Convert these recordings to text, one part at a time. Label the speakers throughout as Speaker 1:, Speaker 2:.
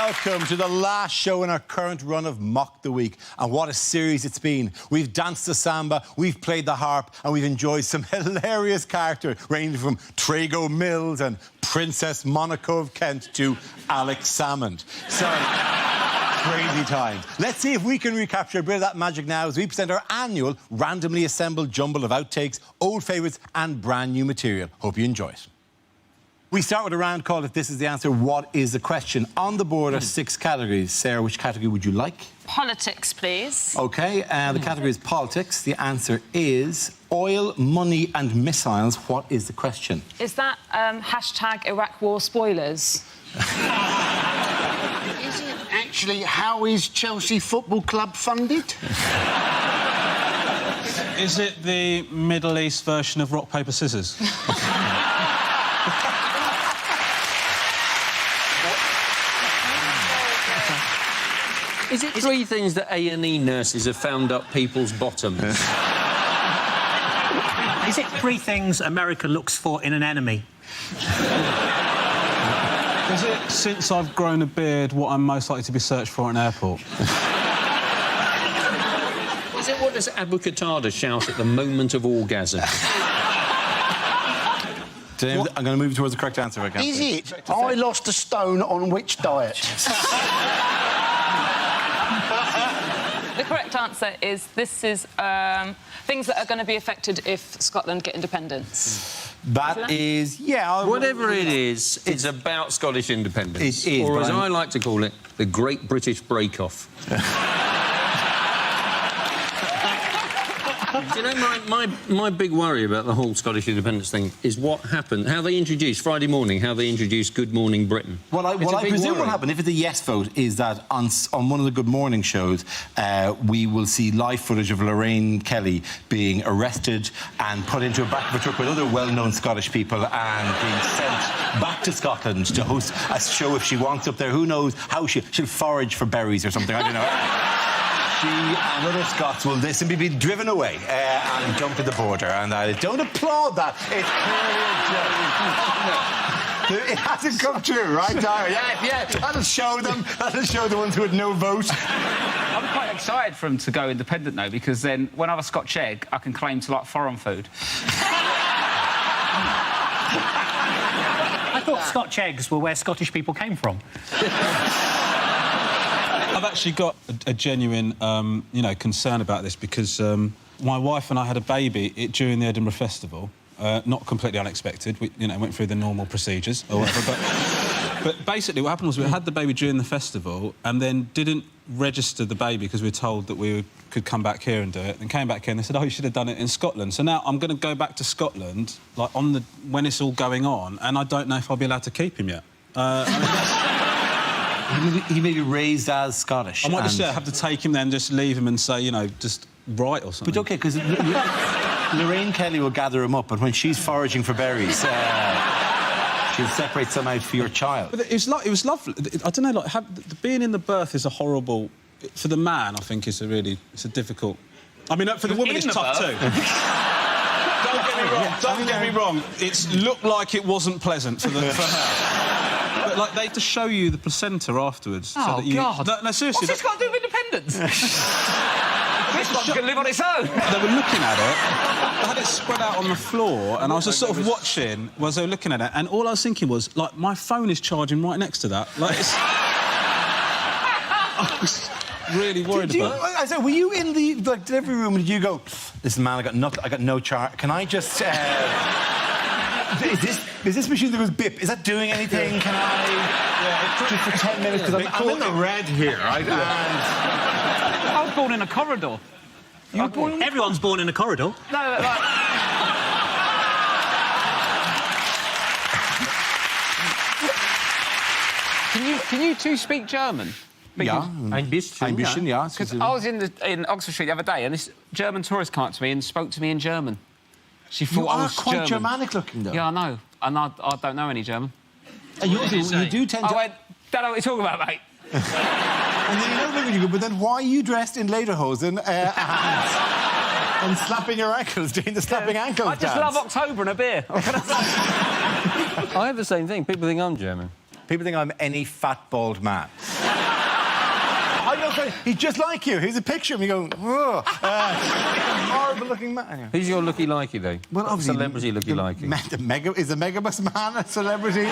Speaker 1: welcome to the last show in our current run of Mock the Week. And what a series it's been. We've danced the samba, we've played the harp, and we've enjoyed some hilarious characters, ranging from Trago Mills and Princess Monaco of Kent to Alex Salmond. So, crazy times. Let's see if we can recapture a bit of that magic now as we present our annual randomly assembled jumble of outtakes, old favourites and brand new material. Hope you enjoy it. We start with a round called If This Is the Answer, What Is the Question? On the board are 6 categories. Sarah, which category would you like?
Speaker 2: Politics, please.
Speaker 1: OK, the category is politics. The answer is oil, money and missiles. What is the question?
Speaker 2: Is that hashtag Iraq War spoilers?
Speaker 3: Is it actually how is Chelsea Football Club funded?
Speaker 4: Is it the Middle East version of rock, paper, scissors?
Speaker 5: Is it 3 things that A&E nurses have found up people's bottoms?
Speaker 6: Is it 3 things America looks for in an enemy?
Speaker 4: Is it since I've grown a beard what I'm most likely to be searched for at an airport?
Speaker 5: Is it what does Abu Qatada shout at the moment of orgasm?
Speaker 1: Dave, I'm going to move you towards the correct answer if I can.
Speaker 3: Is it I lost a stone on which diet?
Speaker 2: The correct answer is this is things that are going to be affected if Scotland get independence.
Speaker 1: That is, yeah...
Speaker 5: Whatever it is, it's about Scottish independence.
Speaker 1: It is,
Speaker 5: or as I like to call it, the Great British Break-Off. Do you know, my big worry about the whole Scottish independence thing is what happened, how they introduced Friday morning, how they introduced Good Morning Britain.
Speaker 1: What I presume will happen, if it's a yes vote, is that on one of the Good Morning shows, we will see live footage of Lorraine Kelly being arrested and put into a back of a truck with other well-known Scottish people and being sent back to Scotland to host a show if she wants up there. Who knows how she'll forage for berries or something, I don't know. She and other Scots will simply be driven away and dumped at the border. And I don't applaud that. It's clearly it hasn't come true, right, Dara? Yeah, that'll show them. That'll show the ones who had no vote.
Speaker 7: I'm quite excited for them to go independent, though, because then when I have a Scotch egg, I can claim to like foreign food.
Speaker 6: I thought Scotch eggs were where Scottish people came from.
Speaker 4: I've actually got a genuine, concern about this because my wife and I had a baby during the Edinburgh Festival. Not completely unexpected. We, went through the normal procedures or whatever. But basically, what happened was we had the baby during the festival and then didn't register the baby because we were told that we could come back here and do it. And came back here and they said, "Oh, you should have done it in Scotland." So now I'm going to go back to Scotland, like when it's all going on, and I don't know if I'll be allowed to keep him yet.
Speaker 1: He may be raised as Scottish.
Speaker 4: I might just have to take him then, just leave him and say, just write or something.
Speaker 1: But OK, because Lorraine Kelly will gather him up, and when she's foraging for berries, she'll separate some out for your child.
Speaker 4: But it was lovely. I don't know, being in the birth is a horrible... For the man, I think, it's a difficult... I mean, for the woman, it's tough too. Don't get me wrong. It's looked like it wasn't pleasant for her. But, they have to show you the placenta afterwards.
Speaker 7: Oh,
Speaker 4: so that you...
Speaker 7: God.
Speaker 4: No, seriously...
Speaker 7: What's this got to do with independence? This one's going to live on its own.
Speaker 4: They were looking at it. They had it spread out on the floor, and I was just sort of watching as they were looking at it, and all I was thinking was, my phone is charging right next to that. I was really worried about it.
Speaker 1: So, were you in the delivery room and did you go, "Listen, man, I got no charge. Can I just... Is this machine that goes bip? Is that doing anything? Can I... just for 10 minutes? Because I'm in the red here, right?
Speaker 7: I was born in a corridor.
Speaker 6: Everyone's born in a corridor.
Speaker 7: No, Can you two speak German?
Speaker 1: Yeah.
Speaker 5: Ein bisschen,
Speaker 1: yeah.
Speaker 7: Because I was in Oxford Street the other day and this German tourist came up to me and spoke to me in German. She thought I was
Speaker 1: quite Germanic looking, though.
Speaker 7: Yeah, I know. And I don't know any German.
Speaker 1: And you do tend to...
Speaker 7: I went, don't know what you're talking about, mate.
Speaker 1: And then you know when you go, but then why are you dressed in lederhosen and slapping your ankles, doing the slapping ankles
Speaker 7: I just love October and a beer.
Speaker 5: I have the same thing. People think I'm German.
Speaker 1: People think I'm any fat, bald man. I go, he's just like you. Here's a picture of me going, oh, horrible-looking man. Anyway.
Speaker 5: Who's your looky-likey, though?
Speaker 1: Well, obviously...
Speaker 5: Celebrity looky-likey.
Speaker 1: Is the Megabus man a celebrity?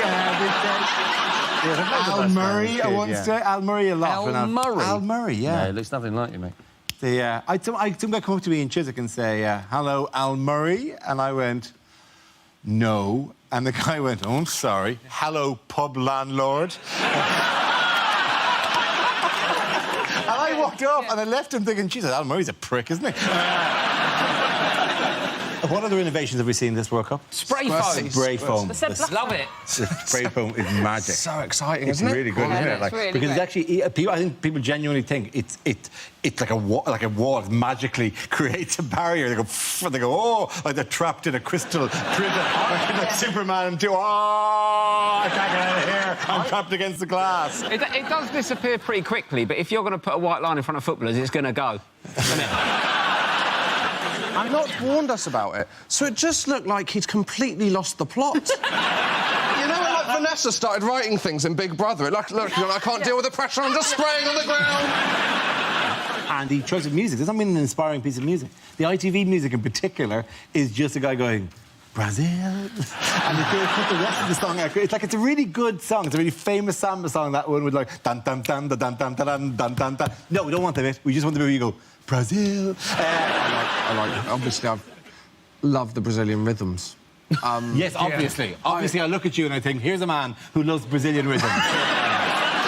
Speaker 1: Al Murray, I once say. Al Murray a lot.
Speaker 5: Al Murray?
Speaker 1: Al Murray, yeah.
Speaker 5: No, it looks nothing like you, mate.
Speaker 1: Some guy come up to me in Chiswick and say, hello, Al Murray? And I went, no. And the guy went, oh, I'm sorry. Hello, pub landlord. And I walked off and I left him thinking, Jesus, Al Murray's a prick, isn't he? What other innovations have we seen this World Cup?
Speaker 7: Spray foam.
Speaker 1: Spray foam.
Speaker 7: Love it.
Speaker 1: Spray foam is magic.
Speaker 8: So exciting,
Speaker 1: It's
Speaker 8: isn't it?
Speaker 1: really good, isn't it?
Speaker 2: it's really
Speaker 1: because
Speaker 2: great.
Speaker 1: it's actually, I think people genuinely think it's like a wall. It magically creates a barrier. They go, oh, like they're trapped in a crystal prison. Like Superman do, oh, I can't get out of here. I'm trapped against the glass.
Speaker 7: It does disappear pretty quickly, but if you're going to put a white line in front of footballers, it's going to go, isn't it?
Speaker 8: And not warned us about it. So it just looked like he'd completely lost the plot. You know when, like, Vanessa started writing things in Big Brother? Look, I can't deal with the pressure, I'm just spraying on the ground.
Speaker 1: And the choice of music doesn't mean an inspiring piece of music. The ITV music in particular is just a guy going, Brazil. And if you put the rest of the song out, it's a really good song. It's a really famous samba song, that one with like dun dun dun dun dun dun dun dun dun dun. No, we don't want the bit. We just want the bit where you go, Brazil.
Speaker 8: I like it. Obviously, I've loved the Brazilian rhythms.
Speaker 1: Yes, obviously. Obviously, I look at you and I think, here's a man who loves Brazilian rhythms.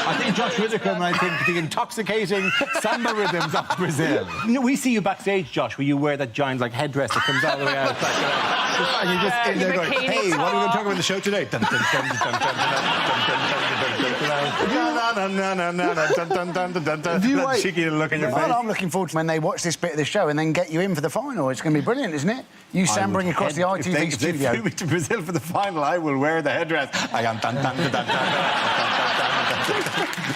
Speaker 1: I think Josh Widdicombe and I think the intoxicating samba rhythms of Brazil. You know, we see you backstage, Josh, where you wear that giant like headdress that comes all the way out. And you're just in there going,
Speaker 2: bikini
Speaker 1: hey, what are we going to talk about in the show today? That cheeky look in your face.
Speaker 3: Well, I'm looking forward to when they watch this bit of the show and then get you in for the final. It's going to be brilliant, isn't it? You sambling across the ITV
Speaker 1: If they
Speaker 3: studio.
Speaker 1: flew me to Brazil for the final, I will wear the headdress. I am dun dun dun dun dun.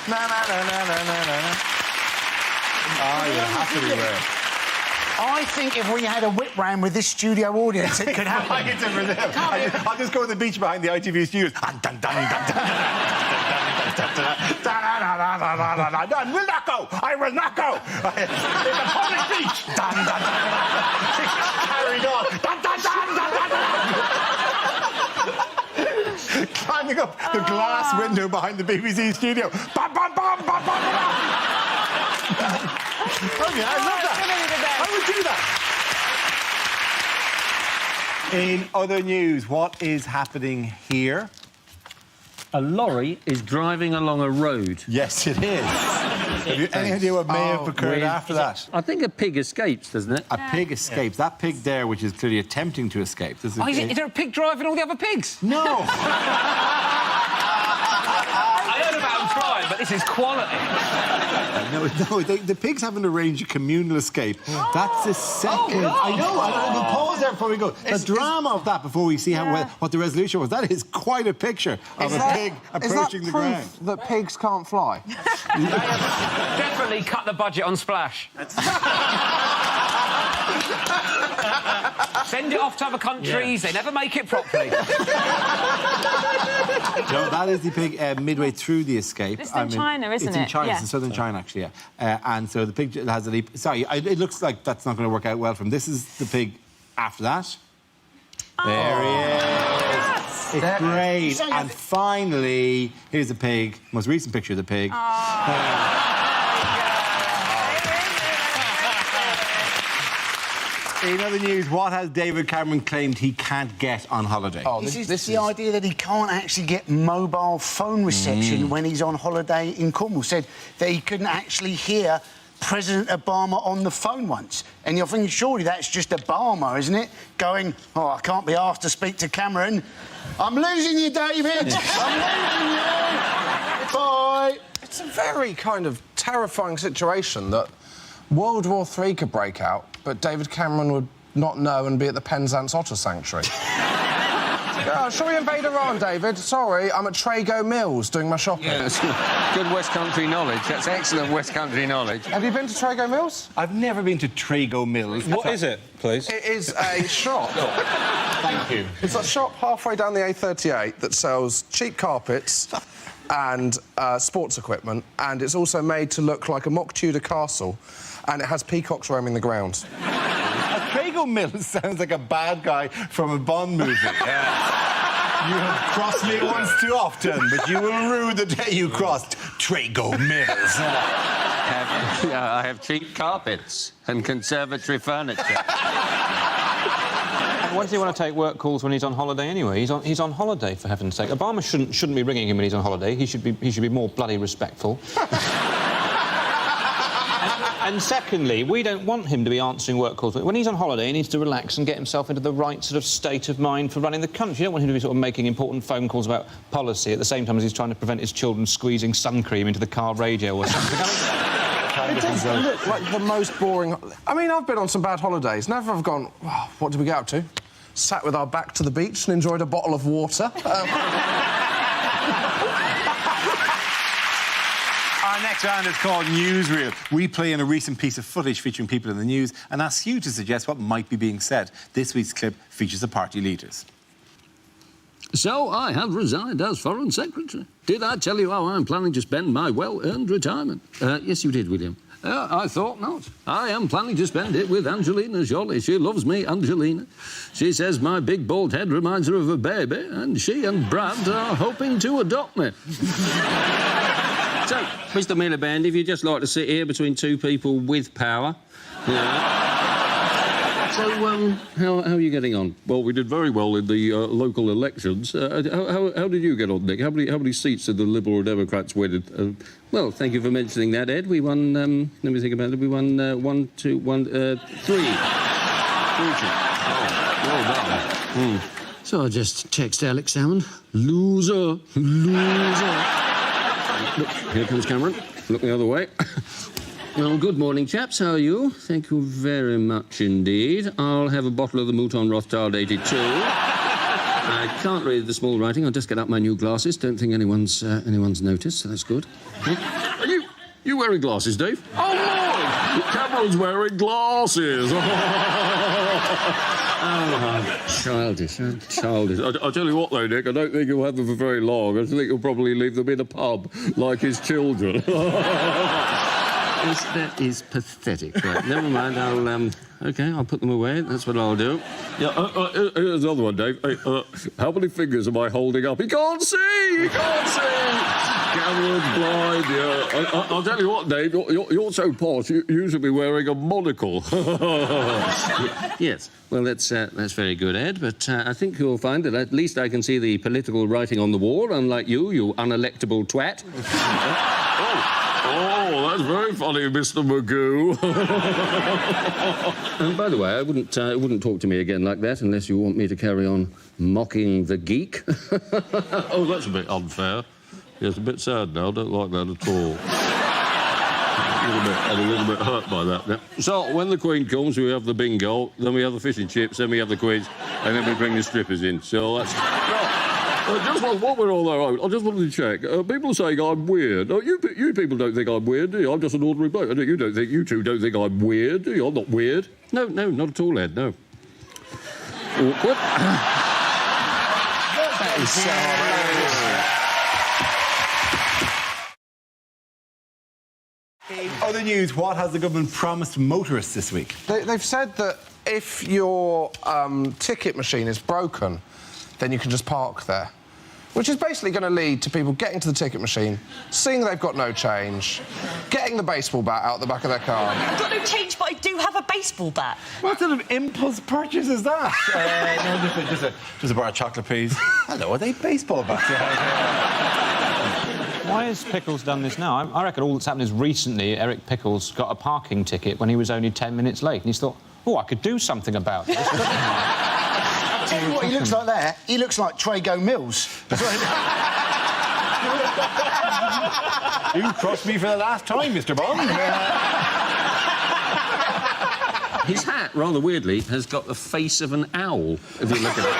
Speaker 1: Na na na na na na na. Oh, you have to be wearing.
Speaker 3: I think if we had a whip round with this studio audience, it could happen.
Speaker 1: Like it's in Brazil. I'll just go to the beach behind the ITV studios. Dun dun dun dun dun. I will not go. I will not go. It's a public beach. Dun dun dun. Carried on. Dun dun dun dun dun. Climbing up the glass window behind the BBC studio. Bam bam bam bam bam bam. Oh yeah, I love that. I would do that. In other news, what is happening here?
Speaker 5: A lorry is driving along a road.
Speaker 1: Yes, it is. Have you any idea what may have occurred after that?
Speaker 5: I think a pig escapes, doesn't it?
Speaker 1: A pig escapes. That pig there, which is clearly attempting to escape.
Speaker 7: Is there a pig driving all the other pigs?
Speaker 1: No.
Speaker 7: I heard about them trying, but this is quality.
Speaker 1: No, the pigs haven't arranged a communal escape. That's the second. I know. We'll pause there before we go. The drama of that before we see what the resolution was. That is quite a picture of a pig approaching the ground.
Speaker 8: Is that proof that pigs can't fly?
Speaker 7: Definitely cut the budget on Splash. Send it off to other countries. They never make it properly.
Speaker 1: No, that is the pig midway through the escape.
Speaker 2: It's in China, isn't it?
Speaker 1: It's in China.
Speaker 2: Yeah.
Speaker 1: It's in southern China, actually, yeah. And so the pig has a leap. Sorry, it looks like that's not going to work out well for him. This is the pig after that. There he is. It's great. And finally, here's the pig. Most recent picture of the pig. In other news, what has David Cameron claimed he can't get on holiday?
Speaker 3: Oh, this is the idea that he can't actually get mobile phone reception when he's on holiday in Cornwall. Said that he couldn't actually hear President Obama on the phone once. And you're thinking, surely that's just Obama, isn't it? Going, oh, I can't be asked to speak to Cameron. I'm losing you, David. I'm losing you. Bye.
Speaker 8: It's a very kind of terrifying situation that World War III could break out, but David Cameron would not know and be at the Penzance Otter Sanctuary. Shall we invade Iran, David? Sorry, I'm at Trago Mills doing my shopping.
Speaker 5: Yeah, that's good West Country knowledge. That's excellent West Country knowledge.
Speaker 8: Have you been to Trago Mills?
Speaker 1: I've never been to Trago Mills.
Speaker 4: What is it, please?
Speaker 8: It is a shop.
Speaker 1: Thank you.
Speaker 8: It's a shop halfway down the A38 that sells cheap carpets and sports equipment, and it's also made to look like a mock Tudor castle, and it has peacocks roaming the grounds.
Speaker 1: Trago Mills sounds like a bad guy from a Bond movie. You have crossed me once too often, but you will rue the day you crossed Trago Mills.
Speaker 5: I have cheap carpets and conservatory furniture.
Speaker 9: Why does he want to take work calls when he's on holiday anyway? He's on holiday, for heaven's sake. Obama shouldn't be ringing him when he's on holiday. He should be more bloody respectful. And secondly, we don't want him to be answering work calls. When he's on holiday, he needs to relax and get himself into the right sort of state of mind for running the country. You don't want him to be sort of making important phone calls about policy at the same time as he's trying to prevent his children squeezing sun cream into the car radio or something.
Speaker 8: It does look like the most boring... I mean, I've been on some bad holidays. Never have gone, oh, what did we get up to? Sat with our back to the beach and enjoyed a bottle of water.
Speaker 1: Our next round is called Newsreel. We play in a recent piece of footage featuring people in the news and ask you to suggest what might be being said. This week's clip features the party leaders.
Speaker 10: So I have resigned as Foreign Secretary. Did I tell you how I'm planning to spend my well-earned retirement? Yes, you did, William. I thought not. I am planning to spend it with Angelina Jolie. She loves me, Angelina. She says my big bald head reminds her of a baby, and she and Brad are hoping to adopt me.
Speaker 5: So, Mr. Miliband, if you'd just like to sit here between two people with power... So, how are you getting on?
Speaker 10: Well, we did very well in the local elections. How did you get on, Nick? How many seats did the Liberal Democrats win?
Speaker 5: Well, thank you for mentioning that, Ed. We won, let me think about it, we won 3. 3
Speaker 10: Well done. So I just text Alex Salmond. Loser. Look, here comes Cameron. Look the other way. Well, good morning, chaps. How are you? Thank you very much indeed. I'll have a bottle of the Mouton Rothschild 82. I can't read the small writing. I'll just get out my new glasses. Don't think anyone's noticed, so that's good. Are you wearing glasses, Dave? Oh, no! Cameron's wearing glasses. Oh, childish. I'll tell you what, though, Nick, I don't think he'll have them for very long. I think he'll probably leave them in a pub, like his children. That is pathetic. Right, never mind, I'll put them away. That's what I'll do. Yeah, here's another one, Dave. Hey, how many fingers am I holding up? He can't see! Cameron's blind, yeah. I'll tell you what, Dave, you're so posh, you should be wearing a monocle.
Speaker 5: Yes, well, that's very good, Ed, but I think you'll find that at least I can see the political writing on the wall, unlike you unelectable twat.
Speaker 10: Oh, that's very funny, Mr. Magoo.
Speaker 5: And by the way, I wouldn't talk to me again like that unless you want me to carry on mocking the geek.
Speaker 10: Oh, that's a bit unfair. Yes, a bit sad now. I don't like that at all. I'm a little bit hurt by that now. So, when the Queen comes, we have the bingo, then we have the fish and chips, then we have the quiz, and then we bring the strippers in. So that's... just while we're all there, I just wanted to check. People are saying I'm weird. You people don't think I'm weird, do you? I'm just an ordinary bloke. You two don't think I'm weird, do you? I'm not weird.
Speaker 5: No, not at all, Ed, no.
Speaker 10: Awkward.
Speaker 8: That is so
Speaker 1: In other news, what has the government promised motorists this week?
Speaker 8: They've said that if your ticket machine is broken, then you can just park there. Which is basically going to lead to people getting to the ticket machine, seeing they've got no change, getting the baseball bat out the back of their car.
Speaker 11: I've got no change, but I do have a baseball bat.
Speaker 1: What sort of impulse purchase is that? No, just a bar of chocolate, please. Hello, are they baseball bats?
Speaker 9: Why has Pickles done this now? I reckon all that's happened is recently Eric Pickles got a parking ticket when he was only 10 minutes late, and he's thought, oh, I could do something about this.
Speaker 3: I'll tell you what he looks like there. He looks like Trago Mills.
Speaker 1: You crossed me for the last time, Mr. Bond.
Speaker 5: His hat, rather weirdly, has got the face of an owl, if you look at it.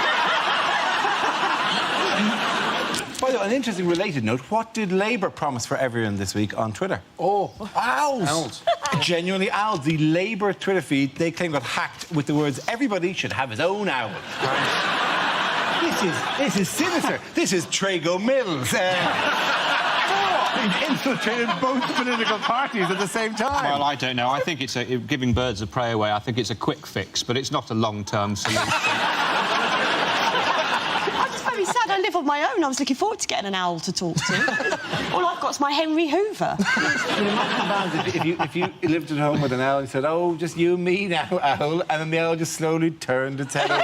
Speaker 1: Also, an interesting related note, what did Labour promise for everyone this week on Twitter?
Speaker 8: Oh, owls.
Speaker 1: Owls. Genuinely owls. The Labour Twitter feed, they claim, got hacked with the words, everybody should have his own owl. This is sinister. This is Trago Mills. He's infiltrated both political parties at the same time.
Speaker 9: Well, I don't know. I think it's giving birds of prey away. I think it's a quick fix, but it's not a long-term solution.
Speaker 11: I'm just very sad. I live on my own. I was looking forward to getting an owl to talk to. All I've got is my Henry Hoover.
Speaker 1: If you lived at home with an owl and said, oh, just you and me now, owl, and then the owl just slowly turned its head away.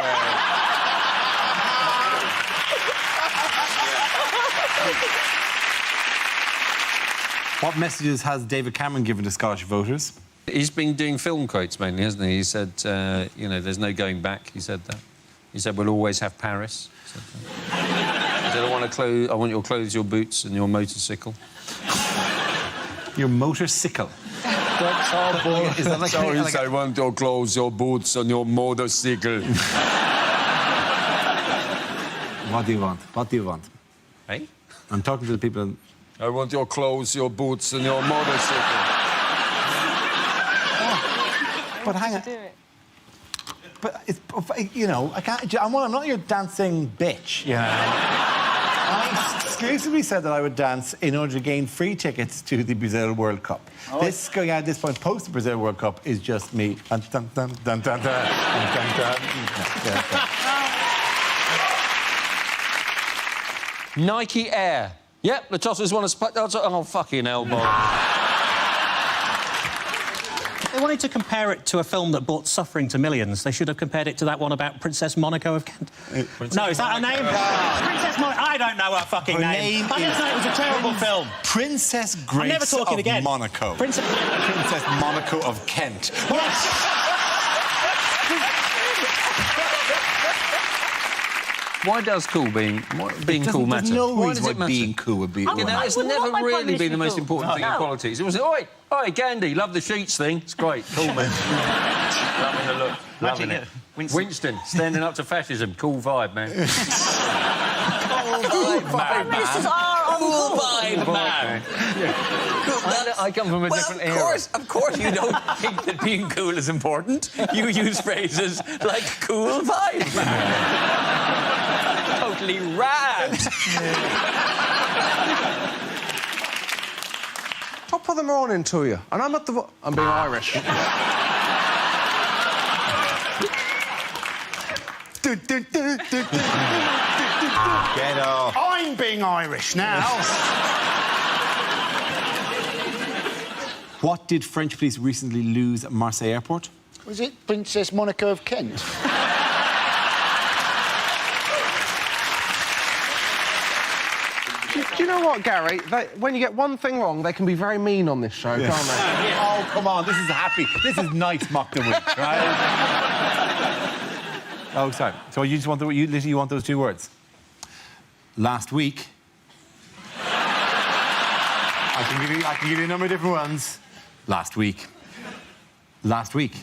Speaker 1: What messages has David Cameron given to Scottish voters?
Speaker 5: He's been doing film quotes mainly, hasn't he? He said, you know, there's no going back. He said that. He said, we'll always have Paris. He said that. He said, I want your clothes, your boots and your motorcycle.
Speaker 1: Your motorcycle?
Speaker 5: That's our boy.
Speaker 1: Is that like
Speaker 5: I want your clothes, your boots and your motorcycle.
Speaker 1: What do you want? What do you want?
Speaker 5: Hey?
Speaker 1: I'm talking to the people...
Speaker 5: I want your clothes, your boots and your motorcycle.
Speaker 1: But hang on. But it's, you know, I'm not your dancing bitch, you know. I exclusively said that I would dance in order to gain free tickets to the Brazil World Cup. Oh. This going out at this point post the Brazil World Cup is just me. Dun, dun, dun, dun, dun, dun, dun, dun, dun.
Speaker 5: Nike Air. Yep, the tossers want to... Oh, fucking elbow.
Speaker 6: They wanted to compare it to a film that brought suffering to millions. They should have compared it to that one about Princess Monaco of Kent. No, is that her name? Princess Monaco. I don't know her fucking name. I just know it was a terrible film.
Speaker 1: Princess Grace
Speaker 6: I'm never talking
Speaker 1: of
Speaker 6: again.
Speaker 1: Monaco.
Speaker 6: Princess
Speaker 1: Monaco of Kent.
Speaker 5: Why does being cool matter?
Speaker 1: There's no
Speaker 5: why
Speaker 1: reason
Speaker 5: does it
Speaker 1: why
Speaker 5: matter?
Speaker 1: being cool would be...
Speaker 5: You know, it's never really been the most important thing in
Speaker 11: No.
Speaker 5: politics. It was, oi, Gandhi, love the sheets thing. It's great, cool, man. Loving the look, loving it. Winston, standing up to fascism, cool vibe, man.
Speaker 11: Prime Ministers are on
Speaker 5: Cool vibe, man. I come from a different era.
Speaker 8: Of course you don't think that being cool is important. You use phrases like cool vibe, man. Totally rad. I'll put the morning to you, and I'm at the... I'm being Irish.
Speaker 1: Get off.
Speaker 3: I'm being Irish now.
Speaker 1: What did French police recently lose at Marseille Airport?
Speaker 3: Was it Princess Monaco of Kent?
Speaker 8: Do you know what, Gary? When you get one thing wrong, they can be very mean on this show, can't they?
Speaker 1: Oh, come on, this is happy. This is nice mock the week, right? Oh, sorry. So you just want you literally want those two words. Last week. I can give you a number of different ones. Last week. Last week.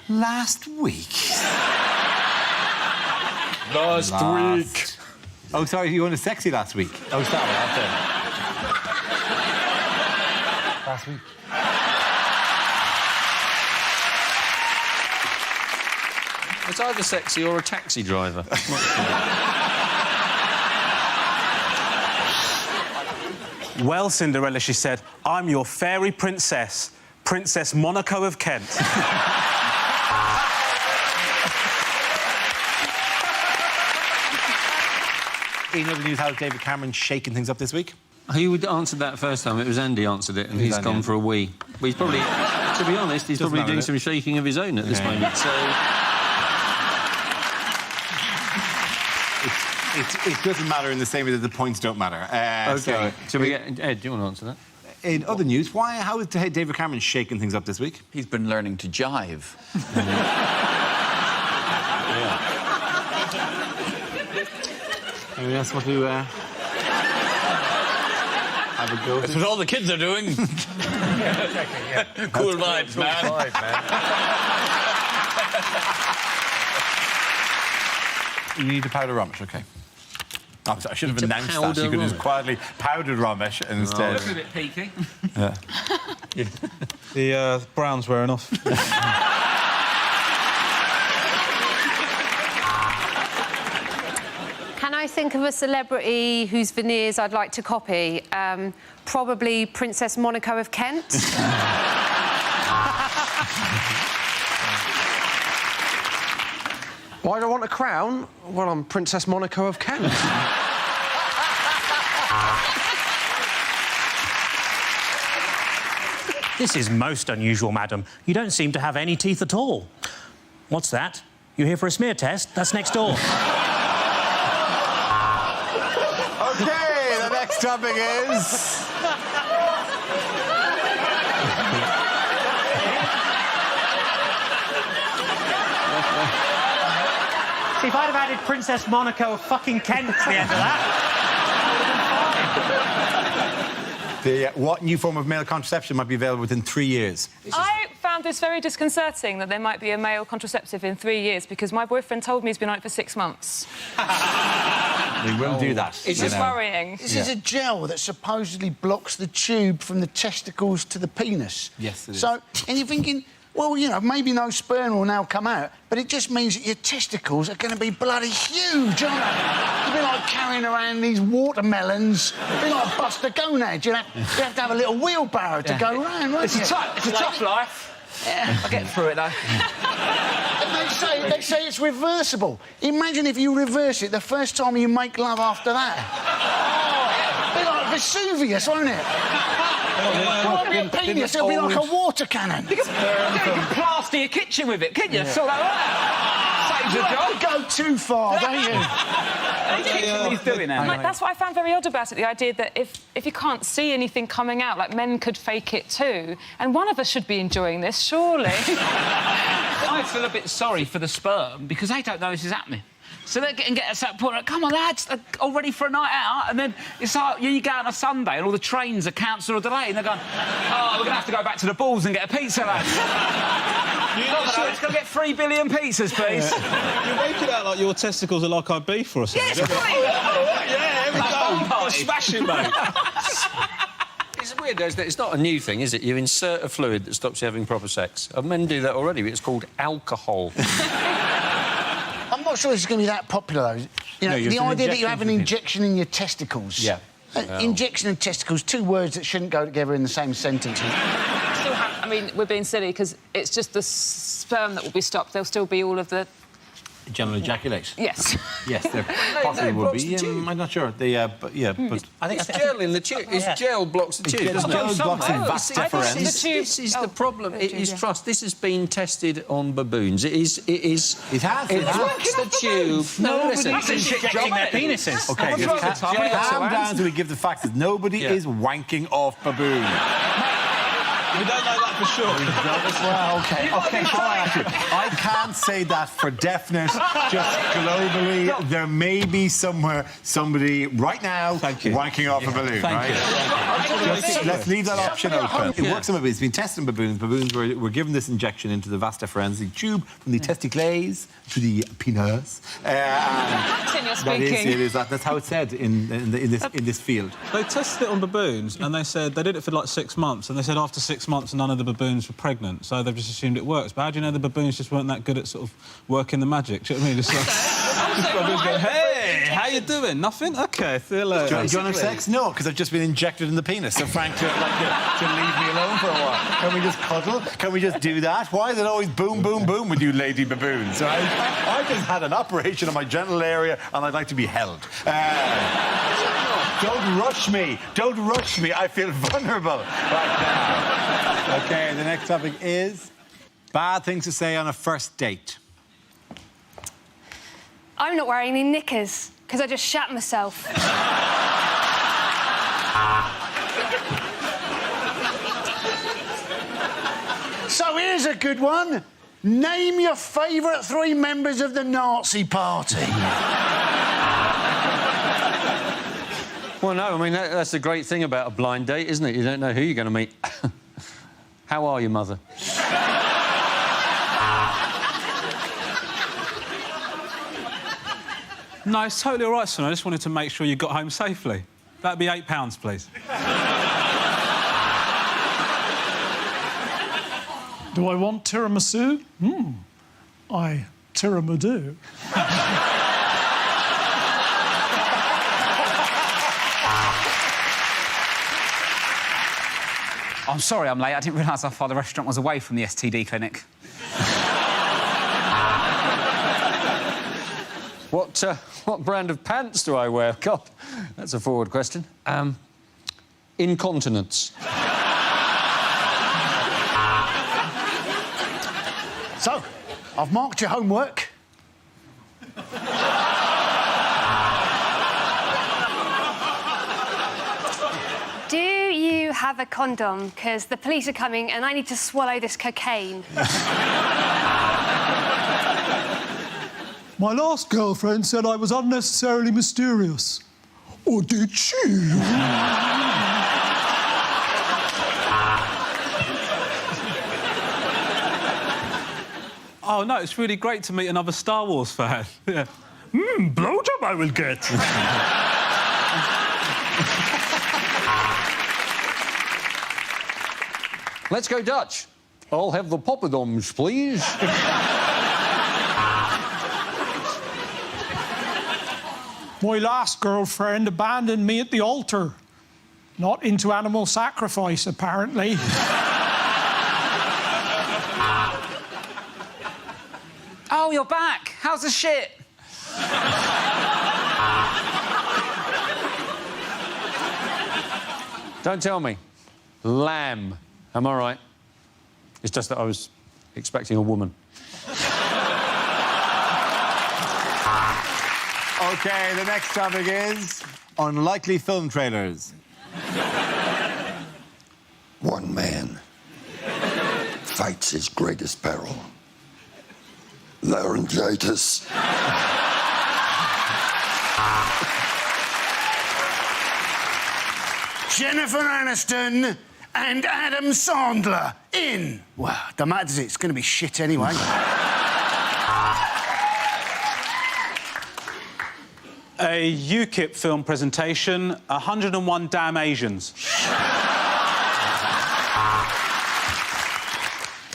Speaker 1: Last week.
Speaker 5: Last week.
Speaker 1: Oh, sorry, you went sexy last week. Oh, sorry, that's it. Last week.
Speaker 5: It's either sexy or a taxi driver.
Speaker 6: Well, Cinderella, she said, I'm your fairy princess, Princess Monaco of Kent.
Speaker 1: In other news, how's David Cameron shaking things up this week?
Speaker 5: Who answered that first time? It was Andy answered it, and he's gone for a wee. But he's probably, to be honest, he's probably doing some shaking of his own at this moment. So
Speaker 1: it doesn't matter in the same way that the points don't matter.
Speaker 5: OK. Shall we get... Ed, do you want to answer that?
Speaker 1: In other news, how is David Cameron shaking things up this week?
Speaker 12: He's been learning to jive.
Speaker 1: Anyone else want to have a go?
Speaker 12: That's what all the kids are doing. Cool vibes, man.
Speaker 1: Cool vibe, man. You need a powder rummage, OK. I should have
Speaker 10: It's a
Speaker 1: announced that.
Speaker 10: powder
Speaker 1: You could have just
Speaker 10: Ramesh.
Speaker 1: quietly powdered Ramesh instead.
Speaker 7: Looking a bit peaky.
Speaker 4: The brown's wearing off.
Speaker 13: Can I think of a celebrity whose veneers I'd like to copy? Probably Princess Monaco of Kent.
Speaker 8: Why do I want a crown? Well, I'm Princess Monaco of Kent.
Speaker 6: This is most unusual, madam. You don't seem to have any teeth at all. What's that? You here for a smear test? That's next door.
Speaker 1: OK, the next topic is...
Speaker 6: See, if I'd have added Princess Monaco of fucking Kent to the end of that...
Speaker 1: What new form of male contraception might be available within 3 years?
Speaker 2: I found this very disconcerting that there might be a male contraceptive in 3 years because my boyfriend told me he's been on it for 6 months.
Speaker 1: We will do that.
Speaker 2: It's just worrying.
Speaker 3: This is a gel that supposedly blocks the tube from the testicles to the penis.
Speaker 1: Yes, it is.
Speaker 3: So, and you're thinking, well, you know, maybe no sperm will now come out, but it just means that your testicles are going to be bloody huge, aren't they? You'll be like carrying around these watermelons. It'll be like Buster Gonad. You'd have to have a little wheelbarrow to go round, wouldn't
Speaker 7: It's
Speaker 3: you?
Speaker 7: a tough life.
Speaker 3: Yeah.
Speaker 7: I'll get through it, though.
Speaker 3: And they say it's reversible. Imagine if you reverse it the first time you make love after that. Oh, it'll be like Vesuvius, won't it? It won't be a penis, it'll be like a water cannon.
Speaker 7: You can plaster your kitchen with it, couldn't you? Sort that out. Saves a job.
Speaker 3: You go too far, don't you?
Speaker 7: What he's doing now.
Speaker 2: Like, that's what I found very odd about it, the idea that if you can't see anything coming out, like, men could fake it too, and one of us should be enjoying this, surely.
Speaker 7: I feel a bit sorry for the sperm because they don't know this is happening. So they get us that point, like, come on, lads, all ready for a night out, and then it's like, you go on a Sunday and all the trains are cancelled or delayed, and they're going, oh, we're going to have to go back to the balls and get a pizza, lads. Let's go get 3 billion pizzas, please.
Speaker 4: You make it out like your testicles are like our beef or something.
Speaker 7: Yes, right.
Speaker 4: Yeah, here we go. Smashing, mate.
Speaker 5: It's weird, though, isn't it? It's not a new thing, is it? You insert a fluid that stops you having proper sex. Men do that already, but it's called alcohol.
Speaker 3: I'm not sure this is going to be that popular, though. You know, the idea that you have an injection in your testicles.
Speaker 1: Yeah.
Speaker 3: Injection and testicles, two words that shouldn't go together in the same sentence.
Speaker 2: I mean, we're being silly because it's just the sperm that will be stopped. There'll still be all of the...
Speaker 1: General ejaculate.
Speaker 2: Yes.
Speaker 1: Yes, there possibly would be. I'm not sure. But
Speaker 5: I think it's gel in the tube. It's gel blocks the tube.
Speaker 1: Gel blocks the vas deferens.
Speaker 5: This is the problem. It is trust. This has been tested on baboons. It is.
Speaker 1: It has.
Speaker 5: It blocks the tube. No, listen.
Speaker 6: Injecting their penises.
Speaker 1: OK, just calm down till we give the facts that nobody is wanking off baboon.
Speaker 4: We don't know that for sure.
Speaker 1: Well, OK, fine. I can't say that for definite. Just globally, there may be somewhere somebody right now wanking off a balloon, right? Just, let's leave that option open. It works on baboons. It's been tested on baboons. Baboons were given this injection into the vas deferens, the tube from the testicles to the penis.
Speaker 2: Accent you're speaking.
Speaker 1: That's how it's said in this field.
Speaker 4: They tested it on baboons, and they said they did it for like 6 months, and they said after 6 months none of the baboons were pregnant, so they've just assumed it works. But how do you know the baboons just weren't that good at sort of working the magic? Do you know what I mean? Just like, baboons going, hey, how you doing? Nothing? OK, see you later.
Speaker 1: Do you want to have sex? No, because I've just been injected in the penis. So Frank, to leave me alone for a while. Can we just cuddle? Can we just do that? Why is it always boom, boom, boom with you lady baboons? I just had an operation on my genital area and I'd like to be held. Don't rush me. Don't rush me. I feel vulnerable right now. OK, the next topic is bad things to say on a first date.
Speaker 13: I'm not wearing any knickers because I just shat myself.
Speaker 3: So here's a good one. Name your favourite 3 members of the Nazi Party.
Speaker 5: Well, no, I mean, that's the great thing about a blind date, isn't it? You don't know who you're going to meet. How are you, mother?
Speaker 4: No, it's totally all right, son. I just wanted to make sure you got home safely. That'd be £8, please.
Speaker 14: Do I want tiramisu? I tiramisu.
Speaker 7: I'm sorry I'm late. I didn't realise how far the restaurant was away from the STD clinic.
Speaker 5: What brand of pants do I wear? God, that's a forward question. Incontinence.
Speaker 3: So, I've marked your homework.
Speaker 13: Do you have a condom? Because the police are coming and I need to swallow this cocaine.
Speaker 14: My last girlfriend said I was unnecessarily mysterious. Or did she?
Speaker 4: Oh, no, it's really great to meet another Star Wars fan. Yeah.
Speaker 14: Blowjob I will get.
Speaker 5: Let's go Dutch. I'll have the poppadoms, please.
Speaker 14: My last girlfriend abandoned me at the altar. Not into animal sacrifice, apparently.
Speaker 7: Oh, you're back. How's the shit?
Speaker 5: Don't tell me. Lamb. Am I right? It's just that I was expecting a woman.
Speaker 1: OK, the next topic is unlikely film trailers.
Speaker 15: One man fights his greatest peril. Laryngitis.
Speaker 3: Jennifer Aniston and Adam Sandler in. Well, don't matter, does it? It's going to be shit anyway.
Speaker 4: A UKIP film presentation, 101 Damn Asians.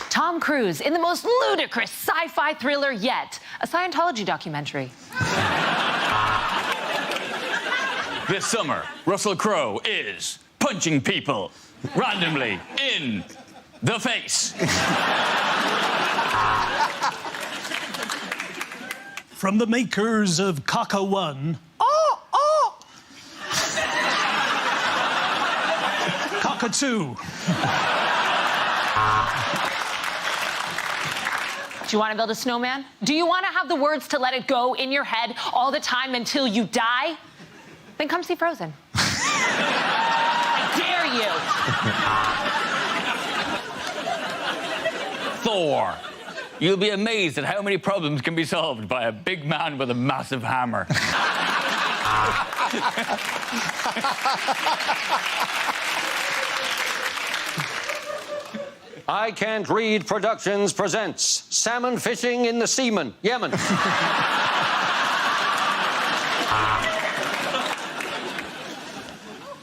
Speaker 16: Tom Cruise in the most ludicrous sci-fi thriller yet, a Scientology documentary.
Speaker 12: This summer, Russell Crowe is punching people randomly in the face.
Speaker 14: From the makers of Kaka 1. Kaka 2.
Speaker 16: Do you want to build a snowman? Do you want to have the words to let it go in your head all the time until you die? Then come see Frozen. I dare you.
Speaker 12: Thor. You'll be amazed at how many problems can be solved by a big man with a massive hammer.
Speaker 5: I Can't Read Productions presents Salmon Fishing in the Seaman, Yemen.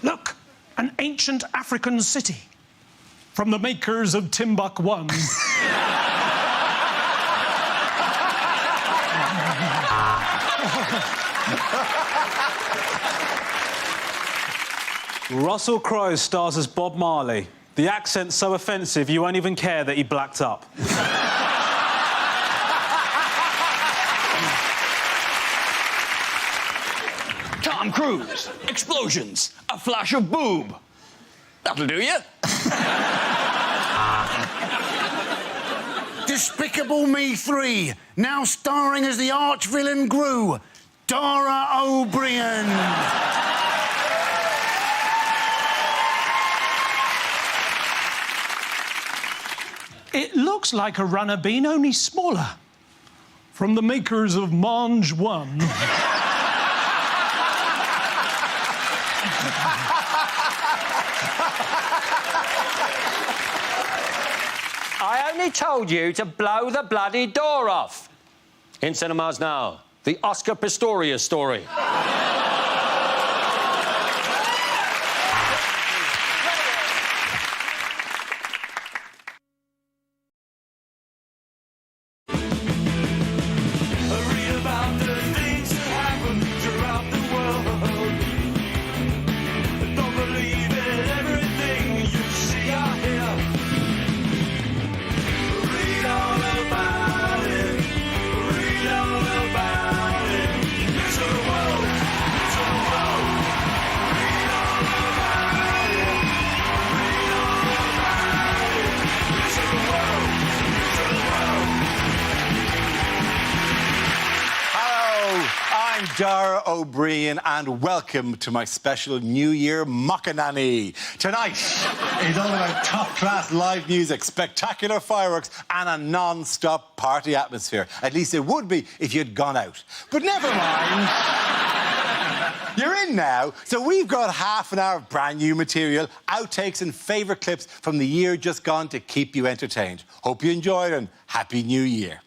Speaker 14: Look, an ancient African city. From the makers of Timbuk 1.
Speaker 4: Russell Crowe stars as Bob Marley. The accent's so offensive you won't even care that he blacked up.
Speaker 12: Tom Cruise. Explosions. A flash of boob. That'll do you.
Speaker 3: Despicable Me 3, now starring as the arch-villain Gru, Dara O'Brien.
Speaker 14: It looks like a runner bean, only smaller. From the makers of Mange 1.
Speaker 5: I only told you to blow the bloody door off. In cinemas now,
Speaker 10: The Oscar Pistorius story.
Speaker 1: I'm Dara O'Brien, and welcome to my special New Year Mockanani. Tonight is all about top-class live music, spectacular fireworks, and a non-stop party atmosphere. At least it would be if you'd gone out. But never mind. You're in now, so we've got half an hour of brand new material, outtakes and favourite clips from the year just gone to keep you entertained. Hope you enjoyed and Happy New Year.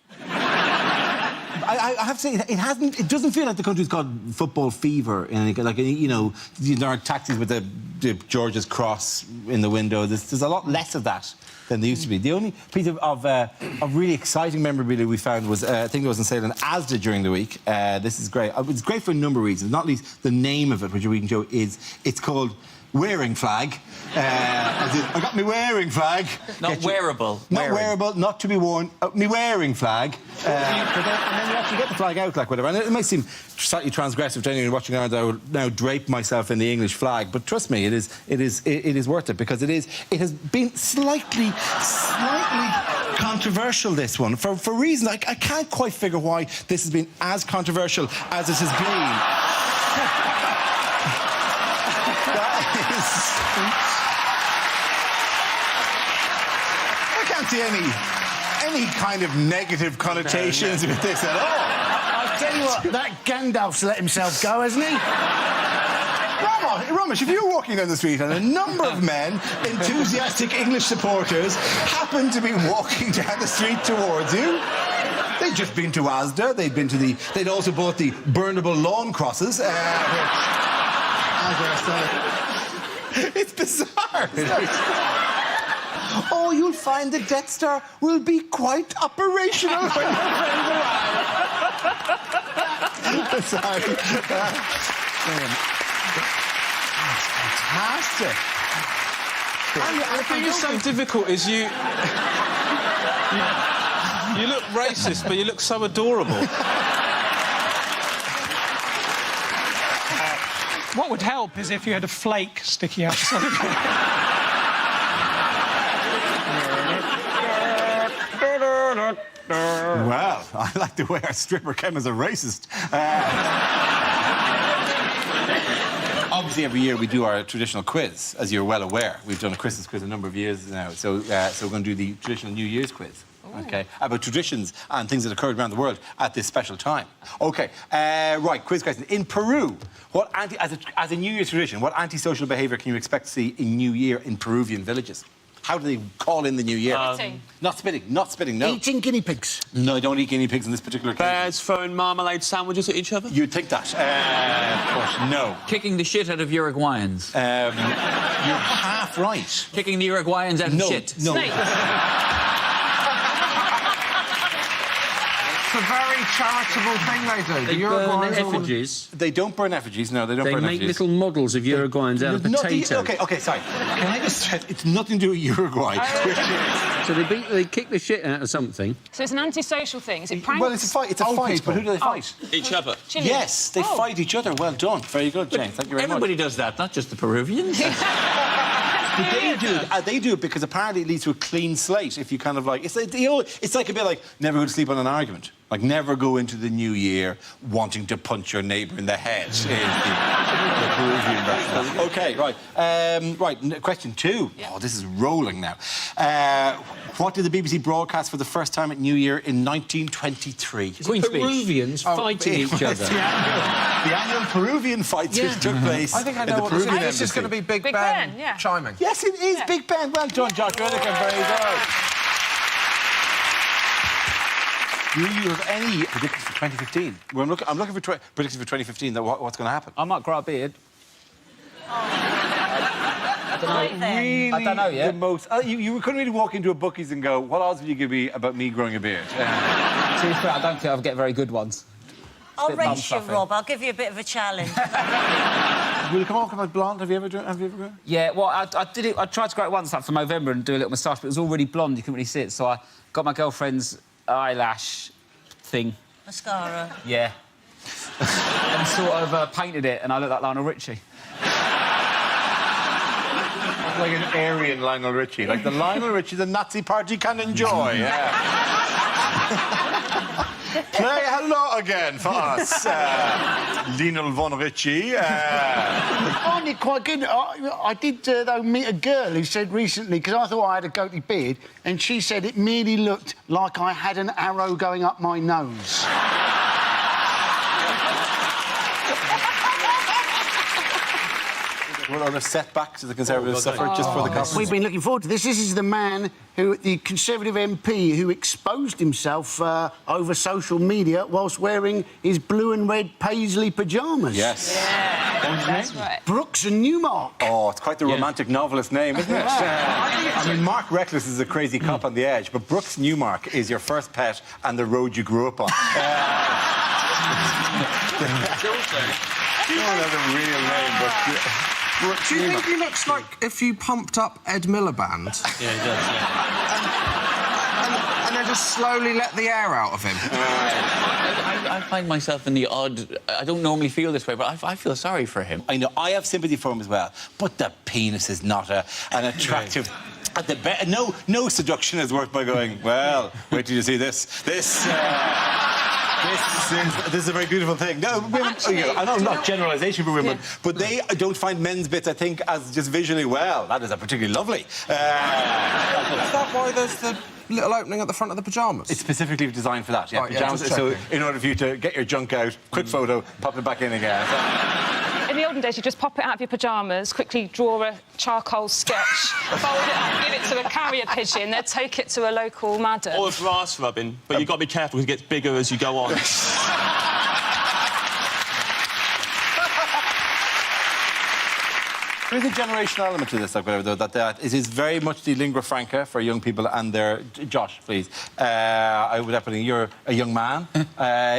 Speaker 17: I have to say, it doesn't feel like the country's got football fever. Like, you know, there are taxis with the George's Cross in the window. There's a lot less of that than there used to be. The only piece of really exciting memorabilia we found was, I think it was on sale in Asda during the week. This is great. It's great for a number of reasons, not least the name of it, which we can show, it's called Wearing Flag. I got me wearing flag.
Speaker 12: Not wearable.
Speaker 17: Not wearable, not to be worn. Me wearing flag. And then you actually get the flag out, like whatever. And it might seem slightly transgressive to anyone watching Ireland. I would now drape myself in the English flag, but trust me, it is worth it, because it has been slightly controversial, this one, for reasons I can't quite figure why this has been as controversial as it has been. I can't see any kind of negative connotations with this at all.
Speaker 3: I'll tell you what, that Gandalf's let himself go, hasn't he?
Speaker 1: Ramesh, if you're walking down the street and a number of men, enthusiastic English supporters, happen to be walking down the street towards you, they'd just been to Asda, they'd also bought the burnable lawn crosses, it's bizarre. Oh, you'll find the Death Star will be quite operational when your friends arrive. Sorry. Fantastic.
Speaker 4: The thing is so difficult is you look racist, but you look so adorable.
Speaker 14: What would help is if you had a flake sticking out the side of your
Speaker 1: Well, I like the way our stripper came as a racist. Obviously, every year we do our traditional quiz, as you're well aware. We've done a Christmas quiz a number of years now, so we're going to do the traditional New Year's quiz. OK, about traditions and things that occurred around the world at this special time. OK, right, quiz question. In Peru, as a New Year's tradition, what antisocial behaviour can you expect to see in New Year in Peruvian villages? How do they call in the New Year? Not spitting, no.
Speaker 3: Eating guinea pigs.
Speaker 1: No, I don't eat guinea pigs in this particular case.
Speaker 12: Bears throwing marmalade sandwiches at each other?
Speaker 1: You'd think that. Of course, no.
Speaker 12: Kicking the shit out of Uruguayans.
Speaker 1: You're half right.
Speaker 12: Kicking the Uruguayans out of shit.
Speaker 1: No.
Speaker 8: It's a very charitable thing they do.
Speaker 10: They burn effigies.
Speaker 1: They don't burn effigies, no, they don't burn effigies.
Speaker 10: They make little models of Uruguayans out of potatoes.
Speaker 1: OK, sorry. Can I just stress, it's nothing to do with Uruguay.
Speaker 10: So they kick the shit out of something.
Speaker 2: So it's an antisocial thing. Is it pranks?
Speaker 1: Well, it's a fight, but who do they fight?
Speaker 12: Each other.
Speaker 1: Yes, they fight each other. Well done. Very good, Jane. Thank you very much.
Speaker 12: Everybody does that, not just the Peruvians.
Speaker 1: They do it because apparently it leads to a clean slate. If you kind of like, it's like a bit like never go to sleep on an argument. Like never go into the new year wanting to punch your neighbour in the head. Is the Peruvian version. OK, right. Right, question 2. Yeah. Oh, this is rolling now. What did the BBC broadcast for the first time at New Year in 1923?
Speaker 10: Peruvians fighting each other.
Speaker 1: The annual Peruvian fights which took place.
Speaker 8: I think I know what this is. This is going to be Big Ben chiming.
Speaker 1: Yes, it is Big Ben. Well done, Josh Whittaker. Very good. Do you have any predictions for 2015? Well, I'm looking for predictions for 2015. What's going to happen?
Speaker 7: I might grow a beard.
Speaker 1: I don't know. Really,
Speaker 7: I don't know yet.
Speaker 1: The most, you couldn't really walk into a Bookies and go, "What odds would you give me about me growing a beard?"
Speaker 7: To be fair, I don't think I'll get very good ones.
Speaker 18: I'll
Speaker 7: bit bum
Speaker 18: race you,
Speaker 7: stuffy.
Speaker 18: Rob. I'll give you a bit of a challenge.
Speaker 1: Will you come on about blonde? Have you ever grown?
Speaker 7: Yeah, well, I did it. I tried to grow it once, like for November, and do a little moustache, but it was already blonde. You couldn't really see it, so I got my girlfriend's eyelash thing.
Speaker 18: Mascara.
Speaker 7: Yeah. And sort of painted it, and I looked like Lionel Richie.
Speaker 1: Like an Aryan Lionel Richie, like the Lionel Richie the Nazi party can enjoy. Yeah. Play hello again for us, Lionel von Richie.
Speaker 3: I find it quite good. I did, though, meet a girl who said recently, because I thought I had a goatee beard, and she said it merely looked like I had an arrow going up my nose.
Speaker 1: What other setbacks does the Conservatives suffer just for the conference?
Speaker 3: We've been looking forward to this. This is the man who, the Conservative MP, who exposed himself over social media whilst wearing his blue and red paisley pyjamas.
Speaker 1: Yes.
Speaker 2: Yeah, that's right.
Speaker 3: Brooks and Newmark.
Speaker 1: Oh, it's quite the romantic novelist name, isn't it? I mean, Mark Reckless is a crazy cop on the edge, but Brooks Newmark is your first pet and the road you grew up on. Don't have a real name, but...
Speaker 8: Do you think he looks like if you pumped up Ed Miliband?
Speaker 10: Yeah, he does, yeah.
Speaker 8: And then just slowly let the air out of him?
Speaker 12: I find myself in the odd... I don't normally feel this way, but I feel sorry for him.
Speaker 1: I know, I have sympathy for him as well, but the penis is not an attractive... At the no seduction is worth by going, well, wait till you see this. This is a very beautiful thing. No, women, I know not generalisation for women, but they don't find men's bits, I think, as just visually, well, that is a particularly lovely.
Speaker 8: Is that why there's the little opening at the front of the pyjamas?
Speaker 1: It's specifically designed for that, yeah.
Speaker 8: Right,
Speaker 1: pyjamas,
Speaker 8: just
Speaker 1: so
Speaker 8: checking.
Speaker 1: in order for you to get your junk out, quick photo, pop it back in again.
Speaker 2: In the olden days, you just pop it out of your pyjamas, quickly draw a charcoal sketch, fold it up, give it to a carrier pigeon, they'd take it to a local madam.
Speaker 12: Or grass rubbing, but you've got to be careful because it gets bigger as you go on.
Speaker 1: There is a generational element to this, though, that it is very much the lingua franca for young people and their... Josh, please. I would definitely... You're a young man.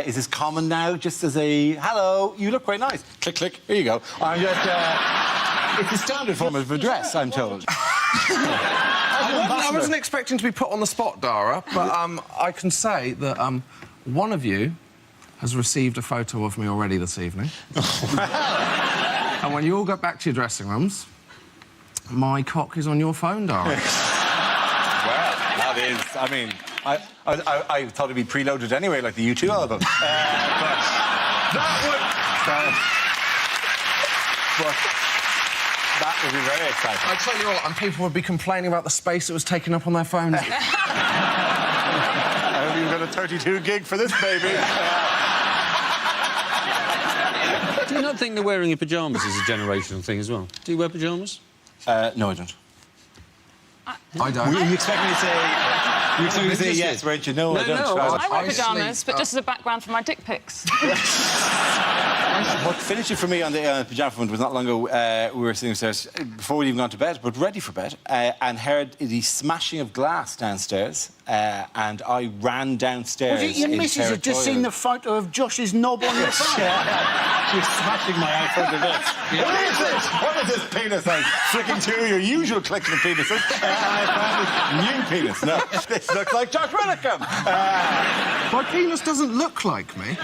Speaker 1: Is this common now, just as a... Hello, you look quite nice. Click, click, here you go. I'm just... it's a standard form of address, I'm told.
Speaker 8: I wasn't expecting to be put on the spot, Dara, but I can say that one of you has received a photo of me already this evening. And when you all go back to your dressing rooms, my cock is on your phone, Dara.
Speaker 1: Well, that is... I mean, I thought it'd be preloaded anyway, like the U2 album. But that would be very exciting.
Speaker 8: I tell you what, and people would be complaining about the space it was taking up on their phones.
Speaker 1: I hope you've got a 32 gig for this, baby.
Speaker 10: Do you not think that wearing your pyjamas is a generational thing as well? Do you wear pyjamas?
Speaker 1: No, I don't.
Speaker 8: I don't.
Speaker 1: You expect me to say... You expect me to say yes, weren't you? No, I don't.
Speaker 2: I wear pyjamas, but just as a background for my dick pics.
Speaker 1: What finished it for me on the pyjama front was not long ago. We were sitting upstairs before we'd even gone to bed, but ready for bed, and heard the smashing of glass downstairs. And I ran downstairs.
Speaker 3: Was it your missus had just seen the photo of Josh's knob on your phone?
Speaker 1: You're smashing my iPhone to bits. What is this? What is this penis? I'm flicking through your usual collection of penises. I found this new penis. No, this looks like Josh Widdicombe.
Speaker 8: My penis doesn't look like me.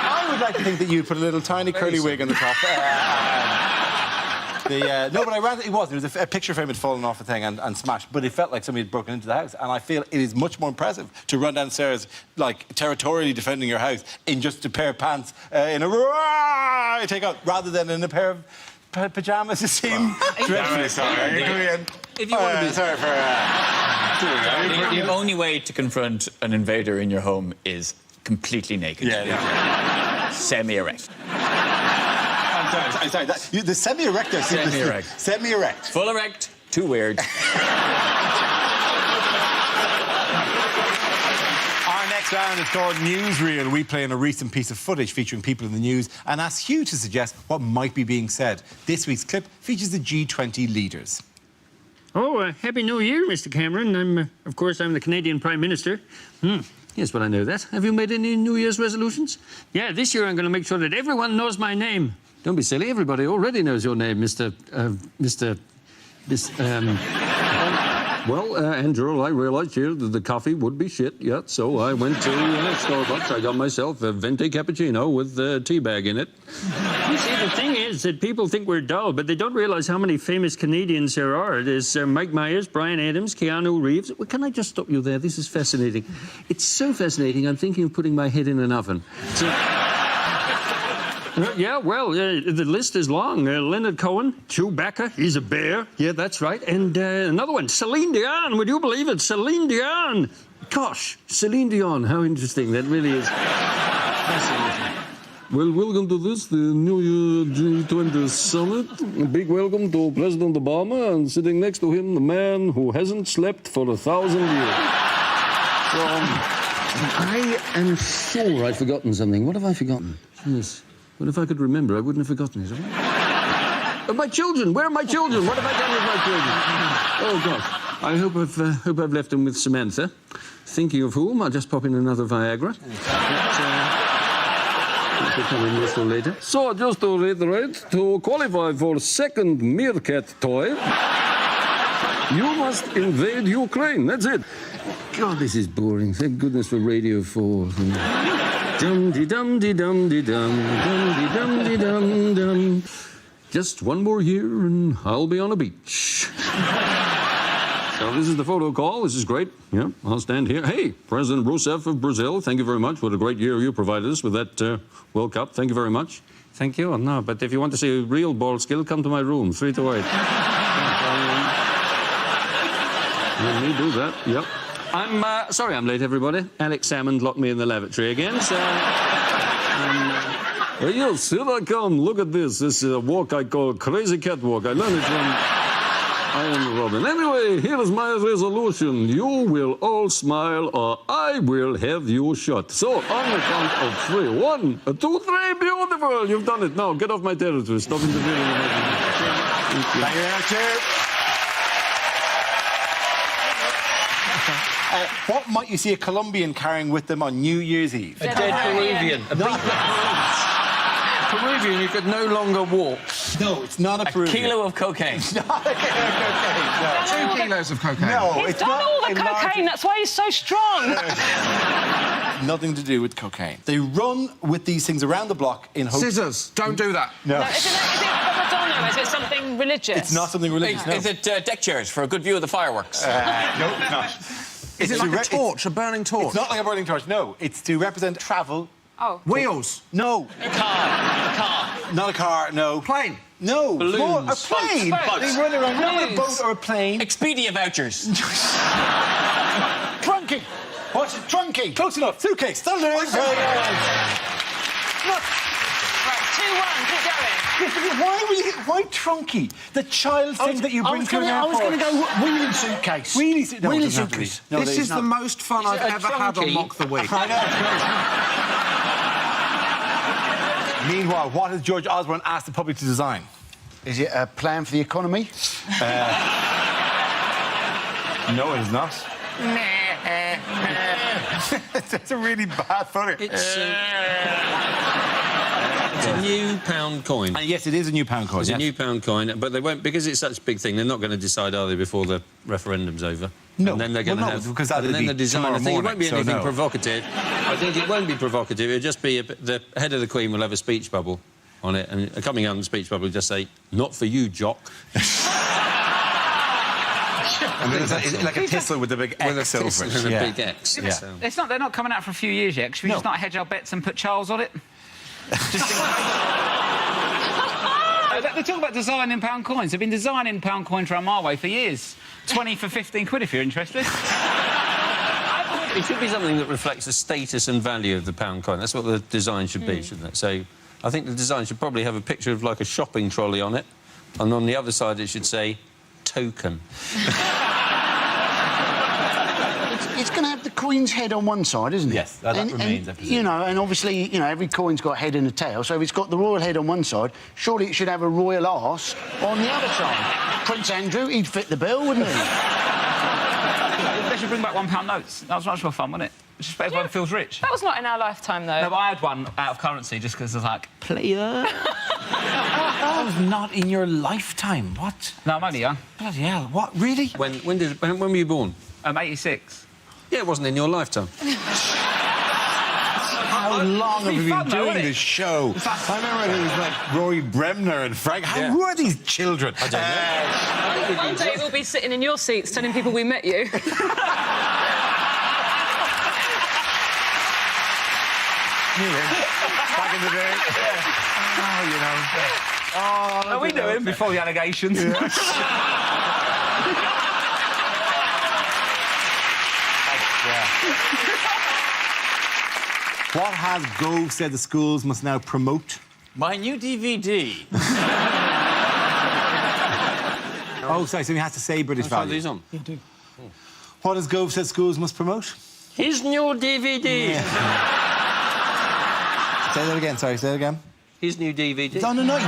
Speaker 1: I would like to think that you put a little tiny curly wig on the top. No, but I ran. It wasn't. It was a picture frame had fallen off a thing and smashed. But it felt like somebody had broken into the house. And I feel it is much more impressive to run downstairs, like territorially defending your house, in just a pair of pants in a take out, rather than in a pair of pyjamas. You seem dreadfully sorry.
Speaker 12: If you want to be...
Speaker 1: Sorry for.
Speaker 12: The only way to confront an invader in your home is completely naked.
Speaker 1: Yeah.
Speaker 12: Semi-erect.
Speaker 1: I'm sorry. The semi-erect there.
Speaker 12: Semi-erect.
Speaker 1: Semi-erect.
Speaker 12: Full erect, too weird.
Speaker 1: sound is called Newsreel. We play on a recent piece of footage featuring people in the news and ask you to suggest what might be being said. This week's clip features the G20 leaders.
Speaker 10: Oh, Happy New Year, Mr. Cameron. Of course, I'm the Canadian Prime Minister. Yes, well, I know that. Have you made any New Year's resolutions? Yeah, this year I'm going to make sure that everyone knows my name. Don't be silly. Everybody already knows your name, Well, Andrew, I realised here that the coffee would be shit, yeah, so I went to Starbucks. I got myself a venti cappuccino with a tea bag in it. You see, the thing is that people think we're dull, but they don't realise how many famous Canadians there are. There's Mike Myers, Bryan Adams, Keanu Reeves. Well, can I just stop you there? This is fascinating. It's so fascinating, I'm thinking of putting my head in an oven. So... yeah, well, the list is long. Leonard Cohen, Chewbacca, he's a bear. Yeah, that's right. And another one, Celine Dion. Would you believe it? Celine Dion. Gosh, Celine Dion. How interesting. That really is fascinating. Well, welcome to this, the New Year G20 Summit. A big welcome to President Obama, and sitting next to him, the man who hasn't slept for 1,000 years. I am sure I've forgotten something. What have I forgotten? Yes. Well, if I could remember, I wouldn't have forgotten it. My children! Where are my children? What have I done with my children? Oh, gosh. I hope I've left them with Samantha. Thinking of whom, I'll just pop in another Viagra. We'll come in useful later. So, just to reiterate, to qualify for second meerkat toy, you must invade Ukraine. That's it. God, this is boring. Thank goodness for Radio 4. Dum-de-dum-de-dum-de-dum-de-dum-de-dum. Just one more year and I'll be on a beach. So this is the photo call. This is great. Yeah, I'll stand here. Hey, President Rousseff of Brazil, thank you very much. What a great year you provided us with that World Cup. Thank you very much. Thank you. No, but if you want to see a real ball skill, come to my room, 3 to 8. Let me do that. Yep. I'm sorry I'm late, everybody. Alex Salmond locked me in the lavatory again, so... yes, here I come. Look at this. This is a walk I call Crazy Cat Walk. I learned it from Iron Robin. Anyway, here is my resolution. You will all smile or I will have you shot. So, on the count of 3. 1, 2, 3. Beautiful. You've done it. Now, get off my territory. Stop interfering with my...
Speaker 1: Thank you very much, what might you see a Colombian carrying with them on New Year's Eve?
Speaker 5: A dead Peruvian. Peruvian who could no longer walk.
Speaker 1: No, it's not a Peruvian.
Speaker 12: A kilo of cocaine.
Speaker 1: It's not a kilo of cocaine, no.
Speaker 8: 2 kilos of cocaine.
Speaker 1: No,
Speaker 2: He's done all the cocaine, that's why he's so strong.
Speaker 1: Nothing to do with cocaine. They run with these things around the block in hopes...
Speaker 8: Scissors. Don't do that.
Speaker 1: No.
Speaker 2: Is it Madonna? Is it something religious?
Speaker 1: It's not something religious, no.
Speaker 12: Is it deck chairs for a good view of the fireworks?
Speaker 1: No, it's not.
Speaker 8: Is it like a torch, a burning torch?
Speaker 1: It's not like a burning torch, no. It's to represent travel.
Speaker 2: Oh.
Speaker 8: Wheels?
Speaker 1: No.
Speaker 12: A car.
Speaker 1: Not a car, no.
Speaker 8: Plane?
Speaker 1: No.
Speaker 12: Balloons.
Speaker 1: More, a plane.
Speaker 12: Boats.
Speaker 1: They run around. No, a boat or a plane.
Speaker 12: Expedia vouchers.
Speaker 1: Trunking. What's it? Trunking. Close enough. Suitcase. That'll do it.
Speaker 2: Right, 2-1, keep going.
Speaker 1: Why trunky? The child thing that you bring to an airport.
Speaker 3: I was going to go wheelie suitcase.
Speaker 1: Wheelie suitcase. No,
Speaker 3: wheelie suitcase.
Speaker 1: No,
Speaker 8: this is the most fun I've ever had on Mock the Week.
Speaker 1: I know. Meanwhile, what has George Osborne asked the public to design?
Speaker 3: Is it a plan for the economy?
Speaker 1: No, it is not. That's a really bad photo.
Speaker 5: It's a new pound coin.
Speaker 1: Yes, it is a new pound coin.
Speaker 5: It's a new pound coin, but they won't, because it's such a big thing, they're not going to decide, are they, before the referendum's over?
Speaker 1: No.
Speaker 5: And then they're going to have...
Speaker 1: because that'll be
Speaker 5: the design, I think it won't be
Speaker 1: tomorrow
Speaker 5: anything
Speaker 1: morning,
Speaker 5: provocative. I think it won't be provocative. It'll just be... the head of the Queen will have a speech bubble on it, and coming out in the speech bubble will just say, "Not for you, Jock."
Speaker 1: And then it's like a thistle with a big X over it.
Speaker 5: And a big X.
Speaker 7: Yeah. They're not coming out for a few years yet. Should we just not hedge our bets and put Charles on it? They talk about designing pound coins. They've been designing pound coins around my way for years. 20 for 15 quid if you're interested.
Speaker 5: It should be something that reflects the status and value of the pound coin. That's what the design should be, shouldn't it? So I think the design should probably have a picture of, like, a shopping trolley on it, and on the other side it should say, token.
Speaker 3: it's going to have the Queen's head on one side, isn't it?
Speaker 17: Yes, that remains, I presume.
Speaker 3: You know, and obviously, you know, every coin's got a head and a tail, so if it's got the royal head on one side, surely it should have a royal arse on the other side. Prince Andrew, he'd fit the bill, wouldn't he?
Speaker 7: They should bring back £1 notes. That was much more fun, wasn't it? It's just everyone feels rich.
Speaker 2: That was not in our lifetime, though.
Speaker 7: No, but I had one out of currency just because I was like, player.
Speaker 12: That was not in your lifetime. What?
Speaker 7: No, I'm only young.
Speaker 12: Bloody hell, what? Really?
Speaker 5: When were you born?
Speaker 7: 86.
Speaker 5: Yeah, it wasn't in your lifetime.
Speaker 1: How long have you been doing
Speaker 7: wasn't it?
Speaker 1: this show? I remember it was like Rory Bremner and Frank. Who are these children? I don't know.
Speaker 2: One day we'll be sitting in your seats telling people we met you.
Speaker 1: Back in the day. Oh, you know.
Speaker 7: What are we doing before the allegations?
Speaker 1: What has Gove said the schools must now promote?
Speaker 12: My new DVD.
Speaker 1: Oh, sorry, so he has to say British value.
Speaker 5: These on.
Speaker 12: You do.
Speaker 1: What has Gove said schools must promote?
Speaker 10: His new DVD.
Speaker 1: Say that again, sorry, say that again.
Speaker 10: His new DVD.
Speaker 1: No, not you.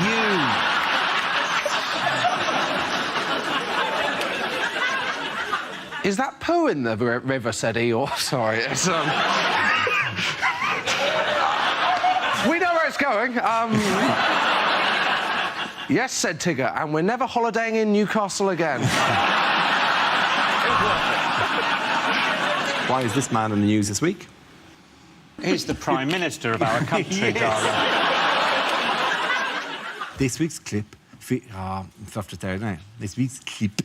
Speaker 8: Is that poo in the river, said Eeyore? Sorry, it's, We know where it's going. Yes, said Tigger, and we're never holidaying in Newcastle again.
Speaker 1: Why is this man on the news this week?
Speaker 9: He's the Prime Minister of our country, Dara.
Speaker 1: This week's clip... I'm fluffed it there now. This week's clip...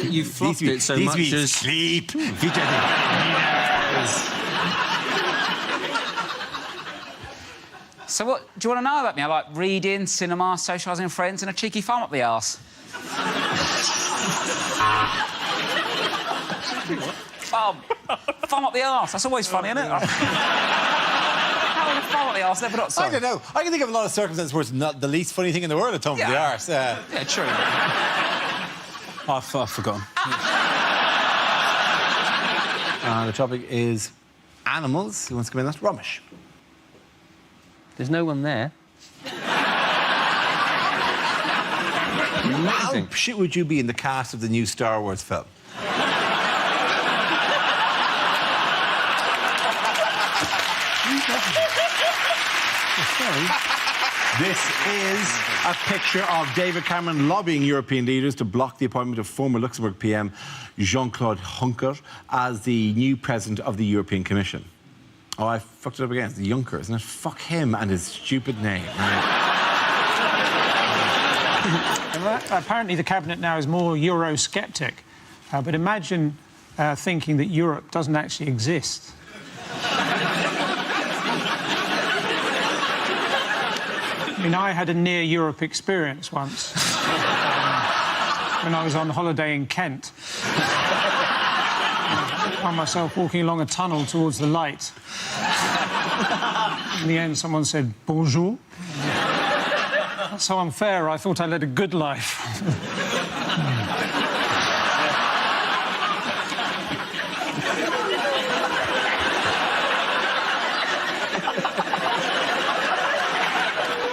Speaker 5: You fluffed it so much
Speaker 1: week's
Speaker 5: as...
Speaker 1: clip...
Speaker 7: So what do you want to know about me? I like reading, cinema, socialising with friends and a cheeky farm up the arse. Farm up the arse. That's always funny, isn't it? How would a farm up the arse never not so?
Speaker 1: I don't know. I can think of a lot of circumstances where it's not the least funny thing in the world at home for the arse.
Speaker 7: Yeah, true.
Speaker 4: I've forgotten.
Speaker 1: The topic is animals. Who wants to come in? That's Romish.
Speaker 10: There's no one there.
Speaker 1: How shit would you be in the cast of the new Star Wars film? This is a picture of David Cameron lobbying European leaders to block the appointment of former Luxembourg PM Jean-Claude Juncker as the new president of the European Commission. Oh, I fucked it up again. It's Juncker, isn't it? Fuck him and his stupid name.
Speaker 14: Apparently, the cabinet now is more Eurosceptic. But imagine thinking that Europe doesn't actually exist. I mean, I had a near Europe experience once when I was on holiday in Kent. I found myself walking along a tunnel towards the light. In the end, someone said, bonjour. That's so unfair, I thought I led a good life.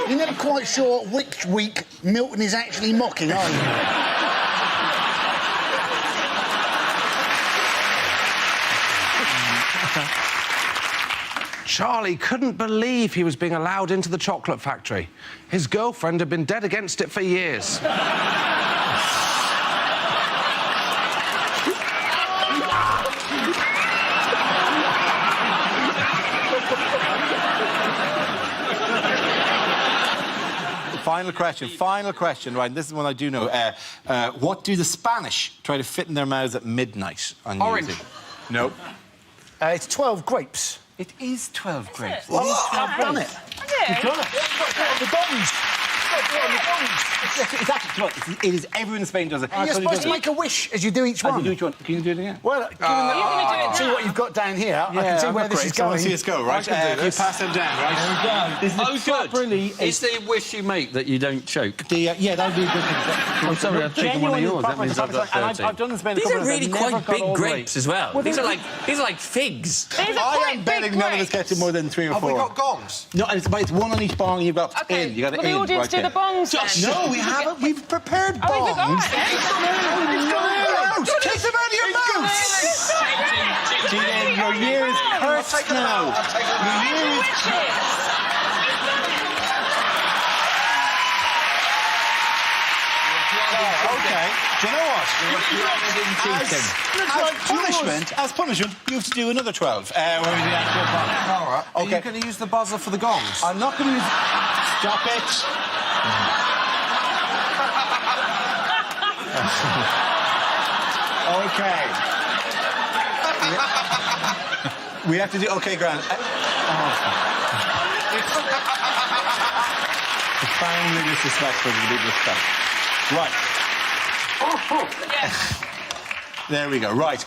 Speaker 3: You're never quite sure which week Milton is actually mocking, are you?
Speaker 8: Charlie couldn't believe he was being allowed into the chocolate factory. His girlfriend had been dead against it for years.
Speaker 1: Final question, right? This is one I do know. What do the Spanish try to fit in their mouths at midnight on New Year's Eve? Nope.
Speaker 3: It's 12 grapes.
Speaker 1: It is 12 grapes.
Speaker 3: I've done it.
Speaker 2: Yeah.
Speaker 3: You've done it. The buttons.
Speaker 17: It's actually, it is everyone in Spain does it.
Speaker 3: You're supposed to make a wish as you do each one.
Speaker 17: As you do each one. Can you do it again?
Speaker 3: Well, given that I can see what you've got down here, I can see where this is
Speaker 1: I want
Speaker 3: going.
Speaker 1: to see us go, right? If you pass them down, right?
Speaker 17: There we go. This is properly...
Speaker 5: Is the wish you make that you don't choke?
Speaker 17: yeah, that would be a good thing.
Speaker 5: I'm sorry, I've taken one of yours. That means I've got 13.
Speaker 17: I've done this many
Speaker 7: These are really quite big grapes as well.
Speaker 17: Well,
Speaker 7: These are like figs.
Speaker 1: I am betting none of us get to more than 3 or 4.
Speaker 8: Have we got gongs?
Speaker 17: No, and it's one on each bong, and you've got in. You got
Speaker 2: Will
Speaker 17: in.
Speaker 2: the audience do the bongs then?
Speaker 1: No, we haven't. We've prepared
Speaker 2: Oh,
Speaker 1: bongs.
Speaker 2: we've got it.
Speaker 1: Take them out of your mouth! Gina, your year is cursed now. Your year is cursed. Okay, do you know what? As punishment, you have to do another 12. Where we do actual bongs.
Speaker 8: All right.
Speaker 1: Okay.
Speaker 8: Are you going to use the buzzer for the gongs?
Speaker 1: I'm not going to use... Stop it. Okay. We have to do... OK, Grant. Profoundly disrespectful to the big respect. Right. There we go. Right.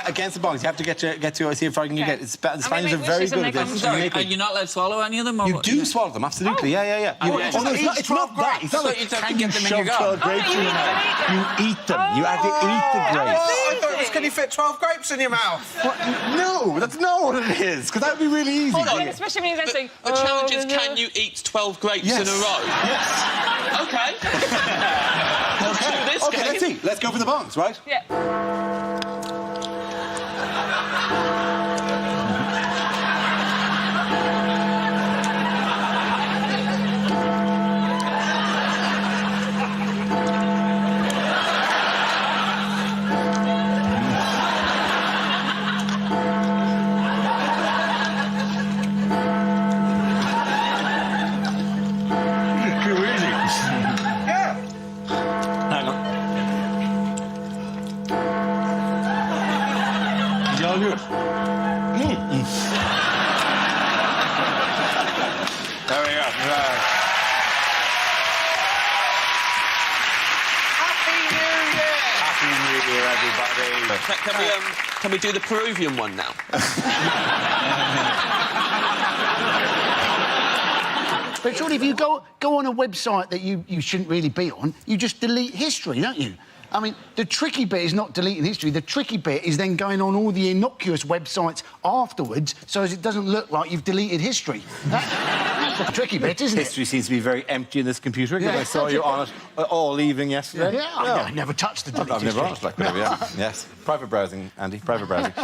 Speaker 1: Against the bongs, you have to get to see if I can get... The Spaniards are very good at this.
Speaker 7: I'm sorry, are you not allowed to swallow any of them? Or
Speaker 1: You
Speaker 7: what?
Speaker 1: do swallow them, absolutely. Yeah. It's not that. It's not like
Speaker 7: you can't get them in your
Speaker 1: shove
Speaker 7: gut.
Speaker 1: 12 grapes in your mouth. You eat them. You have to eat the grapes.
Speaker 8: I thought it was, can you fit 12 grapes in your mouth?
Speaker 1: What? No, that's not what it is, because that would be really easy.
Speaker 2: Hold on. Especially when you're saying...
Speaker 12: The challenge is, can you eat 12 grapes in a row?
Speaker 1: Yes.
Speaker 12: OK. Let's do this
Speaker 1: OK,
Speaker 12: game.
Speaker 1: let's see. Let's go for the bongs, right?
Speaker 2: Yeah.
Speaker 1: Hang on. Y'all do it. There we go. Happy New Year, everybody.
Speaker 12: Can we do the Peruvian one now?
Speaker 3: But surely if you go on a website that you shouldn't really be on, you just delete history, don't you? I mean, the tricky bit is not deleting history. The tricky bit is then going on all the innocuous websites afterwards so as it doesn't look like you've deleted history. That's the tricky bit, isn't it?
Speaker 1: History seems to be very empty in this computer, because I saw you on it all evening yesterday.
Speaker 3: Yeah, I never touched the delete
Speaker 1: I've never
Speaker 3: history.
Speaker 1: honest like whatever, yeah. Yes. Private browsing, Andy, private browsing.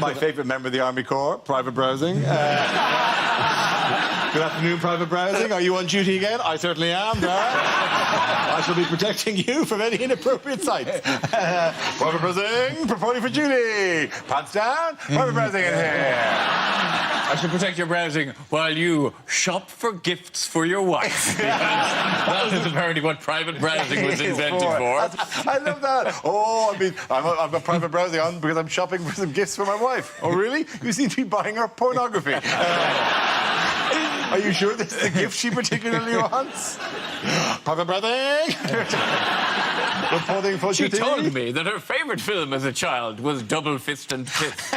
Speaker 1: My favourite member of the Army Corps, private browsing. Good afternoon, private browsing. Are you on duty again? I certainly am, I shall be protecting you from any inappropriate sites. Private browsing, reporting for duty. Pants down, private browsing in here.
Speaker 7: I should protect your browsing while you shop for gifts for your wife. That is apparently what private browsing was invented for.
Speaker 1: I love that. Oh, I mean, I've got private browsing on because I'm shopping for some gifts for my wife. Oh, really? You seem to be buying her pornography. Are you sure this is the gift she particularly wants? Private browsing. Reporting for
Speaker 7: She
Speaker 1: duty.
Speaker 7: told me that her favourite film as a child was Double Fist and Fist.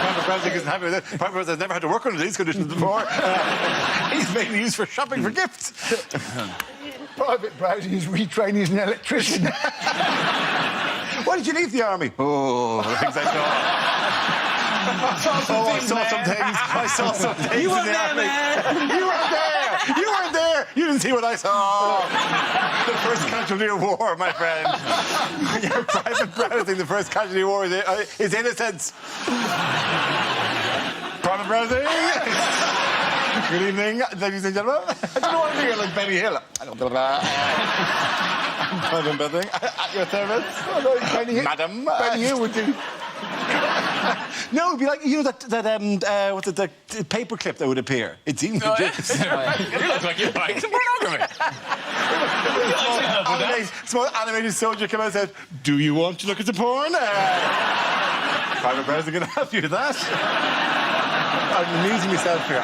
Speaker 1: Private browsing isn't happy with it. Private browsing has never had to work under these conditions before. He's mainly used for shopping for gifts.
Speaker 3: Private browsing is retraining as an electrician.
Speaker 1: Why did you leave the army? Oh, the things I saw. I saw some things. I saw some things.
Speaker 7: You weren't
Speaker 1: in the
Speaker 7: there,
Speaker 1: army.
Speaker 7: man.
Speaker 1: You weren't there. You weren't there. You didn't see what I saw. The first casualty of war, my friend. When you're private browsing, the first casualty of war is innocence. Private browsing. Good evening, ladies and gentlemen. I don't know what I'm doing like Benny Hill. Private browsing. At your service. Madam.
Speaker 3: Benny Hill would do...
Speaker 1: No, it'd be like, you know, what's it, the paper clip that would appear. It seems legit.
Speaker 7: You look like you're buying some pornography.
Speaker 1: small animated soldier came out and said, "Do you want to look at the porn?" Private Browser going to help you with that. I'm amusing myself here.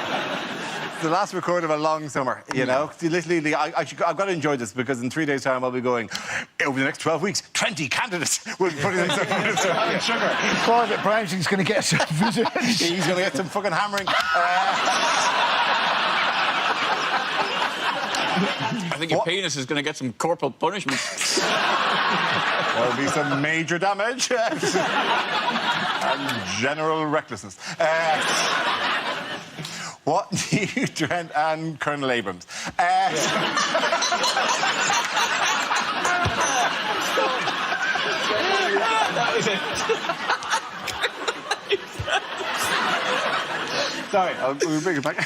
Speaker 1: It's the last record of a long summer, you know. See, literally, I've got to enjoy this because in 3 days' time I'll be going, over the next 12 weeks, 20 candidates will put in some sugar.
Speaker 3: Private Browsing's going to get some visitors.
Speaker 1: He's going to get some fucking hammering.
Speaker 12: I think your penis is going to get some corporal punishment.
Speaker 1: There'll be some major damage and general recklessness. What do you, Trent and Colonel Abrams?
Speaker 12: That was it.
Speaker 1: Sorry, we'll bring it back.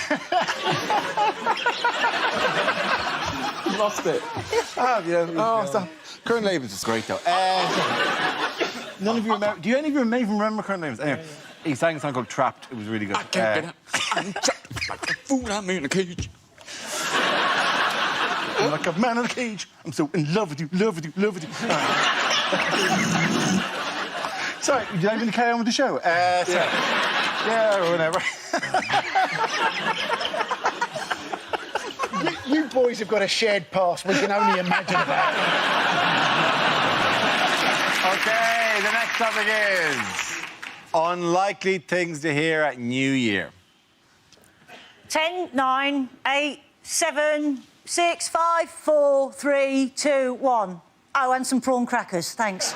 Speaker 12: Lost it.
Speaker 1: Stop. Colonel Abrams is great, though. None of you remember... Do any of you even remember Colonel Abrams? Anyway, he sang a song called Trapped. It was really good.
Speaker 12: I can't get out. I'm trapped like a fool. I'm in a cage.
Speaker 1: I'm like a man in a cage. I'm so in love with you, love with you, love with you. Sorry, did I even carry on with the show? Sorry. Yeah, whatever.
Speaker 3: You boys have got a shared past. We can only imagine about it.
Speaker 1: OK, the next topic is unlikely things to hear at New Year.
Speaker 18: 10, 9, 8, 7, 6, 5, 4, 3, 2, 1. Oh, and some prawn crackers, thanks.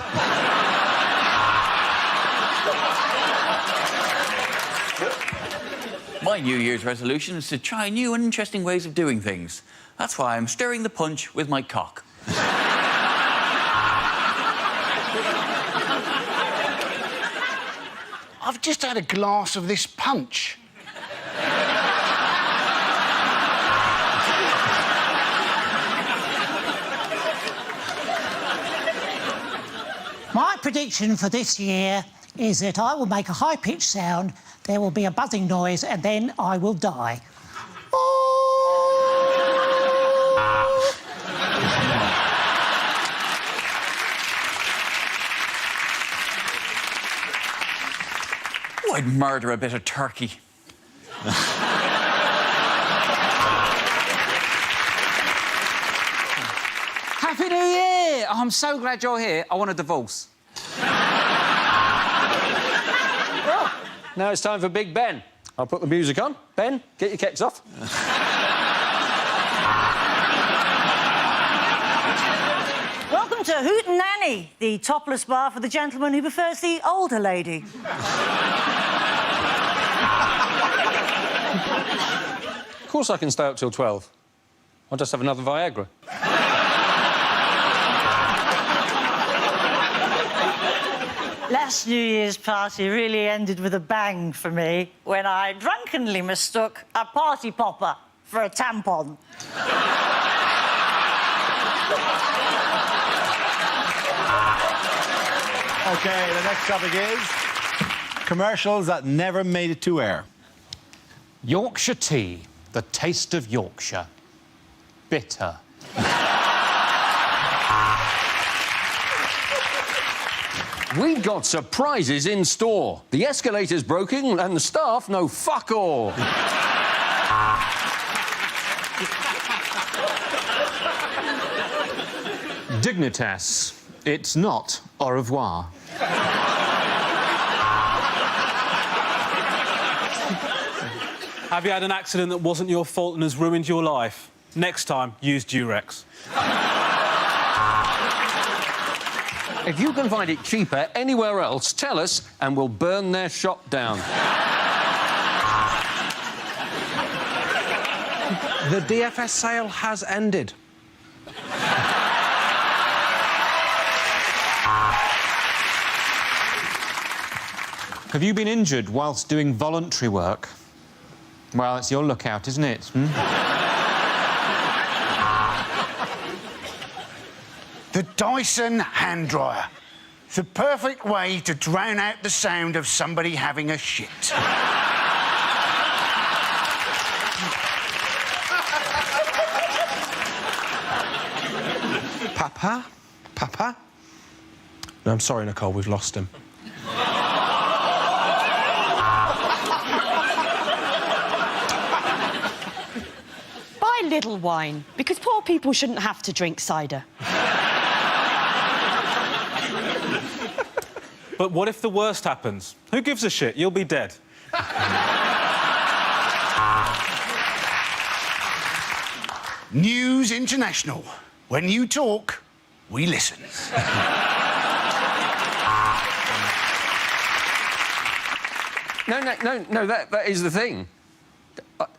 Speaker 12: My New Year's resolution is to try new and interesting ways of doing things. That's why I'm stirring the punch with my cock.
Speaker 3: I've just had a glass of this punch.
Speaker 19: My prediction for this year is that I will make a high-pitched sound, there will be a buzzing noise, and then I will die.
Speaker 12: Oh, I'd murder a bit of turkey.
Speaker 7: Happy New Year! Oh, I'm so glad you're here. I want a divorce.
Speaker 5: Now it's time for Big Ben. I'll put the music on. Ben, get your kicks off.
Speaker 18: Welcome to Hootenanny, the topless bar for the gentleman who prefers the older lady.
Speaker 5: Of course I can stay up till 12. I'll just have another Viagra.
Speaker 18: Last New Year's party really ended with a bang for me when I drunkenly mistook a party popper for a tampon.
Speaker 1: OK, the next topic is commercials that never made it to air.
Speaker 9: Yorkshire tea, the taste of Yorkshire. Bitter.
Speaker 10: We've got surprises in store. The escalator's broken and the staff know fuck all.
Speaker 9: Dignitas. It's not au revoir.
Speaker 4: Have you had an accident that wasn't your fault and has ruined your life? Next time, use Durex.
Speaker 10: If you can find it cheaper anywhere else, tell us and we'll burn their shop down.
Speaker 8: The DFS sale has ended.
Speaker 9: Have you been injured whilst doing voluntary work? Well, it's your lookout, isn't it?
Speaker 3: The Dyson hand dryer. The perfect way to drown out the sound of somebody having a shit.
Speaker 8: Papa? Papa? No, I'm sorry, Nicole, we've lost him.
Speaker 11: Buy little wine, because poor people shouldn't have to drink cider.
Speaker 4: But what if the worst happens? Who gives a shit? You'll be dead.
Speaker 3: News International. When you talk, we listen.
Speaker 5: No, that is the thing.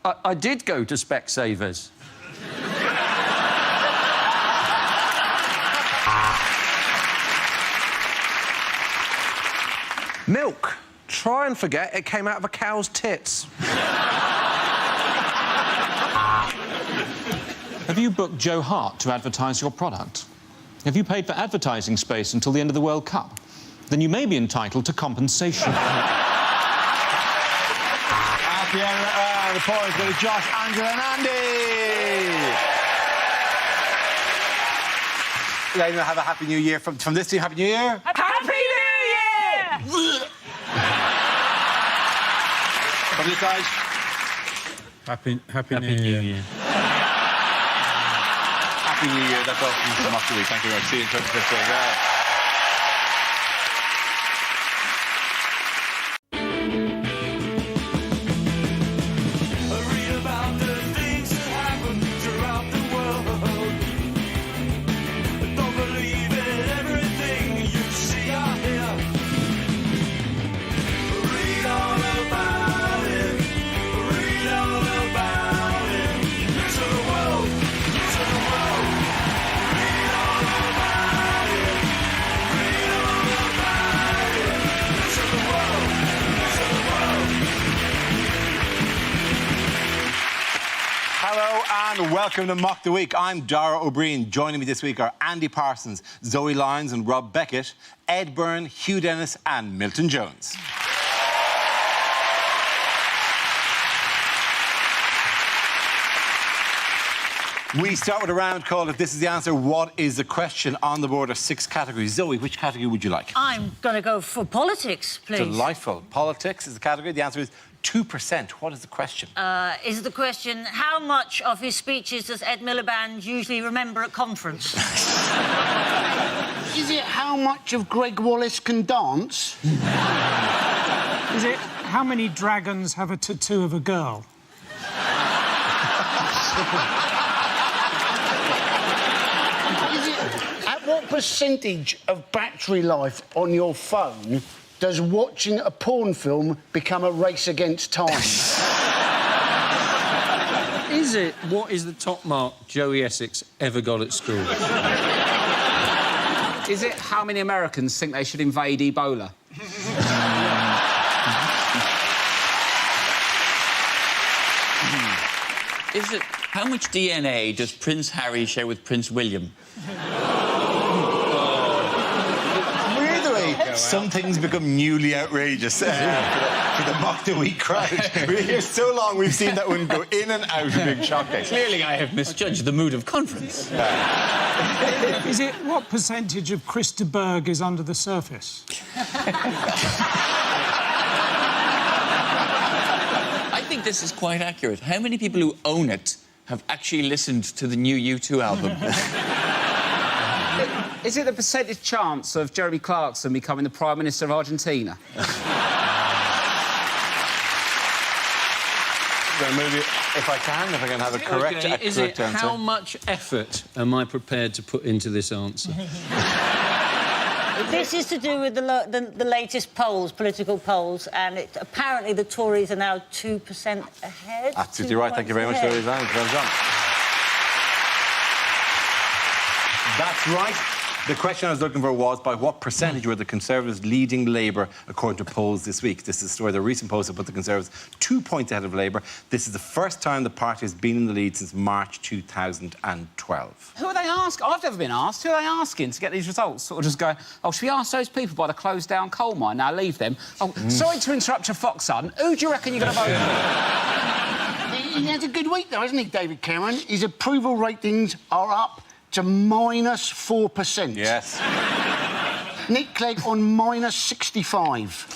Speaker 5: I did go to Specsavers.
Speaker 8: Milk. Try and forget it came out of a cow's tits.
Speaker 9: Have you booked Joe Hart to advertise your product? Have you paid for advertising space until the end of the World Cup? Then you may be entitled to compensation.
Speaker 1: At the end of the points go to Josh, Angela and Andy. You guys have a Happy New Year. From this team, Happy New Year.
Speaker 2: Happy New Year!
Speaker 1: From this guys.
Speaker 4: Happy New Year.
Speaker 1: Happy New Year. That's all from Mock the Week. Thank you very much. See you in 2015. Hello and welcome to Mock the Week. I'm Dara O'Brien. Joining me this week are Andy Parsons, Zoe Lyons and Rob Beckett, Ed Byrne, Hugh Dennis and Milton Jones. We start with a round called If This Is the Answer, What is the Question? On the board are 6 categories. Zoe, which category would you like?
Speaker 18: I'm going to go for politics, please.
Speaker 1: Delightful. Politics is the category. The answer is 2%. What is the question?
Speaker 18: Is the question, how much of his speeches does Ed Miliband usually remember at conference?
Speaker 3: Is it how much of Greg Wallace can dance?
Speaker 14: Is it how many dragons have a tattoo of a girl?
Speaker 3: At what percentage of battery life on your phone does watching a porn film become a race against time?
Speaker 5: Is it what is the top mark Joey Essex ever got at school?
Speaker 7: Is it how many Americans think they should invade Ebola?
Speaker 12: Is it how much DNA does Prince Harry share with Prince William?
Speaker 1: Some things become newly outrageous for the Mock the Week crowd. We're here so long, we've seen that one go in and out of big shock days.
Speaker 12: Clearly, I have misjudged the mood of conference.
Speaker 14: Is it what percentage of Chris de Burgh is under the surface?
Speaker 12: I think this is quite accurate. How many people who own it have actually listened to the new U2 album?
Speaker 7: Is it the percentage chance of Jeremy Clarkson becoming the Prime Minister of Argentina?
Speaker 1: If I can have a correct,
Speaker 5: Is it
Speaker 1: answer.
Speaker 5: how much effort am I prepared to put into this answer?
Speaker 18: This is to do with the latest polls, political polls, and apparently the Tories are now 2% ahead.
Speaker 1: Absolutely right. Thank you very much, Zoe Lyons. Well done. That's right. The question I was looking for was by what percentage were the Conservatives leading Labour according to polls this week? This is a story. The recent polls have put the Conservatives 2 points ahead of Labour. This is the first time the party has been in the lead since March 2012.
Speaker 7: Who are they asking? I've never been asked. Who are they asking to get these results? Sort of just go, oh, should we ask those people by the closed-down coal mine? Now leave them. Oh, sorry to interrupt your fox, son. Who do you reckon you're going to vote for?
Speaker 3: He had a good week, though, hasn't he, David Cameron? His approval ratings are up to -4%.
Speaker 1: Yes.
Speaker 3: Nick Clegg on -65.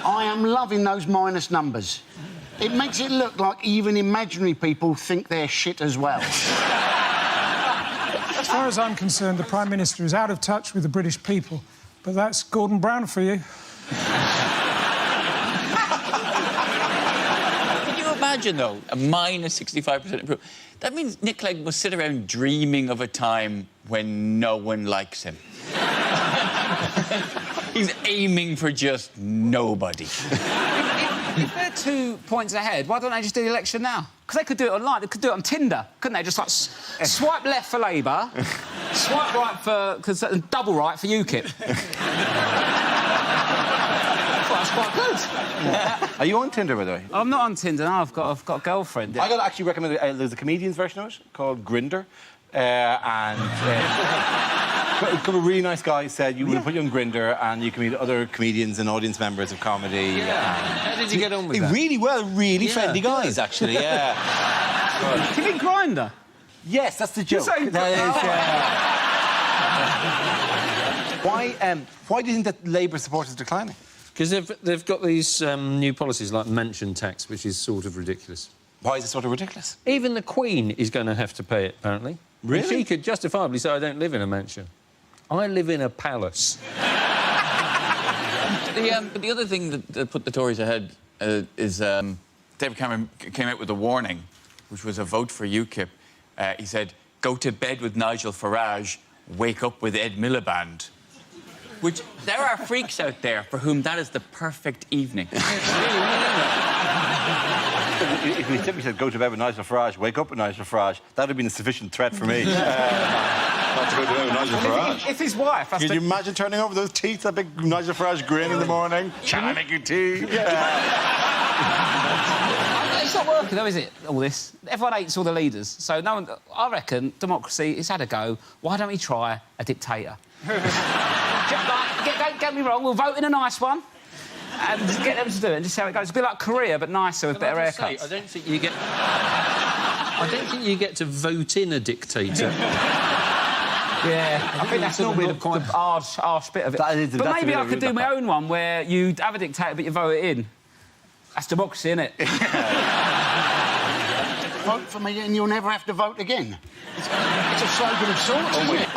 Speaker 3: I am loving those minus numbers. It makes it look like even imaginary people think they're shit as well.
Speaker 14: As far as I'm concerned, the Prime Minister is out of touch with the British people. But that's Gordon Brown for you.
Speaker 12: Can you imagine, though, a -65% improvement? That means Nick Clegg must sit around dreaming of a time when no one likes him. He's aiming for just nobody.
Speaker 7: If they're 2 points ahead, why don't they just do the election now? Because they could do it online. They could do it on Tinder, couldn't they? Just like swipe left for Labour, swipe right for... double right for UKIP. That's quite good.
Speaker 1: Are you on Tinder, by the way?
Speaker 7: I'm not on Tinder, no. I've got a girlfriend.
Speaker 1: I got to actually recommend there's a comedian's version of it called Grindr. A couple of really nice guys said you will put you on Grindr and you can meet other comedians and audience members of comedy.
Speaker 5: How did you get on with that?
Speaker 1: Really well, really friendly guys, actually, yeah.
Speaker 7: Do you mean Grindr?
Speaker 1: Yes, that's the joke. Why do you think that Labour support is declining?
Speaker 5: Because they've got these new policies like mention tax, which is sort of ridiculous.
Speaker 1: Why is it sort of ridiculous?
Speaker 5: Even the Queen is going to have to pay it, apparently.
Speaker 1: Really?
Speaker 5: And she could justifiably say, I don't live in a mansion. I live in a palace.
Speaker 12: But the other thing that put the Tories ahead is David Cameron came out with a warning, which was a vote for UKIP. He said, go to bed with Nigel Farage, wake up with Ed Miliband. Which, there are freaks out there for whom that is the perfect evening.
Speaker 1: If he simply said, go to bed with Nigel Farage, wake up with Nigel Farage, that would have been a sufficient threat for me. Not to go to bed with Nigel Farage.
Speaker 7: If his wife has
Speaker 1: Can
Speaker 7: to...
Speaker 1: you imagine turning over those teeth, that big Nigel Farage grin in the morning? Shall I make you tea?
Speaker 7: It's not working, though, is it, all this? Everyone hates all the leaders, so no one... I reckon democracy has had a go. Why don't we try a dictator? Don't get me wrong, we'll vote in a nice one and get them to do it and just see how it goes. It's a bit like Korea, but nicer with better haircuts.
Speaker 5: I don't think you get to vote in a dictator.
Speaker 7: Yeah, I think that's normally the harsh bit of it. But maybe I could do my own one where you have a dictator but you vote it in. That's democracy, isn't it?
Speaker 3: Vote for me and you'll never have to vote again. It's a slogan of sorts, isn't it?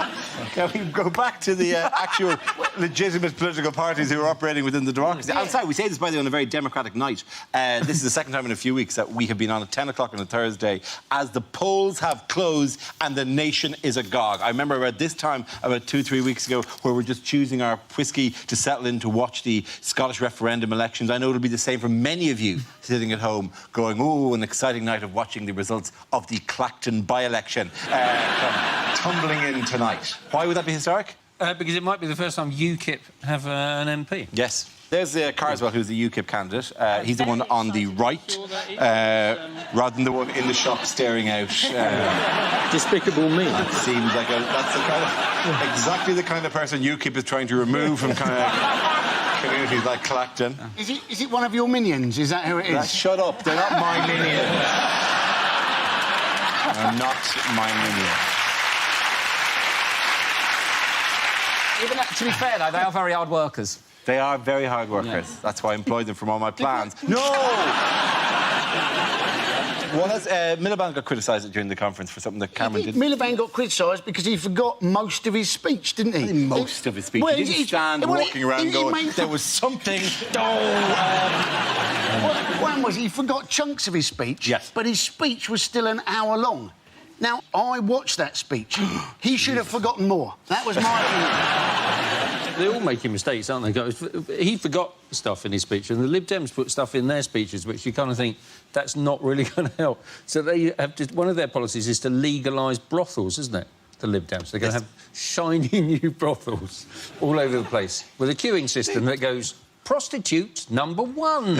Speaker 1: Can we go back to the actual legitimate political parties who are operating within the democracy? I'm sorry, we say this, by the way, on a very democratic night. This is the second time in a few weeks that we have been on at 10 o'clock on a Thursday as the polls have closed and the nation is agog. I remember about this time, about 2-3 weeks ago, where we're just choosing our whiskey to settle in to watch the Scottish referendum elections. I know it'll be the same for many of you sitting at home going, oh, an exciting night of watching the results of the Clacton by-election tumbling in tonight. Why would that be historic?
Speaker 5: Because it might be the first time UKIP have an MP.
Speaker 1: Yes. There's Carswell, who's the UKIP candidate. He's the one on the right, rather than the one in the shop staring out.
Speaker 10: Despicable Me.
Speaker 1: That seems like that's exactly the kind of person UKIP is trying to remove from kind of communities like Clacton.
Speaker 3: Is it one of your minions? Is that who it is?
Speaker 1: Shut up. They're not my minions. They're not my minions.
Speaker 7: Even to be fair, though, they are very hard workers.
Speaker 1: They are very hard workers. Yeah. That's why I employed them from all my plans. No! Well, Miliband got criticised during the conference for something that Cameron did.
Speaker 3: Miliband got criticised because he forgot most of his speech, didn't he?
Speaker 1: Most of his speech. Well, he didn't stand walking around going, there was something...
Speaker 3: One was he forgot chunks of his speech,
Speaker 1: yes.
Speaker 3: But his speech was still an hour long. Now, I watched that speech. He should have forgotten more. That was my opinion.
Speaker 5: They're all making mistakes, aren't they, guys? He forgot stuff in his speech, and the Lib Dems put stuff in their speeches which you kind of think, that's not really going to help. So they have one of their policies is to legalise brothels, isn't it? The Lib Dems. They're going to have shiny new brothels all over the place with a queuing system that goes, prostitute number 1.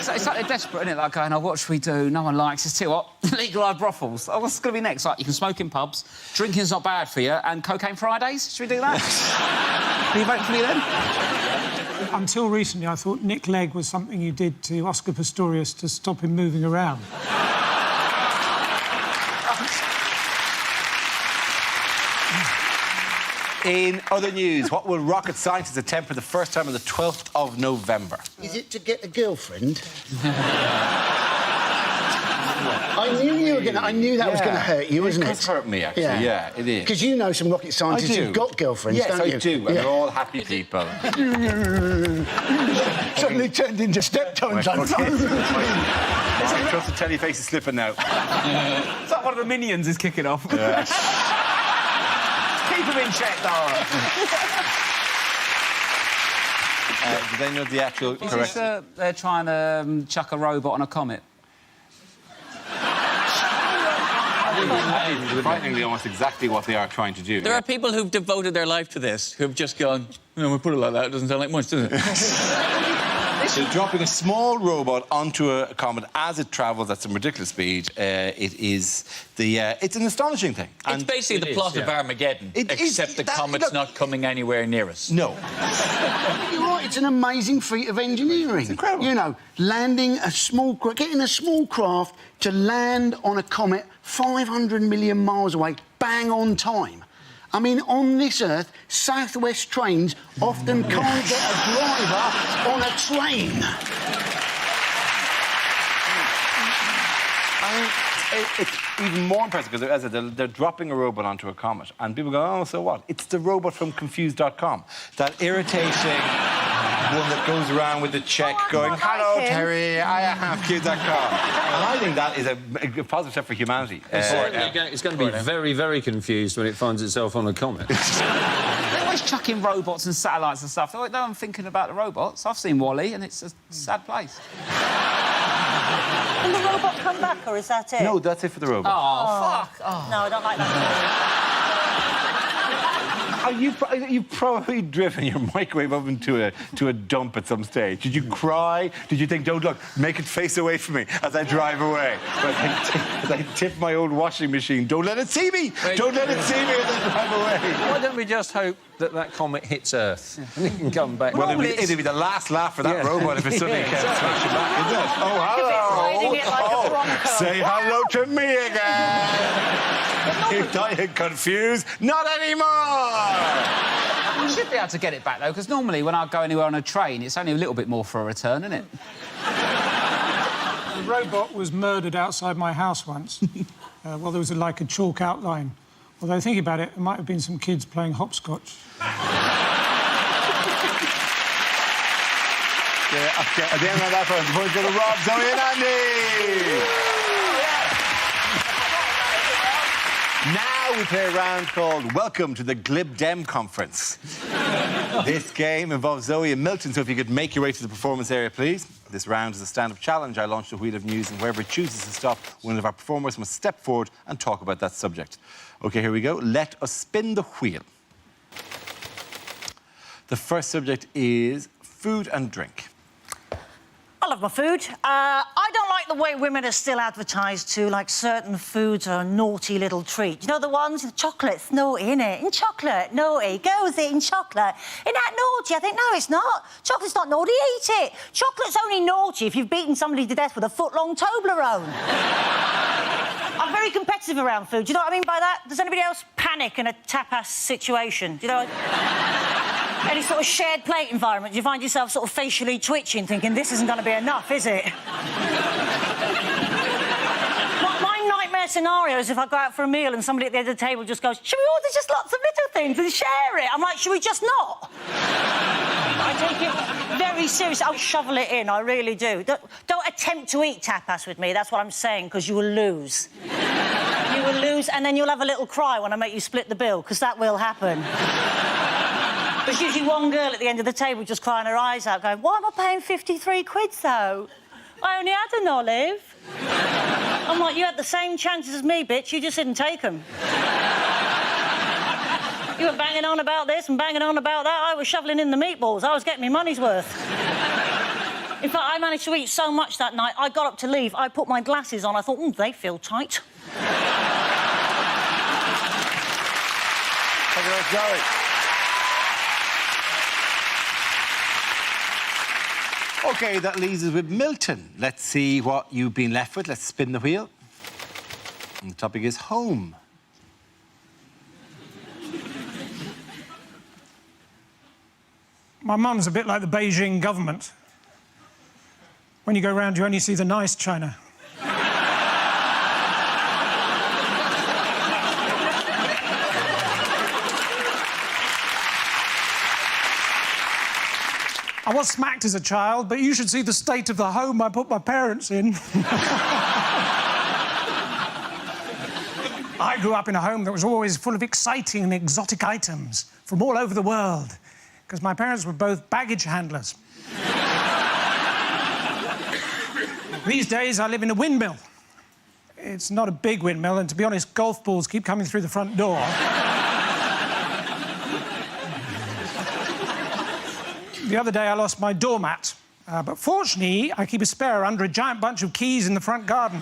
Speaker 7: It's like they're desperate, isn't it? Like going, oh, what should we do? No one likes us. Too hot. Legalise brothels. Oh, what's going to be next? Like, you can smoke in pubs, drinking's not bad for you, and cocaine Fridays? Should we do that? Are you voting for me then?
Speaker 14: Until recently, I thought Nick Clegg was something you did to Oscar Pistorius to stop him moving around.
Speaker 1: In other news, what will rocket scientists attempt for the first time on the 12th of November?
Speaker 3: Is it to get a girlfriend? I knew you were going to... I knew that was going to hurt you, wasn't it?
Speaker 1: It does hurt me, actually. Yeah, it is.
Speaker 3: Because you know some rocket scientists who've got girlfriends,
Speaker 1: yes,
Speaker 3: don't you?
Speaker 1: Yes, I do, and they're all happy people.
Speaker 3: Suddenly turned into step tones.
Speaker 1: Trust the telly face is slipping now.
Speaker 7: It's like one of the minions is kicking off.
Speaker 1: Yeah.
Speaker 7: Keep him in check, Dara.
Speaker 1: Do they know the actual correct...
Speaker 7: They're trying to chuck a robot on a comet.
Speaker 1: Frighteningly, almost exactly what they are trying to do.
Speaker 12: There are people who've devoted their life to this, who've just gone, you know, we put it like that, it doesn't sound like much, does it?
Speaker 1: They're dropping a small robot onto a comet as it travels at some ridiculous speed. It's an astonishing thing.
Speaker 12: It's basically the plot of Armageddon, except the comet's not coming anywhere near us.
Speaker 1: No.
Speaker 3: You're right, it's an amazing feat of engineering. It's
Speaker 1: incredible.
Speaker 3: You know, getting a small craft to land on a comet 500 million miles away, bang on time. I mean, on this Earth, South West trains often can't get a driver on a train.
Speaker 1: It's even more impressive because, as I said, they're dropping a robot onto a comet, and people go, "Oh, so what?" It's the robot from Confused.com, that irritating one that goes around with the check, going, "Hello, Terry, I have Confused.com." And I think that is a positive step for humanity.
Speaker 10: It's going to be very, very confused when it finds itself on a comet.
Speaker 7: They're always chucking robots and satellites and stuff. No, I'm thinking about the robots. I've seen WALL-E, and it's a sad place.
Speaker 18: Will the robot come back, or is that it?
Speaker 1: No, that's it for the robot.
Speaker 7: Oh, fuck. Oh.
Speaker 18: No, I don't like that.
Speaker 1: You've probably driven your microwave oven to a dump at some stage. Did you cry? Did you think, "Don't look, make it face away from me as I drive away"? As I tip my old washing machine, "Don't let it see me! Don't let it see me as I drive away."
Speaker 10: Why don't we just hope that comet hits Earth and it can come back?
Speaker 1: Well, it'd be the last laugh for that robot if it suddenly kept smashing back, isn't it? Oh, hello! Say hello to me again! You're dying confused? Not anymore!
Speaker 7: You should be able to get it back, though, because normally when I go anywhere on a train, it's only a little bit more for a return, isn't it?
Speaker 14: The robot was murdered outside my house once. Well, there was like a chalk outline. Although, thinking about it, it might have been some kids playing hopscotch.
Speaker 1: Okay, at the end of that point, the points go to Rob, Zoe and Andy! Now we play a round called Welcome to the Glib Dem Conference. This game involves Zoe and Milton, so if you could make your way to the performance area, please. This round is a stand-up challenge. I launch a wheel of news, and whoever chooses to stop, one of our performers must step forward and talk about that subject. OK, here we go. Let us spin the wheel. The first subject is food and drink.
Speaker 18: I love my food. I don't like the way women are still advertised to, like certain foods are a naughty little treat. You know the ones? Chocolate's naughty, innit? In chocolate, naughty. Girls eating chocolate. Isn't that naughty? I think, no, it's not. Chocolate's not naughty, eat it. Chocolate's only naughty if you've beaten somebody to death with a foot-long Toblerone. I'm very competitive around food. Do you know what I mean by that? Does anybody else panic in a tapas situation? Do you know any sort of shared plate environment, you find yourself sort of facially twitching, thinking, this isn't going to be enough, is it? My nightmare scenario is if I go out for a meal and somebody at the end of the table just goes, should we order just lots of little things and share it? I'm like, should we just not? I take it very seriously. I'll shovel it in, I really do. Don't attempt to eat tapas with me, that's what I'm saying, because you will lose. You will lose, and then you'll have a little cry when I make you split the bill, because that will happen. There's usually one girl at the end of the table just crying her eyes out, going, why am I paying 53 quid, though? I only had an olive. I'm like, you had the same chances as me, bitch, you just didn't take them. You were banging on about this and banging on about that. I was shoveling in the meatballs. I was getting my money's worth. In fact, I managed to eat so much that night, I got up to leave, I put my glasses on, I thought, they feel tight.
Speaker 1: Thank you, Zoe. OK, that leaves us with Milton. Let's see what you've been left with. Let's spin the wheel. And the topic is home.
Speaker 14: My mum's a bit like the Beijing government. When you go round, you only see the nice china. I was smacked as a child, but you should see the state of the home I put my parents in. I grew up in a home that was always full of exciting and exotic items from all over the world, because my parents were both baggage handlers. These days, I live in a windmill. It's not a big windmill, and to be honest, golf balls keep coming through the front door. The other day, I lost my doormat. But fortunately, I keep a spare under a giant bunch of keys in the front garden.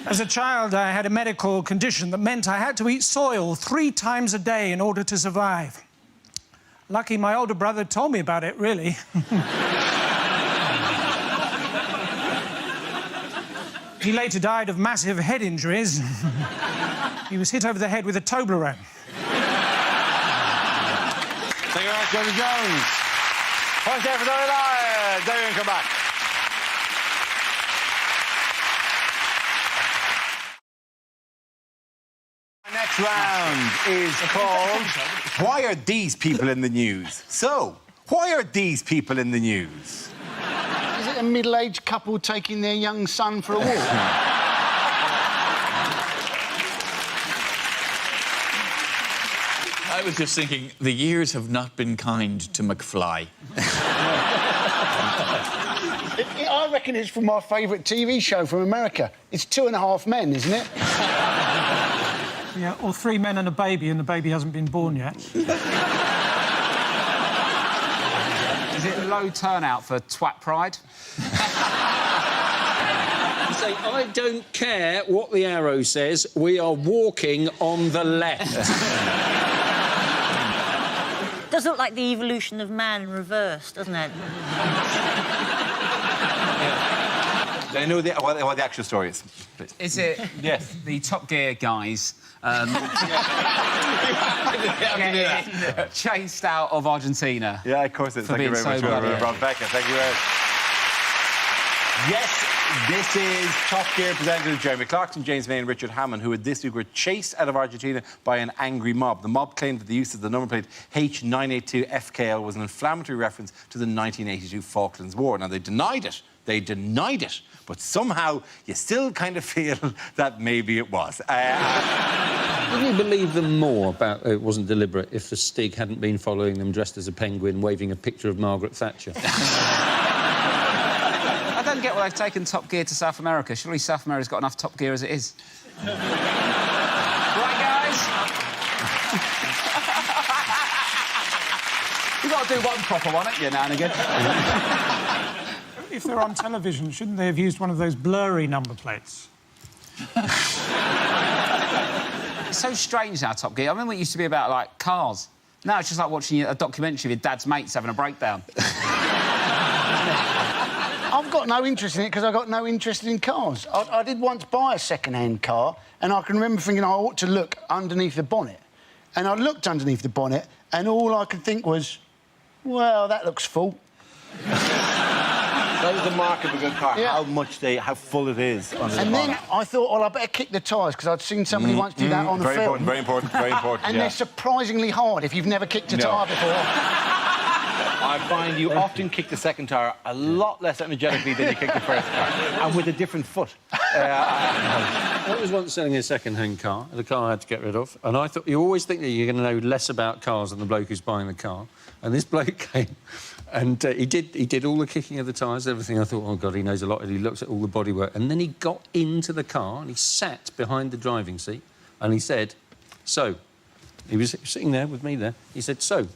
Speaker 14: As a child, I had a medical condition that meant I had to eat soil 3 times a day in order to survive. Lucky my older brother told me about it, really. He later died of massive head injuries. He was hit over the head with a Toblerone.
Speaker 1: Thank you very much, David Jones. Point there for David Lyon. David, come back. Next round is called Why Are These People in the News? So, why are these people in the news?
Speaker 3: Is it a middle-aged couple taking their young son for a walk?
Speaker 12: I was just thinking, the years have not been kind to McFly.
Speaker 3: I reckon it's from my favourite TV show from America. It's 2.5 Men, isn't it?
Speaker 14: Yeah, or 3 men and a baby, and the baby hasn't been born yet.
Speaker 7: Is it low turnout for Twat Pride?
Speaker 10: Say, I don't care what the arrow says, we are walking on the left.
Speaker 18: Does look like the evolution of man in reverse, doesn't it?
Speaker 1: I know what the actual story is. Please.
Speaker 7: Is it
Speaker 1: Yes.
Speaker 7: the Top Gear guys getting chased out of Argentina?
Speaker 1: Yeah, of course it is.
Speaker 7: For
Speaker 1: Thank you
Speaker 7: being
Speaker 1: very
Speaker 7: so
Speaker 1: much,
Speaker 7: bloody-
Speaker 1: Ron Becker. Thank you very much. Yes, this is Top Gear presenters Jeremy Clarkson, James May and Richard Hammond, who this week were chased out of Argentina by an angry mob. The mob claimed that the use of the number plate H982FKL was an inflammatory reference to the 1982 Falklands War. Now, they denied it. They denied it. But somehow, you still kind of feel that maybe it was.
Speaker 10: Would you believe them more about it wasn't deliberate if the Stig hadn't been following them dressed as a penguin waving a picture of Margaret Thatcher?
Speaker 7: I don't get why they've taken Top Gear to South America. Surely South America's got enough Top Gear as it is. Right, guys? You've got to do one proper one, haven't you, now and again?
Speaker 14: If they're on television, shouldn't they have used one of those blurry number plates?
Speaker 7: It's so strange now, Top Gear. I remember it used to be about, like, cars. Now it's just like watching a documentary with Dad's mates having a breakdown.
Speaker 3: I've got no interest in it because I've got no interest in cars. I did once buy a second-hand car, and I can remember thinking I ought to look underneath the bonnet. And I looked underneath the bonnet, and all I could think was, well, that looks full.
Speaker 1: That was the mark of a good car.
Speaker 3: Yeah.
Speaker 1: How full it is under the
Speaker 3: And then
Speaker 1: bonnet.
Speaker 3: I thought, well, I better kick the tyres, because I'd seen somebody once do that on the
Speaker 1: Very
Speaker 3: film.
Speaker 1: important, very important, very important.
Speaker 3: And
Speaker 1: yeah.
Speaker 3: they're surprisingly hard if you've never kicked a
Speaker 1: No.
Speaker 3: tyre before.
Speaker 1: I find you often kick the second tyre a lot less energetically than you kick the first tyre, and with a different foot.
Speaker 10: I was once selling a second-hand car, the car I had to get rid of, and I thought, you always think that you're going to know less about cars than the bloke who's buying the car. And this bloke came, and he did all the kicking of the tyres, everything. I thought, oh, God, he knows a lot. And he looked at all the bodywork. And then he got into the car, and he sat behind the driving seat, and he said, so, he was sitting there with me there, he said, so,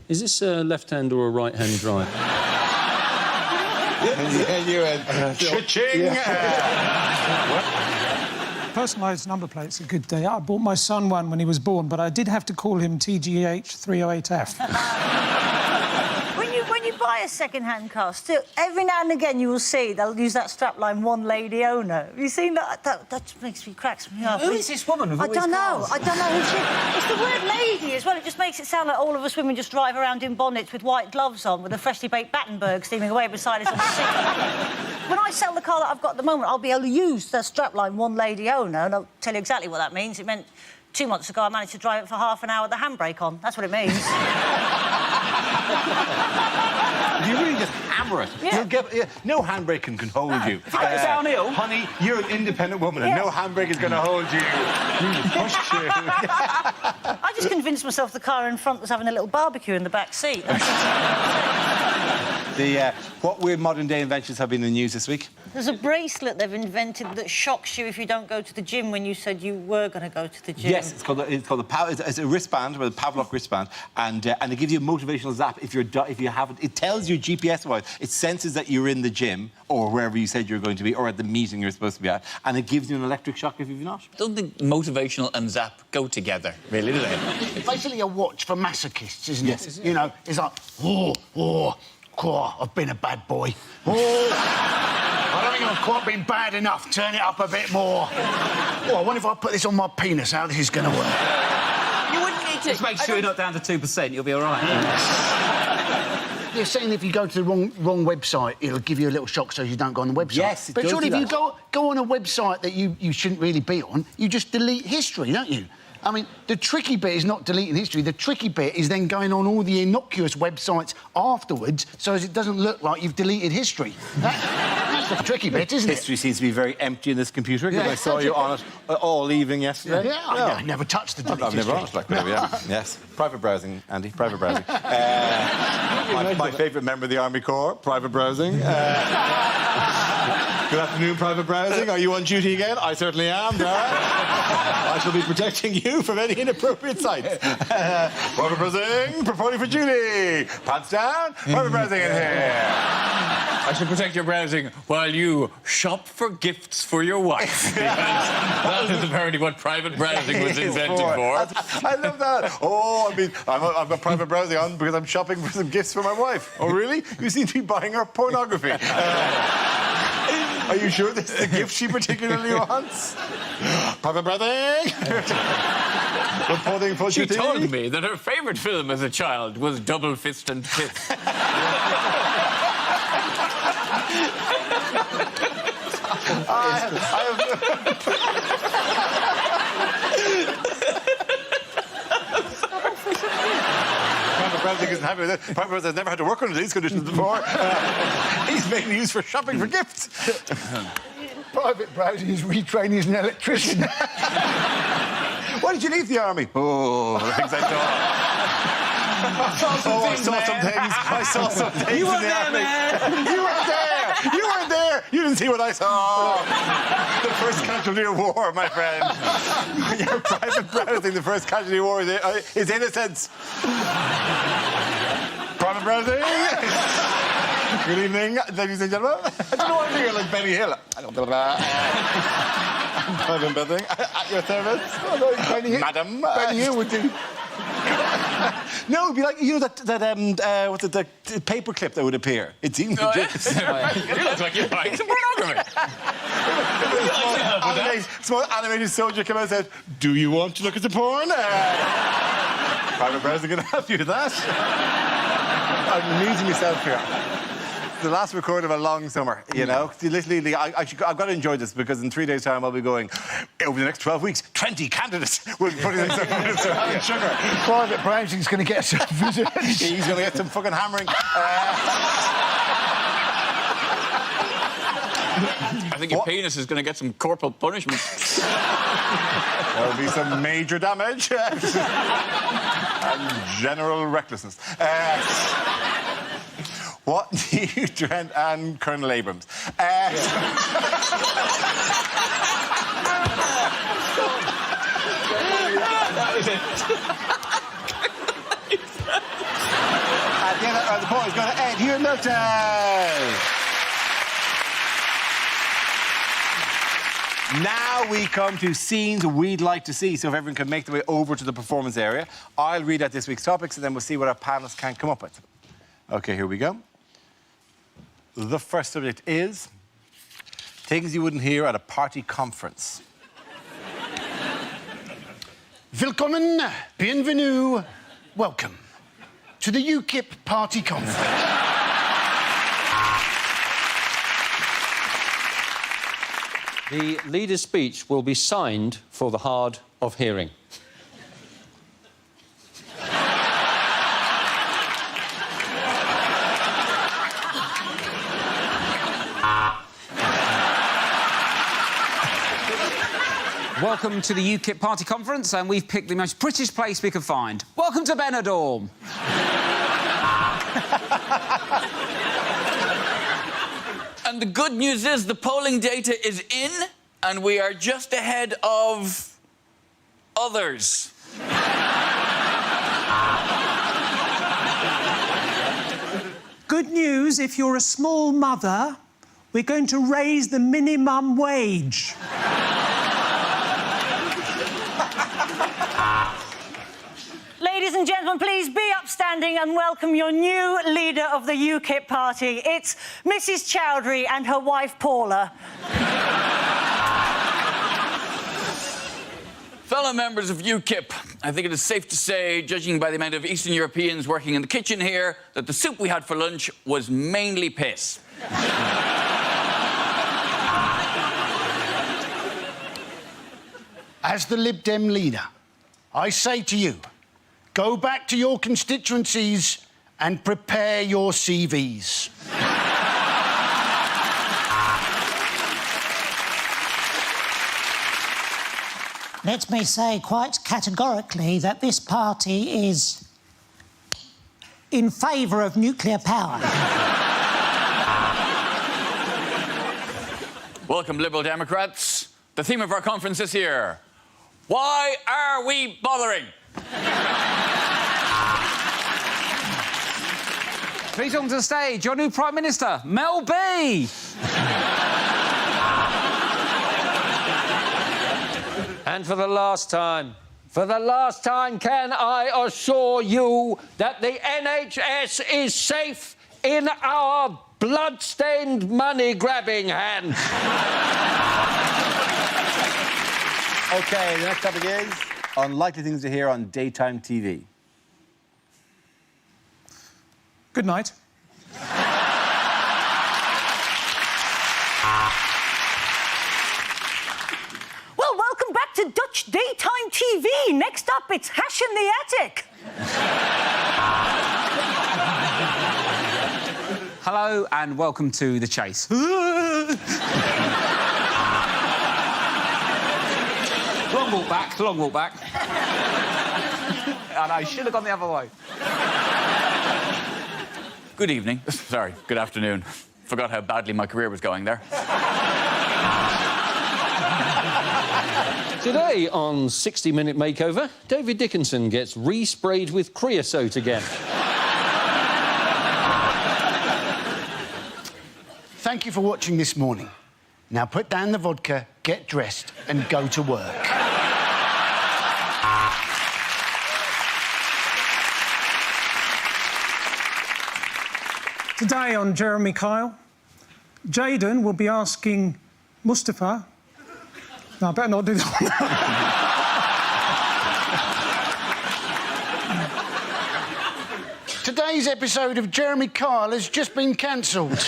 Speaker 10: is this a left-hand or a right-hand drive?
Speaker 1: Yeah, you went, cha-ching!
Speaker 14: Personalised number plate's a good day. I bought my son one when he was born, but I did have to call him TGH 308F.
Speaker 18: When you buy a second-hand car, still, every now and again you will see they'll use that strapline, one lady owner. Have you seen that? That makes me cracks me up.
Speaker 9: Who is this woman with all
Speaker 18: I don't
Speaker 9: these
Speaker 18: know.
Speaker 9: cars?
Speaker 18: I don't know who she is. It's the word lady as well. It just makes it sound like all of us women just drive around in bonnets with white gloves on with a freshly baked Battenberg steaming away beside us on the seat. When I sell the car that I've got at the moment, I'll be able to use the strapline, one lady owner, and I'll tell you exactly what that means. It meant 2 months ago I managed to drive it for half an hour with the handbrake on. That's what it means.
Speaker 1: You really just hammer it.
Speaker 18: Yeah.
Speaker 1: You'll get, no handbrake can hold you.
Speaker 9: If you go downhill...
Speaker 1: Honey, you're an independent woman and no handbrake is going to hold you. Push you.
Speaker 18: I just convinced myself the car in front was having a little barbecue in the back seat.
Speaker 1: What weird modern-day inventions have been in the news this week?
Speaker 18: There's a bracelet they've invented that shocks you if you don't go to the gym when you said you were going to go to the gym.
Speaker 1: Yes, it's called it's a wristband, with a Pavlok wristband, and it gives you a motivational zap if you haven't. It tells you GPS-wise. It senses that you're in the gym or wherever you said you're going to be, or at the meeting you're supposed to be at, and it gives you an electric shock if you've not.
Speaker 12: I don't think motivational and zap go together, really, do they?
Speaker 3: It's basically a watch for masochists, isn't it?
Speaker 1: Yes.
Speaker 3: You know, it's like, I've been a bad boy. I don't think I've quite been bad enough. Turn it up a bit more. I wonder if I put this on my penis, how this is going to work.
Speaker 9: You wouldn't need to...
Speaker 6: Just make sure you're not down to 2%, you'll be all right.
Speaker 3: You're saying if you go to the wrong website, it'll give you a little shock so you don't go on the website.
Speaker 1: Yes, it
Speaker 3: But
Speaker 1: does
Speaker 3: surely
Speaker 1: do
Speaker 3: if you
Speaker 1: that.
Speaker 3: go on a website that you shouldn't really be on, you just delete history, don't you? I mean, the tricky bit is not deleting history. The tricky bit is then going on all the innocuous websites afterwards so as it doesn't look like you've deleted history. That's the tricky bit, isn't it?
Speaker 1: History seems to be very empty in this computer, because I saw you on it all evening yesterday.
Speaker 3: Yeah, I never touched the delete
Speaker 1: I've never on it, like, yeah. Yes. Private browsing, Andy, private browsing. My favourite member of the Army Corps, private browsing. Good afternoon, private browsing. Are you on duty again? I certainly am, Dara. I shall be protecting you from any inappropriate sites. Private browsing, reporting for duty. Pants down, private browsing in here.
Speaker 12: I should protect your browsing while you shop for gifts for your wife. Because that is apparently what private browsing was invented for.
Speaker 1: I love that. Oh, I mean, I've got private browsing on because I'm shopping for some gifts for my wife. Oh, really? You seem to be buying her pornography. Are you sure this is the gift she particularly wants? Private browsing. Reporting for
Speaker 12: She
Speaker 1: duty.
Speaker 12: told me that her favourite film as a child was Double Fist and Fifth.
Speaker 1: Private browsing isn't happy with it. Private browsing has never had to work under these conditions before. He's mainly used for shopping for gifts.
Speaker 3: Private browsing is retraining as an electrician.
Speaker 1: Why did you leave the army? Oh, the things I saw. I saw some things
Speaker 6: You
Speaker 1: in
Speaker 6: weren't
Speaker 1: the
Speaker 6: there,
Speaker 1: army.
Speaker 6: man.
Speaker 1: You weren't there. You weren't there. You didn't see what I saw. The first casualty of war, my friend. Your private browsing, the first casualty of war is innocence. Private browsing. Good evening, ladies and gentlemen. I don't know why I'm here like Benny Hill. Private browsing at your service.
Speaker 3: Oh, no, Benny Hill.
Speaker 1: Madam.
Speaker 3: Benny Hill would do.
Speaker 1: No, it'd be like, you know, what's it, the paper clip that would appear. It seems legit.
Speaker 12: You look like you're buying some pornography.
Speaker 1: Small animated soldier came out and said, "Do you want to look at the porn?" Private browsing can help you with that. I'm amusing myself here. The last record of a long summer, you know. Literally, I've got to enjoy this because in 3 days' time I'll be going, over the next 12 weeks, 20 candidates will be putting themselves in sugar.
Speaker 3: Private browsing's going to get some visitors.
Speaker 1: He's going to get some fucking hammering.
Speaker 12: I think your penis is going to get some corporal punishment.
Speaker 1: There'll be some major damage and general recklessness. What do you, Trent and Colonel Abrams? At the end of the poll is going to end here in Milton. Now we come to scenes we'd like to see, so if everyone can make their way over to the performance area, I'll read out this week's topics and then we'll see what our panelists can come up with. OK, here we go. The first subject is things you wouldn't hear at a party conference.
Speaker 3: Willkommen, bienvenue, welcome to the UKIP party conference.
Speaker 10: The leader's speech will be signed for the hard of hearing.
Speaker 7: Welcome to the UKIP party conference, and we've picked the most British place we could find. Welcome to Benidorm.
Speaker 12: And the good news is the polling data is in, and we are just ahead of others.
Speaker 14: Good news, if you're a small mother, we're going to raise the minimum wage.
Speaker 18: Ladies and gentlemen, please be upstanding and welcome your new leader of the UKIP party. It's Mrs. Chowdhury and her wife, Paula.
Speaker 12: Fellow members of UKIP, I think it is safe to say, judging by the amount of Eastern Europeans working in the kitchen here, that the soup we had for lunch was mainly piss.
Speaker 3: As the Lib Dem leader, I say to you, go back to your constituencies and prepare your CVs.
Speaker 19: Let me say quite categorically that this party is in favour of nuclear power.
Speaker 12: Welcome, Liberal Democrats. The theme of our conference this year: why are we bothering?
Speaker 7: Please welcome to the stage your new Prime Minister, Mel B.
Speaker 10: And for the last time, can I assure you that the NHS is safe in our blood-stained money-grabbing hands?
Speaker 17: OK, the next topic is unlikely things to hear on daytime TV.
Speaker 14: Good night.
Speaker 18: Well, welcome back to Dutch Daytime TV. Next up, it's Hash in the Attic.
Speaker 7: Hello and welcome to The Chase. Long walk back, long walk back. I know, should have gone the other way.
Speaker 12: Good evening. Sorry, good afternoon. Forgot how badly my career was going there.
Speaker 10: Today on 60 Minute Makeover, David Dickinson gets re-sprayed with creosote again.
Speaker 3: Thank you for watching this morning. Now put down the vodka, get dressed, and go to work.
Speaker 14: Today on Jeremy Kyle, Jayden will be asking Mustafa... No, I better not do that one.
Speaker 3: Today's episode of Jeremy Kyle has just been cancelled.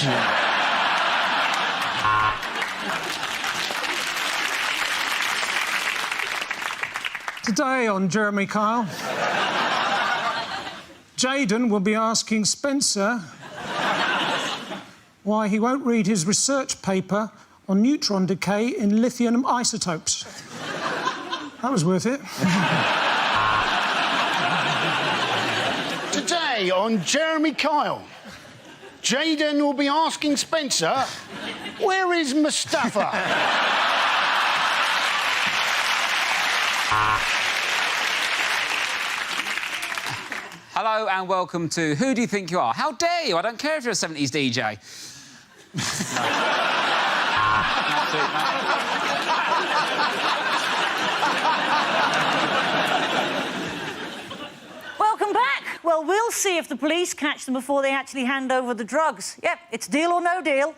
Speaker 14: Today on Jeremy Kyle, Jayden will be asking Spencer why he won't read his research paper on neutron decay in lithium isotopes. That was worth it.
Speaker 3: Today on Jeremy Kyle, Jayden will be asking Spencer, where is Mustafa?
Speaker 7: Hello and welcome to Who Do You Think You Are? How dare you? I don't care if you're a 70s DJ.
Speaker 18: Welcome back. Well, Well, we'll see if the police catch them before they actually hand over the drugs. Yep, it's deal or no deal.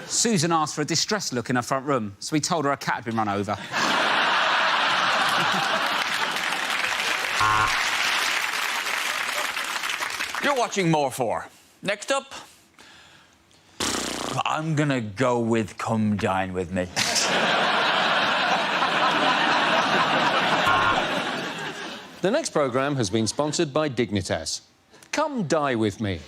Speaker 7: Susan asked for a distressed look in her front room, so we told her a cat had been run over.
Speaker 12: You're watching More 4. Next up, I'm gonna go with Come Dine With Me.
Speaker 10: The next programme has been sponsored by Dignitas. Come die with me.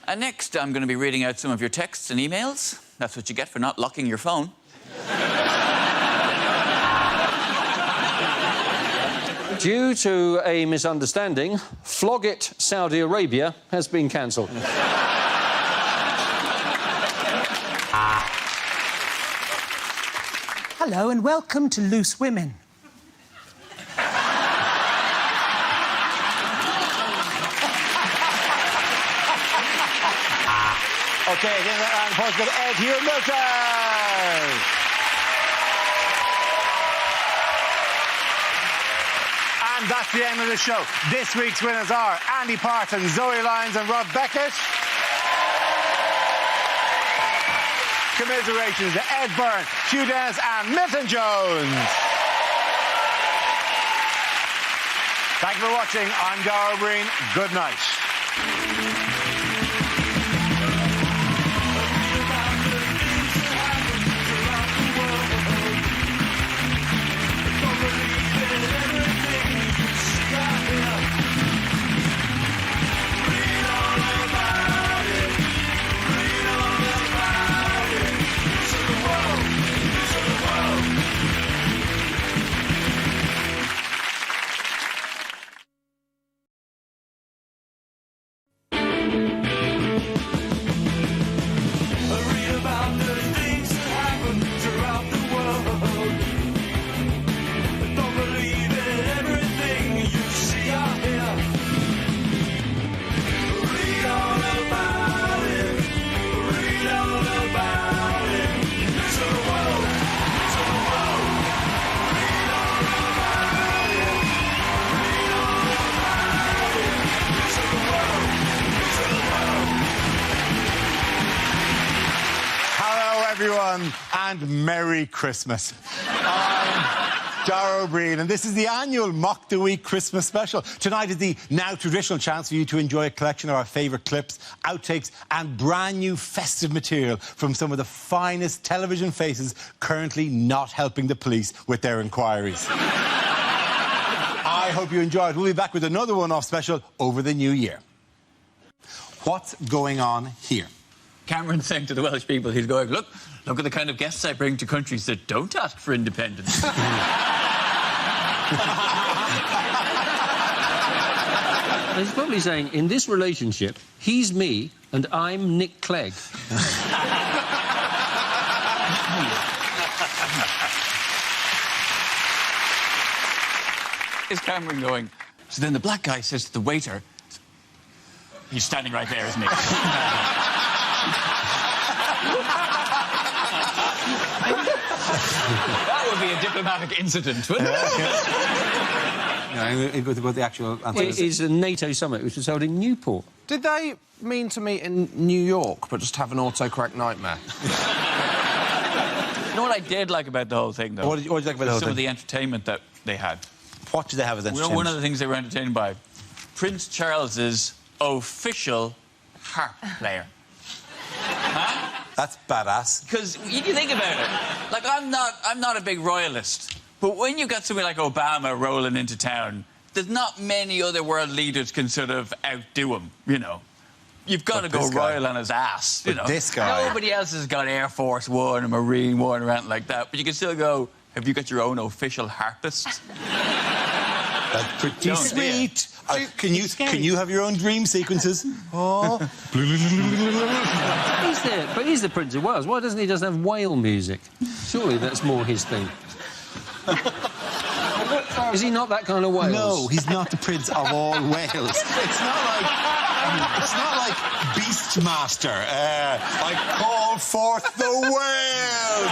Speaker 12: And next, I'm going to be reading out some of your texts and emails. That's what you get for not locking your phone.
Speaker 10: Due to a misunderstanding, Flog It Saudi Arabia has been cancelled.
Speaker 14: Hello and welcome to Loose Women.
Speaker 1: OK, again, that round of applause with Ed Hugh Milton. And that's the end of the show. This week's winners are Andy Parton, Zoe Lyons and Rob Beckett. Commiserations to Ed Byrne, Hugh Dennis and Milton Jones. Thank you for watching. I'm Dara Breen. Good night. Everyone, and Merry Christmas. I'm Dara O'Brien, and this is the annual Mock the Week Christmas special. Tonight is the now traditional chance for you to enjoy a collection of our favourite clips, outtakes, and brand new festive material from some of the finest television faces currently not helping the police with their inquiries. I hope you enjoy it. We'll be back with another one-off special over the new year. What's going on here?
Speaker 12: Cameron's saying to the Welsh people, he's going, look at the kind of guests I bring to countries that don't ask for independence.
Speaker 10: He's probably saying, in this relationship, he's me and I'm Nick Clegg.
Speaker 12: Is Cameron going? So then the black guy says to the waiter, he's standing right there, isn't he? That would be a diplomatic incident, wouldn't it?
Speaker 17: It goes about the actual answer.
Speaker 10: It is a NATO summit which was held in Newport.
Speaker 8: Did they mean to meet in New York, but just have an autocorrect nightmare?
Speaker 12: You know what I did like about the whole thing, though?
Speaker 17: What did you like about the whole
Speaker 12: Some
Speaker 17: thing?
Speaker 12: of the entertainment that they had.
Speaker 17: What did they have as entertainment?
Speaker 12: One of the things they were entertained by, Prince Charles's official harp player. Huh?
Speaker 17: That's badass.
Speaker 12: Because you think about it, like I'm not a big royalist, but when you got somebody like Obama rolling into town, there's not many other world leaders can sort of outdo him. You know, you've got to go royal on his ass. You know,
Speaker 17: this guy.
Speaker 12: Nobody else has got Air Force One or Marine One or anything like that, but you can still go. Have you got your own official harpist?
Speaker 17: That's pretty sweet. Can you have your own dream sequences? Oh.
Speaker 10: He's the Prince of Wales. Why doesn't he just have whale music? Surely that's more his thing.
Speaker 5: Is he not that kind of Wales?
Speaker 1: No, he's not the Prince of all Wales. It's not like Beastmaster. I call forth the Wales.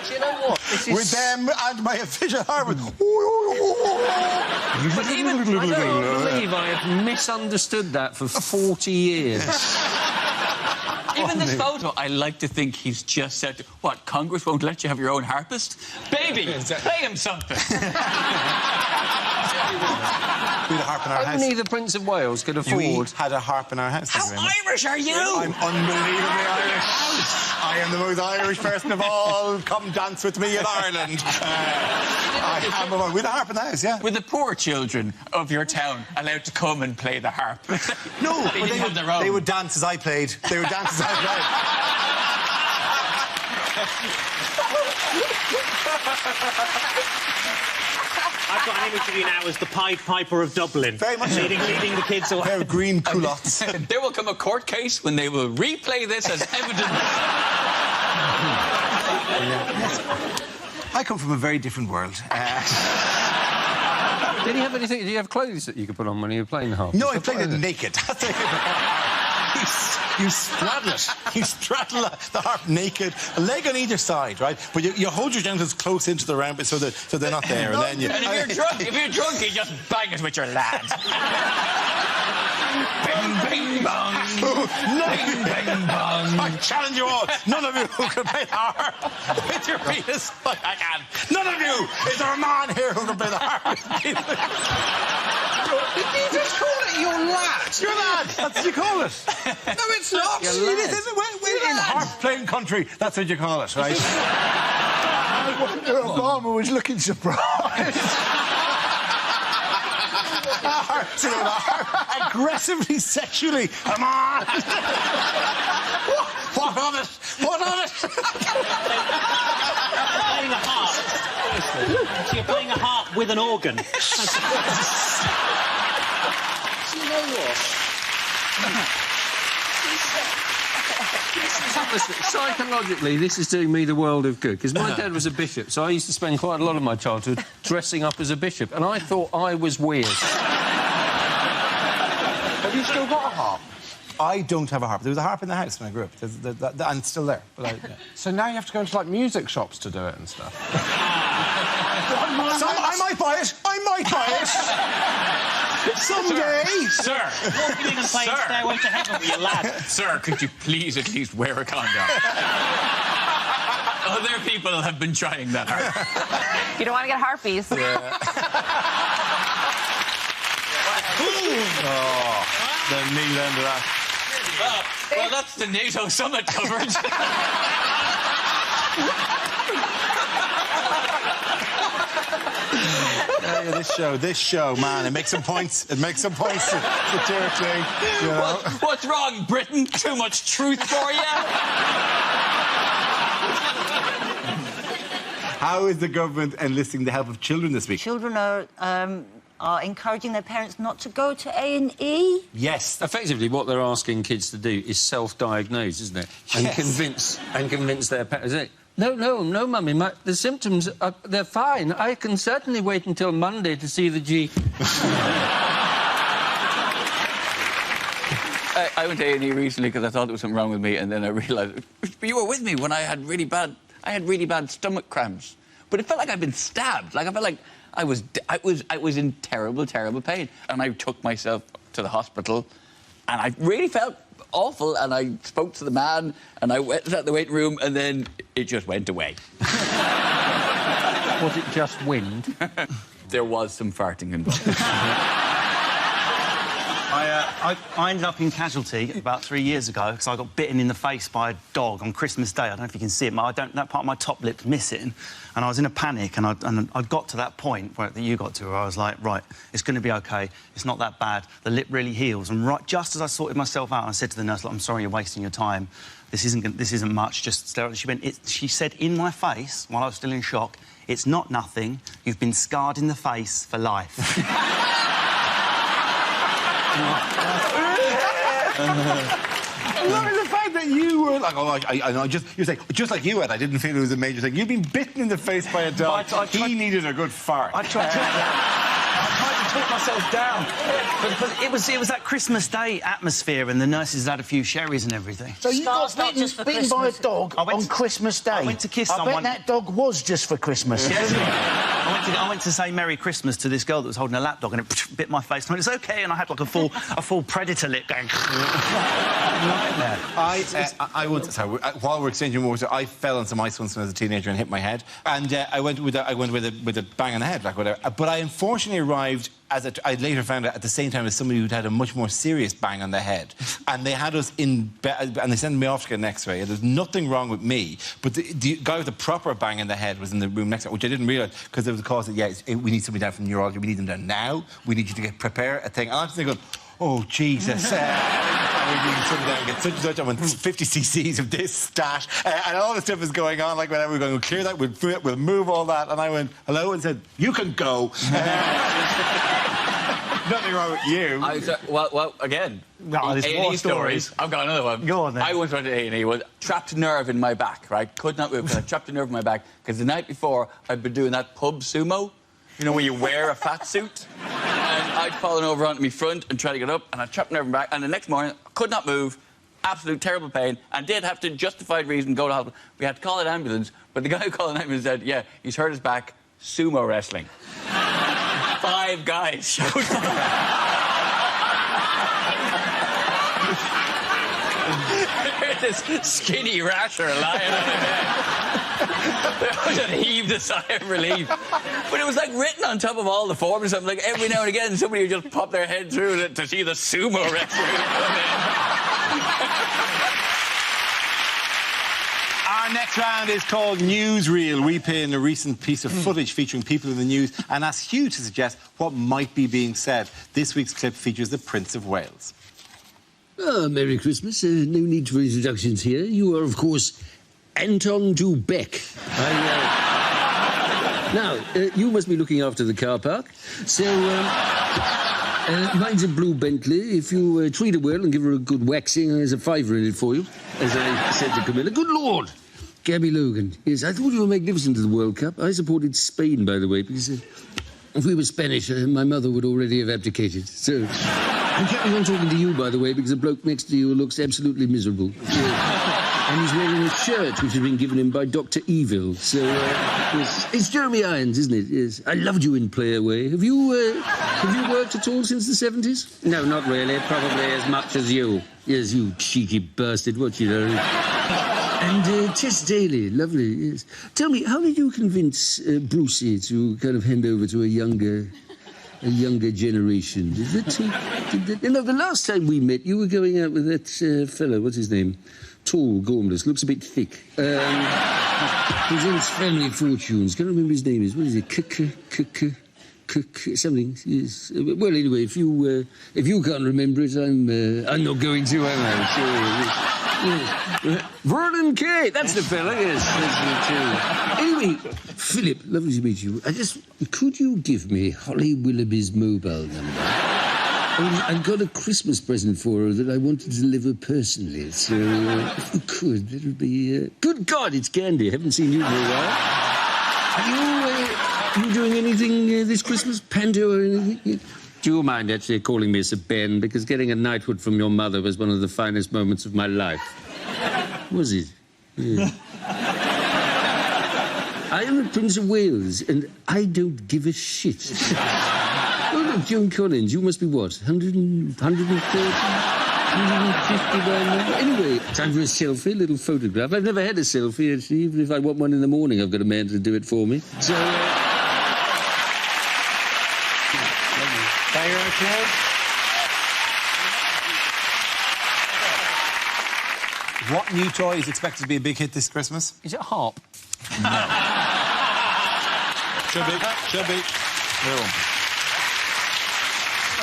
Speaker 5: Do you know what?
Speaker 1: With them and my official harp.
Speaker 5: But even I don't believe I have misunderstood that for 40 years.
Speaker 12: Even this photo, I like to think he's just said, what, Congress won't let you have your own harpist? Baby, play him something.
Speaker 1: We had a harp in our house.
Speaker 5: Only the Prince of Wales could afford.
Speaker 1: We had a harp in our house.
Speaker 12: How Irish are you?
Speaker 1: I'm unbelievably Irish. I am the most Irish person of all. Come dance with me in Ireland. We had a harp in the house, yeah.
Speaker 12: Were the poor children of your town allowed to come and play the harp?
Speaker 1: No,
Speaker 12: they didn't have their own.
Speaker 1: They would dance as I played. They would dance as I played.
Speaker 6: I've got an image of you now as the Pied Piper of Dublin.
Speaker 1: Very much
Speaker 6: leading the kids away.
Speaker 1: They're green culottes.
Speaker 12: There will come a court case when they will replay this as evidence.
Speaker 1: I come from a very different world.
Speaker 5: Did he have anything? Did you have clothes that you could put on when you were playing the harp?
Speaker 1: No, I played it naked. You straddle it. You straddle the harp naked, a leg on either side, right? But you hold your genitals close into the round bit so they're not there, and then you.
Speaker 12: And if you're drunk, you just bang it with your lad. Bing, bing, bong. Bing, bing, bong.
Speaker 1: I challenge you all. None of you who can play the harp with your penis like I can. None of you. Is there a man here who can play the harp?
Speaker 8: Did you just call it your lad?
Speaker 1: Your lad. That's what you call it.
Speaker 8: No, it's not.
Speaker 1: It is, we're in harp playing country. That's what you call it, right?
Speaker 3: I wonder Obama was looking surprised.
Speaker 1: Aggressively sexually. Come on. What of it? What of it?
Speaker 6: Playing a harp. So you're playing a harp with an organ.
Speaker 5: Do you know what? Psychologically, this is doing me the world of good, because my dad was a bishop, so I used to spend quite a lot of my childhood dressing up as a bishop, and I thought I was weird.
Speaker 8: Have you still got a harp?
Speaker 1: I don't have a harp. There was a harp in the house when I grew up, and it's still there. But
Speaker 8: So now you have to go into, like, music shops to do it and stuff.
Speaker 1: I might buy it. I might buy it. Someday.
Speaker 12: Sir.
Speaker 6: Walking in and playing Stairway to Heaven with your lad.
Speaker 12: Sir, could you please at least wear a condom? Other people have been trying that harp.
Speaker 16: You don't want to get harpies.
Speaker 1: Yeah. The neat end of that.
Speaker 12: Well, that's the NATO summit coverage.
Speaker 1: This show, man, it makes some points. It makes some points satirically. You know?
Speaker 12: What's wrong, Britain? Too much truth for you?
Speaker 1: How is the government enlisting the help of children this week?
Speaker 18: Children are encouraging their parents not to go to A&E.
Speaker 1: Yes.
Speaker 5: Effectively, what they're asking kids to do is self-diagnose, isn't it?
Speaker 1: Yes.
Speaker 5: And convince their parents. Is it? No, Mummy, the symptoms, they're fine. I can certainly wait until Monday to see the G.
Speaker 12: I went to A&E recently because I thought there was something wrong with me, and then I realised... You were with me when I had really bad stomach cramps. But it felt like I'd been stabbed. Like, I felt like I was in terrible, terrible pain. And I took myself to the hospital, and I really felt awful, and I spoke to the man, and I went out the waiting room, and then it just went away.
Speaker 5: Was it just wind?
Speaker 12: There was some farting involved.
Speaker 20: I ended up in casualty about 3 years ago because I got bitten in the face by a dog on Christmas Day. I don't know if you can see it, but that part of my top lip's missing. And I was in a panic, and I got to that point that you got to, where I was like, right, it's going to be OK. It's not that bad. The lip really heals. And just as I sorted myself out, I said to the nurse, I'm sorry, you're wasting your time. This isn't much. Just sterile. She said in my face, while I was still in shock, it's not nothing. You've been scarred in the face for life.
Speaker 1: I love the fact that you were good. Like, oh, I know, you're saying, just like you, Ed, I didn't feel it was a major thing. You've been bitten in the face by a dog. He needed a good fart.
Speaker 20: I tried to talk myself down. But it was that Christmas Day atmosphere, and the nurses had a few sherries and everything.
Speaker 3: So you got bitten by a dog on Christmas Day?
Speaker 20: I went to kiss someone.
Speaker 3: I bet that dog was just for Christmas.
Speaker 20: I went to say Merry Christmas to this girl that was holding a lap dog, and it bit my face. And I went, it's okay, and I had like a full predator lip going. Nightmare.
Speaker 1: While we're exchanging words, I fell on some ice once when I was a teenager and hit my head, and I went with a bang on the head, like whatever. But I unfortunately arrived. I later found out at the same time as somebody who'd had a much more serious bang on the head, and they had us in bed, and they sent me off to get an X-ray. And there's nothing wrong with me, but the guy with the proper bang in the head was in the room next to me, which I didn't realise because there was a cause that we need somebody down from neurology. We need them down now. We need you to prepare a thing. And I'm just thinking, oh Jesus. We need somebody down and get such and such. I want 50 cc's of this stat, and all this stuff is going on. Like whenever we're going to clear that, we'll move all that. And I went hello and said, "You can go." Nothing wrong with you.
Speaker 12: Well, again,
Speaker 20: there's more stories.
Speaker 12: I've got another one.
Speaker 20: Go on, then.
Speaker 12: I once went to A&E with trapped nerve in my back, right? Could not move because I trapped a nerve in my back because the night before I'd been doing that pub sumo, you know, where you wear a fat suit. And I'd fallen over onto my front and tried to get up, and I trapped a nerve in my back. And the next morning, I could not move, absolute terrible pain, and did have to, justified reason, go to hospital. We had to call an ambulance, but the guy who called an ambulance said, yeah, he's hurt his back, sumo wrestling. 5 guys showed up. This skinny rasher lying on the bed. I just heaved a sigh of relief. But it was like written on top of all the forms or something. Like every now and again, somebody would just pop their head through it to see the sumo wrestler come in.
Speaker 1: Our next round is called Newsreel. We pin a recent piece of footage featuring people in the news and ask you to suggest what might be being said. This week's clip features the Prince of Wales.
Speaker 10: Ah, Merry Christmas. No need for introductions here. You are, of course, Anton du Beck. Now, you must be looking after the car park. So, mine's a blue Bentley. If you treat her well and give her a good waxing, there's a fiver in it for you, as I said to Camilla. Good Lord! Gabby Logan. Yes, I thought you were magnificent at the World Cup. I supported Spain, by the way, because if we were Spanish, my mother would already have abdicated. So, I'm carrying on talking to you, by the way, because the bloke next to you looks absolutely miserable. And he's wearing a shirt which has been given him by Dr. Evil. So, yes. It's Jeremy Irons, isn't it? Yes. I loved you in Play Away. Have you worked at all since the 70s? No, not really. Probably as much as you. Yes, you cheeky bastard. What you know? And Tess Daly, lovely, yes. Tell me, how did you convince Brucey to kind of hand over to a younger generation? The last time we met, you were going out with that fellow, what's his name? Tall, gormless, looks a bit thick. He owns Family Fortunes. Can't remember his name is. What is it? Something. Yes. Well, anyway, if you can't remember it, I'm not going to, am I? Sure. Vernon Kay, that's the fella, yes. Anyway, Philip, lovely to meet you. Could you give me Holly Willoughby's mobile number? I've got a Christmas present for her that I want to deliver personally, so if you could, that would be... Good God, it's Candy. I haven't seen you for a while. Are you doing anything this Christmas? Panto or anything? Do you mind actually calling me Sir Ben? Because getting a knighthood from your mother was one of the finest moments of my life. Was it? Yeah. I am the Prince of Wales, and I don't give a shit. Oh, look, Joan Collins, you must be what, 130? 150 by now? Anyway, time for a selfie, a little photograph. I've never had a selfie, actually. Even if I want one in the morning, I've got a man to do it for me. So,
Speaker 1: Thank you very much. What new toy is expected to be a big hit this Christmas?
Speaker 20: Is it a harp?
Speaker 1: No. Should be. No.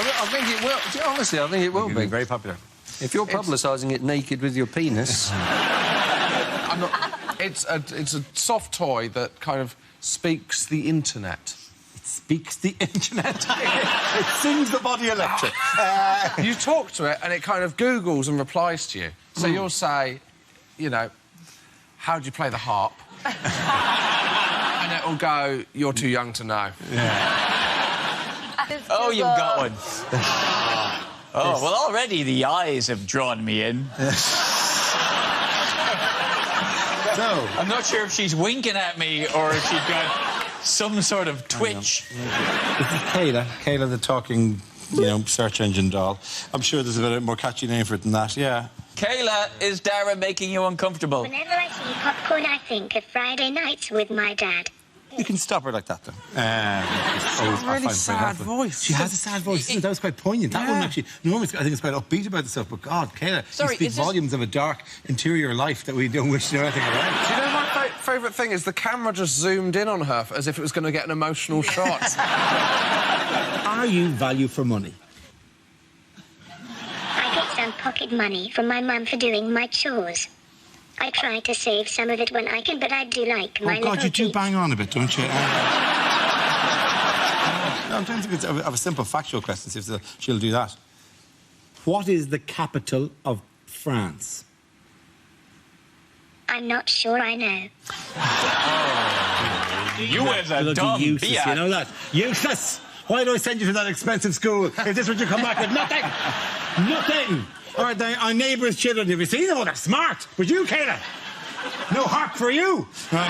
Speaker 5: I think it will. Honestly, I think it will be
Speaker 1: very popular.
Speaker 5: If you're publicising it naked with your penis.
Speaker 8: It's a soft toy that kind of speaks the internet.
Speaker 1: It speaks the internet. It sings the body electric.
Speaker 8: You talk to it and it kind of Googles and replies to you. So you'll say, you know, how do you play the harp? And it'll go, you're too young to know.
Speaker 12: Oh, you've got one. Oh, well, already the eyes have drawn me in.
Speaker 1: So,
Speaker 12: I'm not sure if she's winking at me or if she's got some sort of twitch.
Speaker 1: this is Kayla. Kayla, the talking, search engine doll. I'm sure there's a bit more catchy name for it than that, yeah.
Speaker 12: Kayla, is Dara making you uncomfortable?
Speaker 21: Whenever I see popcorn, I think of Friday nights with my dad.
Speaker 1: You can stop her like that, though.
Speaker 8: She has a really sad voice.
Speaker 1: She has a sad voice. That was quite poignant. That one actually... Normally, I think it's quite upbeat about the stuff, but God, Kayla, you speak volumes of a dark interior life that we don't wish to know anything about.
Speaker 8: Do you know my favourite thing is the camera just zoomed in on her as if it was going to get an emotional shot.
Speaker 17: Are you value for money?
Speaker 21: I get some pocket money from my mum for doing my chores. I try to save some of it when I can, but I do like my
Speaker 1: Oh, God,
Speaker 21: little
Speaker 1: you do
Speaker 21: tea.
Speaker 1: bang on a bit, don't you? No, I'm trying to think of a simple factual question, see if she'll do that.
Speaker 17: What is the capital of France?
Speaker 21: I'm not sure I know.
Speaker 12: You as a
Speaker 17: Bloody
Speaker 12: dumb
Speaker 17: useless,
Speaker 12: biatch.
Speaker 17: you know that? Useless! Why do I send you to that expensive school if this is what you come back with? Nothing! Nothing! All right, our neighbour's children, have you seen them? Oh, they're smart. But you, Kayla, no harp for you. Right.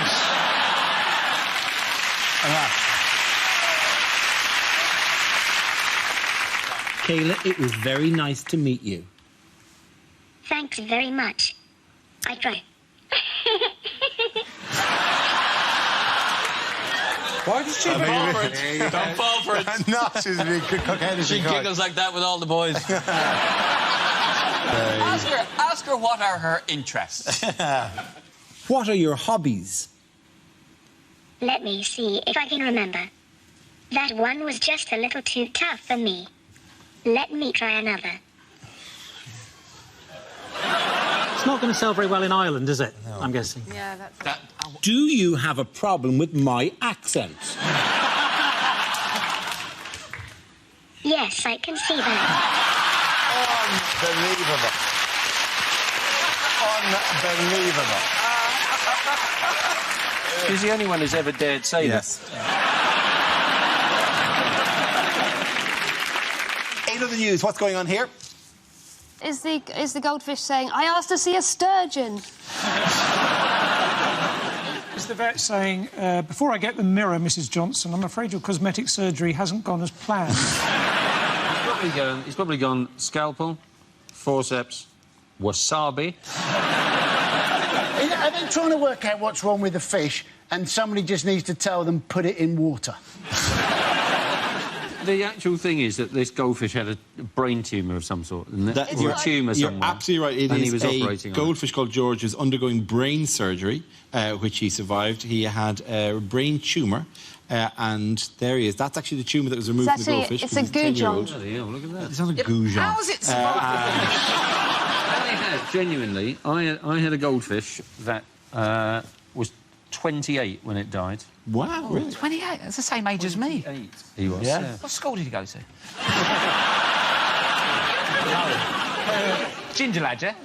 Speaker 17: Kayla, it was very nice to meet you.
Speaker 21: Thanks very much. I try.
Speaker 8: Why did she fall for it?
Speaker 12: Don't fall for it.
Speaker 1: No, she's a big cockhead.
Speaker 12: She giggles like that with all the boys. Ask her what are her interests.
Speaker 17: What are your hobbies?
Speaker 21: Let me see if I can remember. That one was just a little too tough for me. Let me try another.
Speaker 6: It's not going to sell very well in Ireland, is it? No. I'm guessing.
Speaker 13: Yeah, that's...
Speaker 17: Do you have a problem with my accent?
Speaker 21: Yes, I can see that.
Speaker 1: Unbelievable.
Speaker 5: She's the only one who's ever dared say
Speaker 1: yes. Eight of the news. What's going on here?
Speaker 22: Is the goldfish saying, I asked to see a sturgeon?
Speaker 14: Is the vet saying, before I get the mirror, Mrs. Johnson, I'm afraid your cosmetic surgery hasn't gone as planned?
Speaker 5: He's probably gone scalpel, forceps, wasabi.
Speaker 3: Are they trying to work out what's wrong with the fish and somebody just needs to tell them, put it in water?
Speaker 5: The actual thing is that this goldfish had a brain tumour of some sort, isn't it?
Speaker 1: That-
Speaker 5: Or a tumour somewhere.
Speaker 1: You're absolutely right. It
Speaker 5: and
Speaker 1: is
Speaker 5: he was operating
Speaker 1: a
Speaker 5: on it.
Speaker 1: goldfish called George who's undergoing brain surgery, which he survived. He had a brain tumour, and there he is. That's actually the tumour that was removed from the goldfish.
Speaker 22: It's a goujon.
Speaker 5: Bloody hell, look at that.
Speaker 1: It's not a goujon.
Speaker 22: How's it
Speaker 5: Genuinely, I had a goldfish that was 28 when it died.
Speaker 1: Wow, really?
Speaker 7: 28? That's the same age as me.
Speaker 5: He was.
Speaker 1: Yeah.
Speaker 7: What school did you go to? Ginger lad, yeah?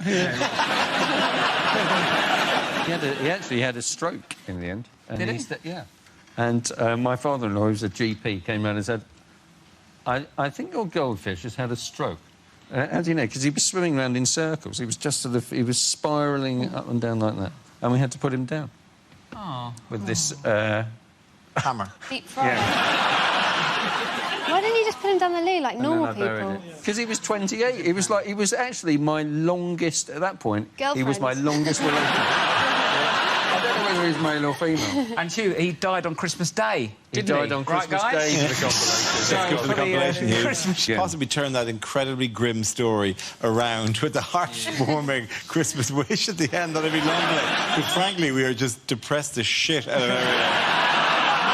Speaker 5: He actually had a stroke in the end. And
Speaker 7: Did he?
Speaker 5: Yeah. And my father-in-law, who was a GP, came round and said, I think your goldfish has had a stroke. How do you know? Because he was swimming around in circles. He was just he was spiralling up and down like that. And we had to put him down.
Speaker 7: Oh.
Speaker 5: With this...
Speaker 1: hammer.
Speaker 22: Deep fried. Why didn't you just put him down the loo like normal people?
Speaker 5: Because he was 28. He was actually my longest, at that point, he was my longest relationship. I don't know whether he was male or female.
Speaker 7: And Hugh, he died on Christmas Day, didn't he?
Speaker 5: died on Christmas
Speaker 7: right, guys?
Speaker 5: Day for the compilation.
Speaker 1: Sorry for the compilation here.
Speaker 7: Christmas.
Speaker 1: Yeah. Possibly turn that incredibly grim story around with the heartwarming Christmas wish at the end that I'd be lovely. But frankly, we are just depressed as shit out of everything.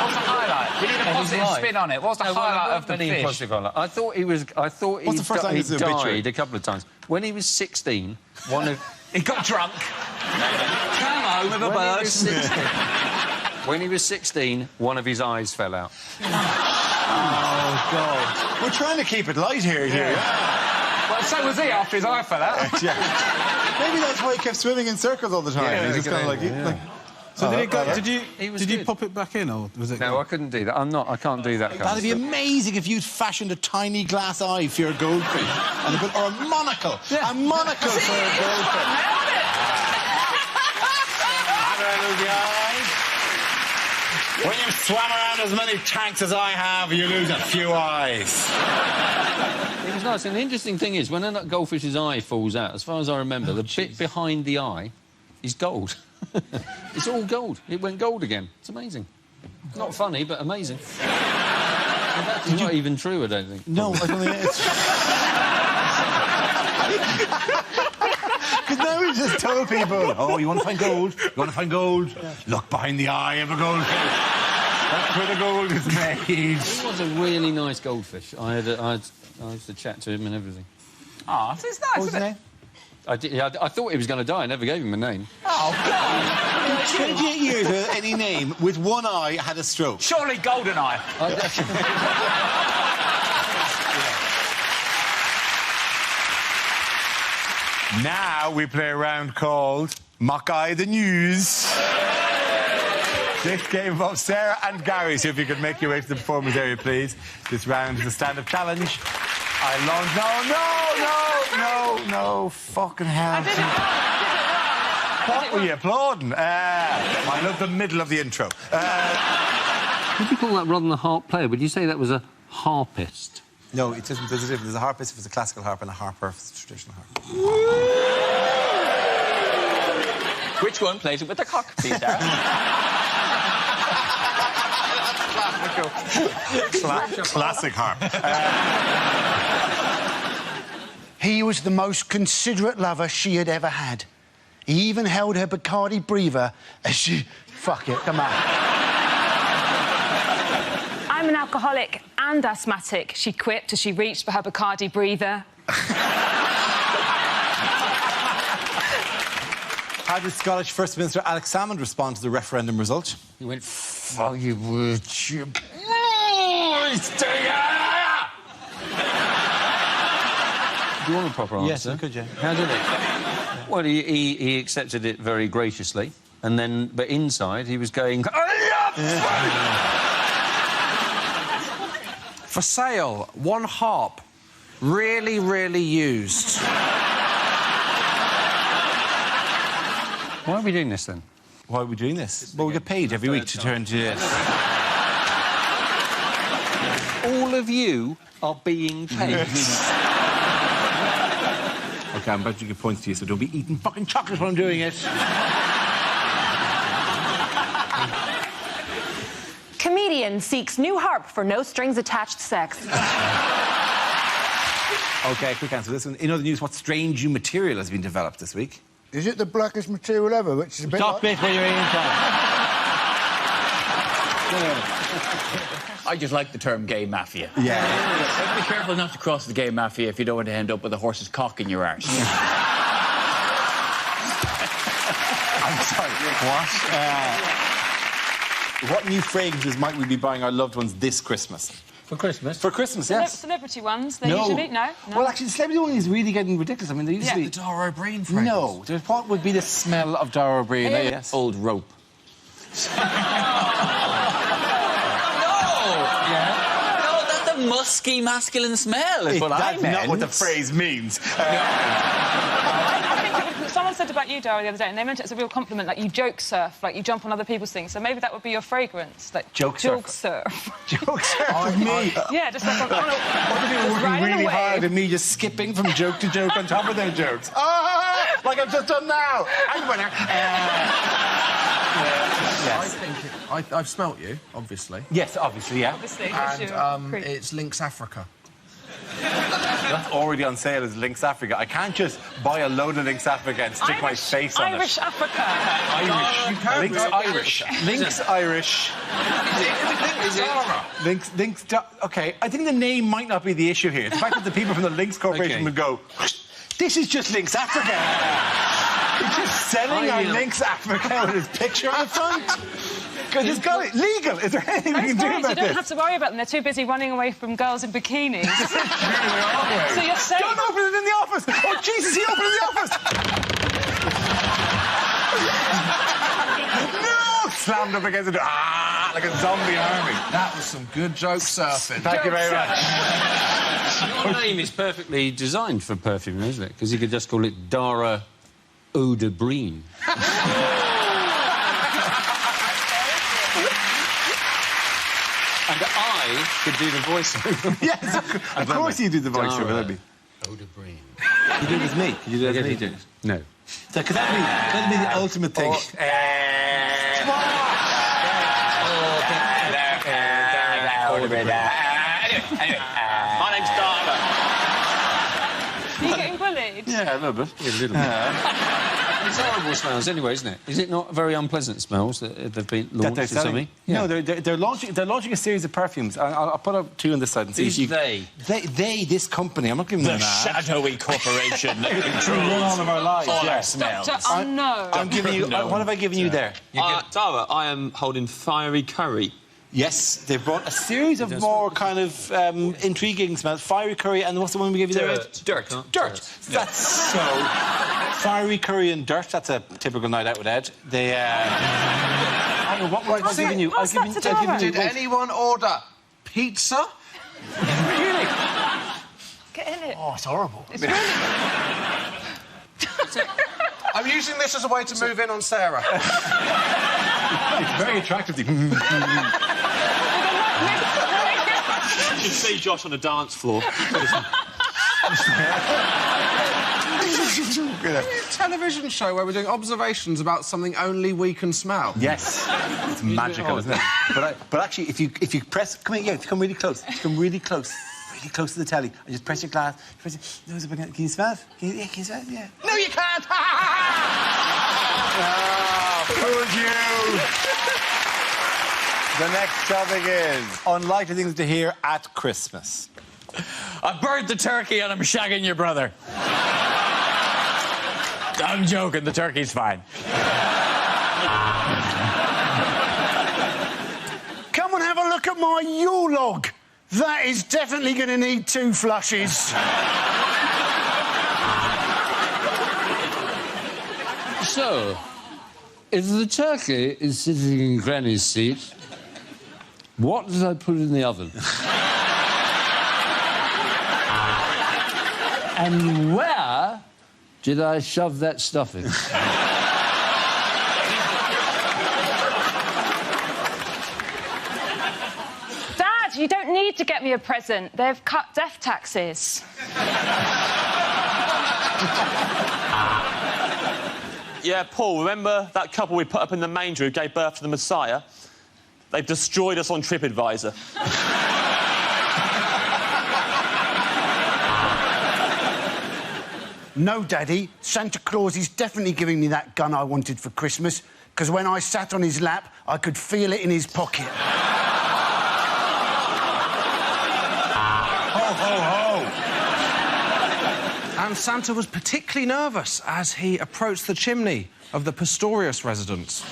Speaker 7: What's the highlight? We need a positive spin on it. What's the highlight of the fish?
Speaker 5: Positive highlight. I thought he
Speaker 1: What's the first line of the obituary?
Speaker 5: died a couple of times. When he was 16, one of...
Speaker 7: He got drunk. Come home with a bus.
Speaker 5: When he was 16, one of his eyes fell out.
Speaker 1: Oh, God. We're trying to keep it light here, Hugh.
Speaker 7: Well, so was he after his eye fell out.
Speaker 1: Yeah. Maybe that's why he kept swimming in circles all the time.
Speaker 5: Yeah,
Speaker 1: He's just kind of like...
Speaker 4: So did you
Speaker 5: good.
Speaker 4: pop it back in, or was it?
Speaker 5: No, I couldn't do that. I can't do that kind
Speaker 1: That'd
Speaker 5: of
Speaker 1: be
Speaker 5: stuff.
Speaker 1: amazing if you'd fashioned a tiny glass eye for your goldfish. Or a monocle.
Speaker 5: Yeah.
Speaker 1: A monocle for a goldfish. When you swam around as many tanks as I have, you lose a few eyes.
Speaker 5: It was nice. And the interesting thing is, when a goldfish's eye falls out, as far as I remember, the bit behind the eye is gold. It's all gold. It went gold again. It's amazing. Not funny, but amazing. In fact, it's not even true, I don't think.
Speaker 1: No, I don't think it's... Because now we just tell people, oh, you want to find gold? You want to find gold? Yeah. Look behind the eye of a goldfish. That's where the gold is made.
Speaker 5: He was a really nice goldfish. I used to chat to him and everything.
Speaker 7: Ah, it's nice,
Speaker 1: What was his
Speaker 7: isn't it?
Speaker 1: name?
Speaker 5: I thought he was going to die. I never gave him a name.
Speaker 7: Oh, God!
Speaker 1: In 28 years without any name, with one eye, had a stroke.
Speaker 7: Surely GoldenEye.
Speaker 1: Now we play a round called Mock Eye the News. This game involves Sarah and Gary, so if you could make your way to the performance area, please. This round is a stand-up challenge. No, fucking hell. What were you applauding? I love the middle of the intro.
Speaker 10: Would you call that rather than a harp player? Would you say that was a harpist?
Speaker 1: No, it isn't. There's a difference. There's a harpist if it's a classical harp and a harper if it's a traditional harp.
Speaker 12: Which one plays it with the cock, please, Sarah?
Speaker 1: Classic harp.
Speaker 3: He was the most considerate lover she had ever had. He even held her Bacardi breather as she... Fuck it, come on.
Speaker 2: I'm an alcoholic and asthmatic, she quipped as she reached for her Bacardi breather.
Speaker 1: How did Scottish First Minister Alex Salmond respond to the referendum result?
Speaker 5: He went, fuck you, would you... Do you want a proper answer?
Speaker 1: Yes, I could, yeah.
Speaker 5: How did it? Well, he accepted it very graciously, and then, but inside he was going...
Speaker 8: For sale, one harp. Really, really used.
Speaker 5: Why are we doing this, then?
Speaker 1: Why are we doing this? Well, we get paid every week to turn to this.
Speaker 5: All of you are being paid.
Speaker 1: OK, I'm about to give points to you, so don't be eating fucking chocolate while I'm doing it.
Speaker 16: Comedian seeks new harp for no strings attached sex.
Speaker 1: OK, quick answer. This one. In other news, what strange new material has been developed this week?
Speaker 3: Is it the blackest material ever, which is a bit
Speaker 6: Stop
Speaker 3: like...
Speaker 6: it when you're eating
Speaker 12: I just like the term gay mafia.
Speaker 1: Yeah.
Speaker 12: Be careful not to cross the gay mafia if you don't want to end up with a horse's cock in your arse.
Speaker 1: I'm sorry. What new fragrances might we be buying our loved ones this Christmas?
Speaker 5: For Christmas?
Speaker 1: For Christmas, yes.
Speaker 2: Celebrity ones, they usually... No?
Speaker 1: Well, actually, the celebrity one is really getting ridiculous. I mean, they used to be...
Speaker 12: the Dara O'Brien fragrance.
Speaker 1: No. What would be the smell of Dara O'Brien?
Speaker 12: Yes. Old rope. No, that's a musky, masculine smell, is what I meant.
Speaker 1: That's not what the phrase means.
Speaker 2: I think someone said about you, Dara, the other day, and they meant it as a real compliment, like you joke surf, like you jump on other people's things. So maybe that would be your fragrance, like
Speaker 1: joke
Speaker 2: surf.
Speaker 1: Joke surf with me?
Speaker 2: Yeah, just like on a...
Speaker 1: What if people working really hard and me just skipping from joke to joke on top of their jokes? Like I've just done now. I'm winner.
Speaker 8: Yes. I've smelt you, obviously.
Speaker 1: Yes, obviously, yeah.
Speaker 2: Obviously,
Speaker 8: And it's Lynx Africa.
Speaker 1: That's already on sale as Lynx Africa. I can't just buy a load of Lynx Africa and stick my face on
Speaker 2: Irish
Speaker 1: it.
Speaker 2: Africa.
Speaker 1: Lynx Irish. Lynx Irish. Lynx. OK, I think the name might not be the issue here. The fact that the people from the Lynx Corporation would go, this is just Lynx Africa. He's just selling our Lynx Africa with his picture on the front. It's got it legal. Is there anything we
Speaker 2: Those
Speaker 1: can do
Speaker 2: guys,
Speaker 1: about
Speaker 2: you don't
Speaker 1: this?
Speaker 2: have to worry about them. They're too busy running away from girls in bikinis. So you're safe.
Speaker 1: Don't open it in the office. Oh, Jesus, he opened it in the office. No! Slammed up against the door. Ah, like a zombie army.
Speaker 8: That was some good joke surfing.
Speaker 1: Thank you very much.
Speaker 5: Your name is perfectly designed for perfume, isn't it? Because you could just call it Dara Eau de Breen. And I could do the voiceover.
Speaker 1: Yes, of course you do the voiceover, that'd be.
Speaker 5: Eau de Breen.
Speaker 1: You do it as me. You do it as me.
Speaker 5: No.
Speaker 1: Because that'd be the ultimate thing.
Speaker 7: My name's Dara.
Speaker 2: Are you getting bullied?
Speaker 5: Yeah, a little bit. Yeah, a little bit. It's horrible smells anyway, isn't it? Is it not very unpleasant smells that they've been launched or something?
Speaker 1: No, they're launching a series of perfumes. I'll put up two on this side and see
Speaker 5: Who's
Speaker 1: if you...
Speaker 5: they?
Speaker 1: They, this company. I'm not giving them that.
Speaker 12: shadowy corporation that
Speaker 1: Run all of our lives, yes.
Speaker 12: smells.
Speaker 2: Dr. Unknown.
Speaker 1: I'm giving you... What have I given you there?
Speaker 9: Dara, I am holding fiery curry.
Speaker 1: Yes, they've brought a series of more kind of intriguing smells. Fiery curry, and what's the one we gave you there?
Speaker 12: Dirt.
Speaker 1: That's so... Fiery curry and dirt, that's a typical night out with Ed. They, what was I giving you?
Speaker 2: What's that to Dara?
Speaker 8: Did anyone order pizza?
Speaker 1: Really?
Speaker 2: Get in it.
Speaker 3: Oh, it's horrible.
Speaker 2: It's really...
Speaker 8: I'm using this as a way to move in on Sarah.
Speaker 1: It's very attractive.
Speaker 9: You should see Josh on the dance floor.
Speaker 8: A television show where we're doing observations about something only we can smell.
Speaker 1: Yes. It's magical, isn't it? But actually, if you press... Come here, come really close. Come really close. Really close to the telly. And just press your glass. Press your nose up again. Can you smell it? Can you smell it? Yeah.
Speaker 8: No, you can't!
Speaker 1: Fooled you! The next topic is unlikely things to hear at Christmas.
Speaker 12: I burned the turkey and I'm shagging your brother. I'm joking, the turkey's fine.
Speaker 3: Come and have a look at my Yule log. That is definitely going to need 2 flushes.
Speaker 10: So, if the turkey is sitting in Granny's seat, what did I put in the oven? And where did I shove that stuffing?
Speaker 2: Dad, you don't need to get me a present. They've cut death taxes.
Speaker 9: Yeah, Paul, remember that couple we put up in the manger who gave birth to the Messiah? They've destroyed us on TripAdvisor.
Speaker 3: No, Daddy, Santa Claus is definitely giving me that gun I wanted for Christmas, because when I sat on his lap, I could feel it in his pocket.
Speaker 1: Ho, ho, ho!
Speaker 8: And Santa was particularly nervous as he approached the chimney of the Pistorius residence.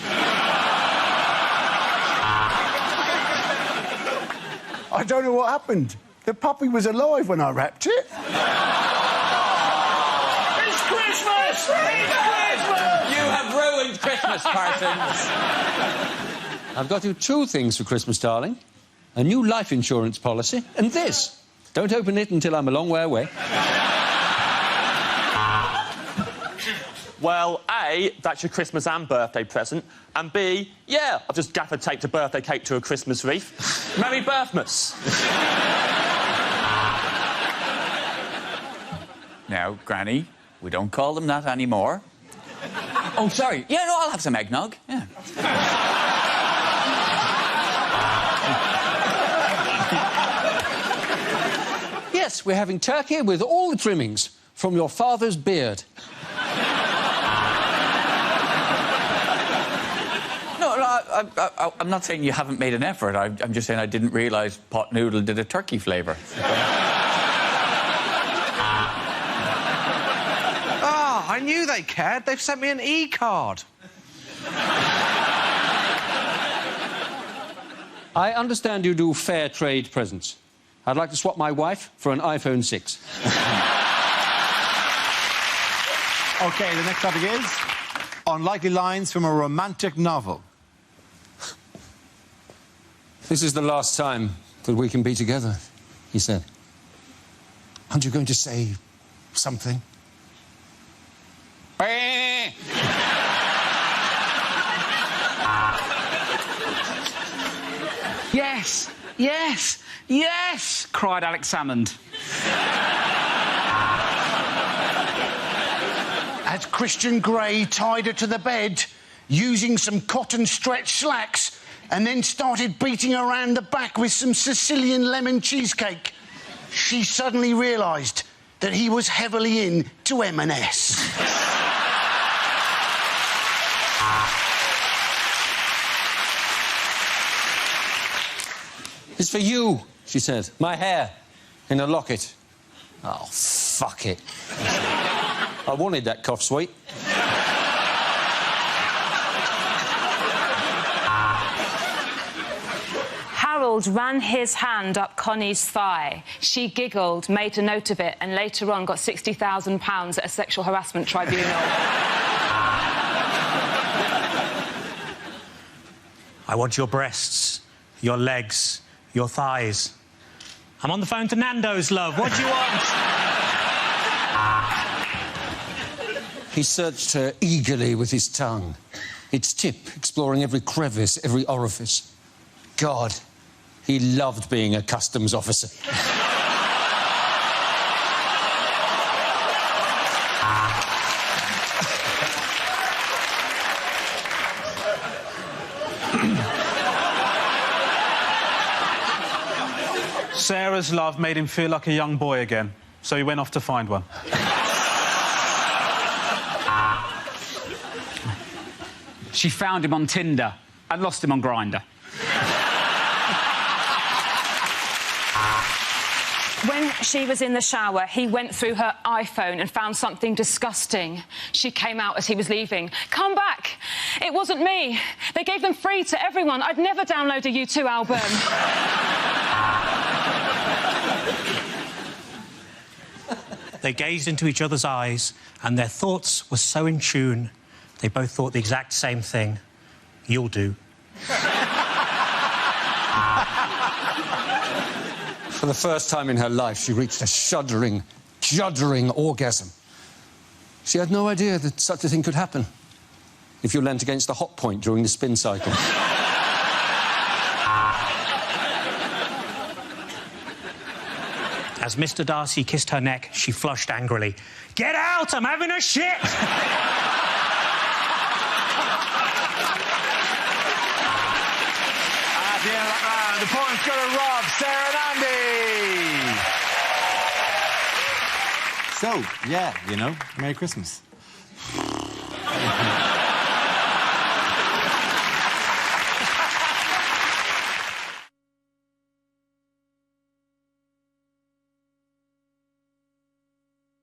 Speaker 3: I don't know what happened. The puppy was alive when I wrapped it.
Speaker 7: It's Christmas! It's Christmas!
Speaker 5: You have ruined Christmas, Parsons. I've got you 2 things for Christmas, darling. A new life insurance policy and this. Don't open it until I'm a long way away.
Speaker 9: Well, A, that's your Christmas and birthday present. And B, yeah, I've just gaffer taped a birthday cake to a Christmas wreath. Merry Birthmas.
Speaker 12: Now, Granny, we don't call them that anymore. Oh, sorry. Yeah, no, I'll have some eggnog. Yeah.
Speaker 5: Yes, we're having turkey with all the trimmings from your father's beard.
Speaker 12: I'm not saying you haven't made an effort. I'm just saying I didn't realise pot noodle did a turkey flavour.
Speaker 8: Ah, I knew they cared. They've sent me an e-card.
Speaker 10: I understand you do fair trade presents. I'd like to swap my wife for an iPhone 6.
Speaker 1: OK, the next topic is unlikely lines from a romantic novel.
Speaker 5: This is the last time that we can be together, he said. Aren't you going to say something?
Speaker 7: Yes, yes, yes, cried Alex Salmond.
Speaker 3: As Christian Grey tied her to the bed using some cotton stretch slacks and then started beating her around the back with some Sicilian lemon cheesecake, she suddenly realised that he was heavily into M&S.
Speaker 5: It's for you, she said. My hair in a locket. Oh, fuck it. I wanted that cough sweet.
Speaker 2: Harold ran his hand up Connie's thigh. She giggled, made a note of it, and later on got £60,000 at a sexual harassment tribunal.
Speaker 6: I want your breasts, your legs, your thighs. I'm on the phone to Nando's, love. What do you want?
Speaker 5: He searched her eagerly with his tongue, its tip exploring every crevice, every orifice. God, he loved being a customs officer.
Speaker 4: Sarah's love made him feel like a young boy again, so he went off to find one.
Speaker 7: She found him on Tinder and lost him on Grindr.
Speaker 2: When she was in the shower, he went through her iPhone and found something disgusting. She came out as he was leaving. Come back! It wasn't me. They gave them free to everyone. I'd never download a U2 album.
Speaker 6: They gazed into each other's eyes, and their thoughts were so in tune. They both thought the exact same thing. You'll do.
Speaker 5: For the first time in her life, she reached a shuddering, juddering orgasm. She had no idea that such a thing could happen if you leant against the hot point during the spin cycle.
Speaker 6: As Mr. Darcy kissed her neck, she flushed angrily. Get out! I'm having a shit!
Speaker 1: At the end of that round, the points go to Rob, Sarah and Andy. So, yeah, you know, Merry Christmas.